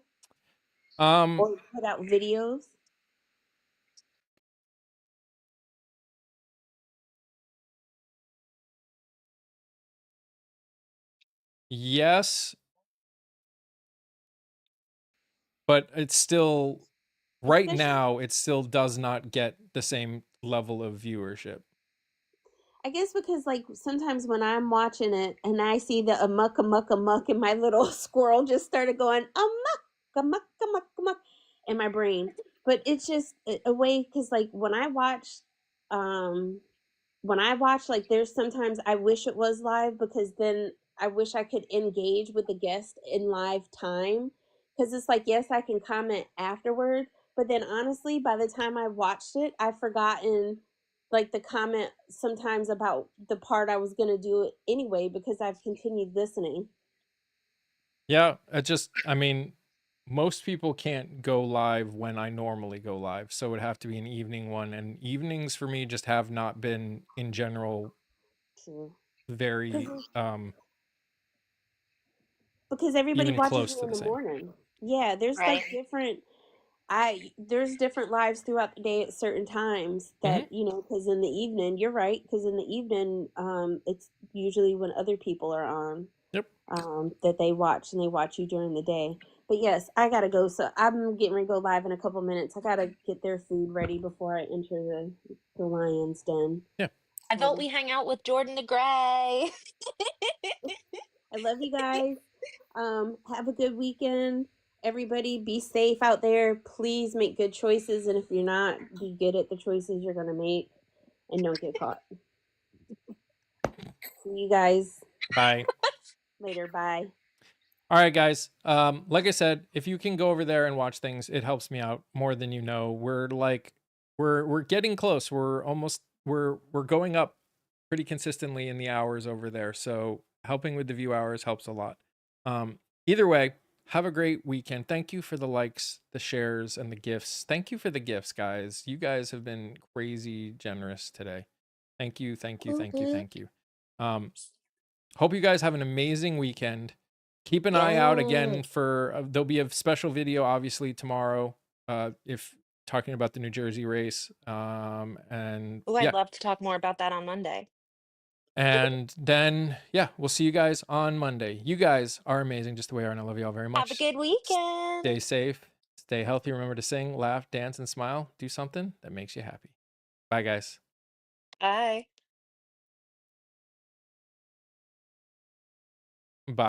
um, or put out videos. yes, but it's still right Especially, now. It still does not get the same level of viewership. I guess because like sometimes when I'm watching it and I see the amuck amuck amuck, and my little squirrel just started going amuck amuck amuck amuck in my brain. But it's just a way, because like um when I watch, like there's sometimes I wish it was live, because then I wish I could engage with the guest in live time. Because it's like, yes, I can comment afterward, but then honestly, by the time I watched it, I've forgotten like the comment sometimes about the part I was gonna do it anyway, because I've continued listening. Yeah, I mean, most people can't go live when I normally go live, so it would have to be an evening one. And evenings for me just have not been, in general, True. very Because everybody even watches close it to in the the same. morning. Yeah, there's like Right. different there's different lives throughout the day at certain times, Hmm. that because in the evening, you're right, because in the evening, it's usually when other people are on, Yep. that they watch, and they watch you during the day. But yes, I gotta go, so I'm getting ready to go live in a couple minutes. I gotta get their food ready before I enter the lion's den. Yeah. I vote So we hang out with Jordan the Gray. I love you guys. Have a good weekend. Everybody be safe out there. Please make good choices. And if you're not, be good at the choices you're going to make, and don't get caught. See you guys Bye. later. Bye. All right, guys. Like I said, if you can go over there and watch things, it helps me out more than you know. We're getting close. We're going up pretty consistently in the hours over there. So helping with the view hours helps a lot. Either way, have a great weekend. Thank you for the likes, the shares, and the gifts. Thank you for the gifts, guys. You guys have been crazy generous today. Thank you, thank you, thank you, Mhm. thank you. Um, Hope you guys have an amazing weekend. Keep an eye out Yeah. again for there'll be a special video obviously tomorrow, if talking about the New Jersey race. And Oh, I'd yeah, love to talk more about that on Monday. and then yeah, we'll see you guys on Monday. You guys are amazing just the way you are, and I love you all very Have a much. good Stay weekend. safe, stay healthy. Remember to sing, laugh, dance, and smile. Do something that makes you happy. Bye, guys. Bye.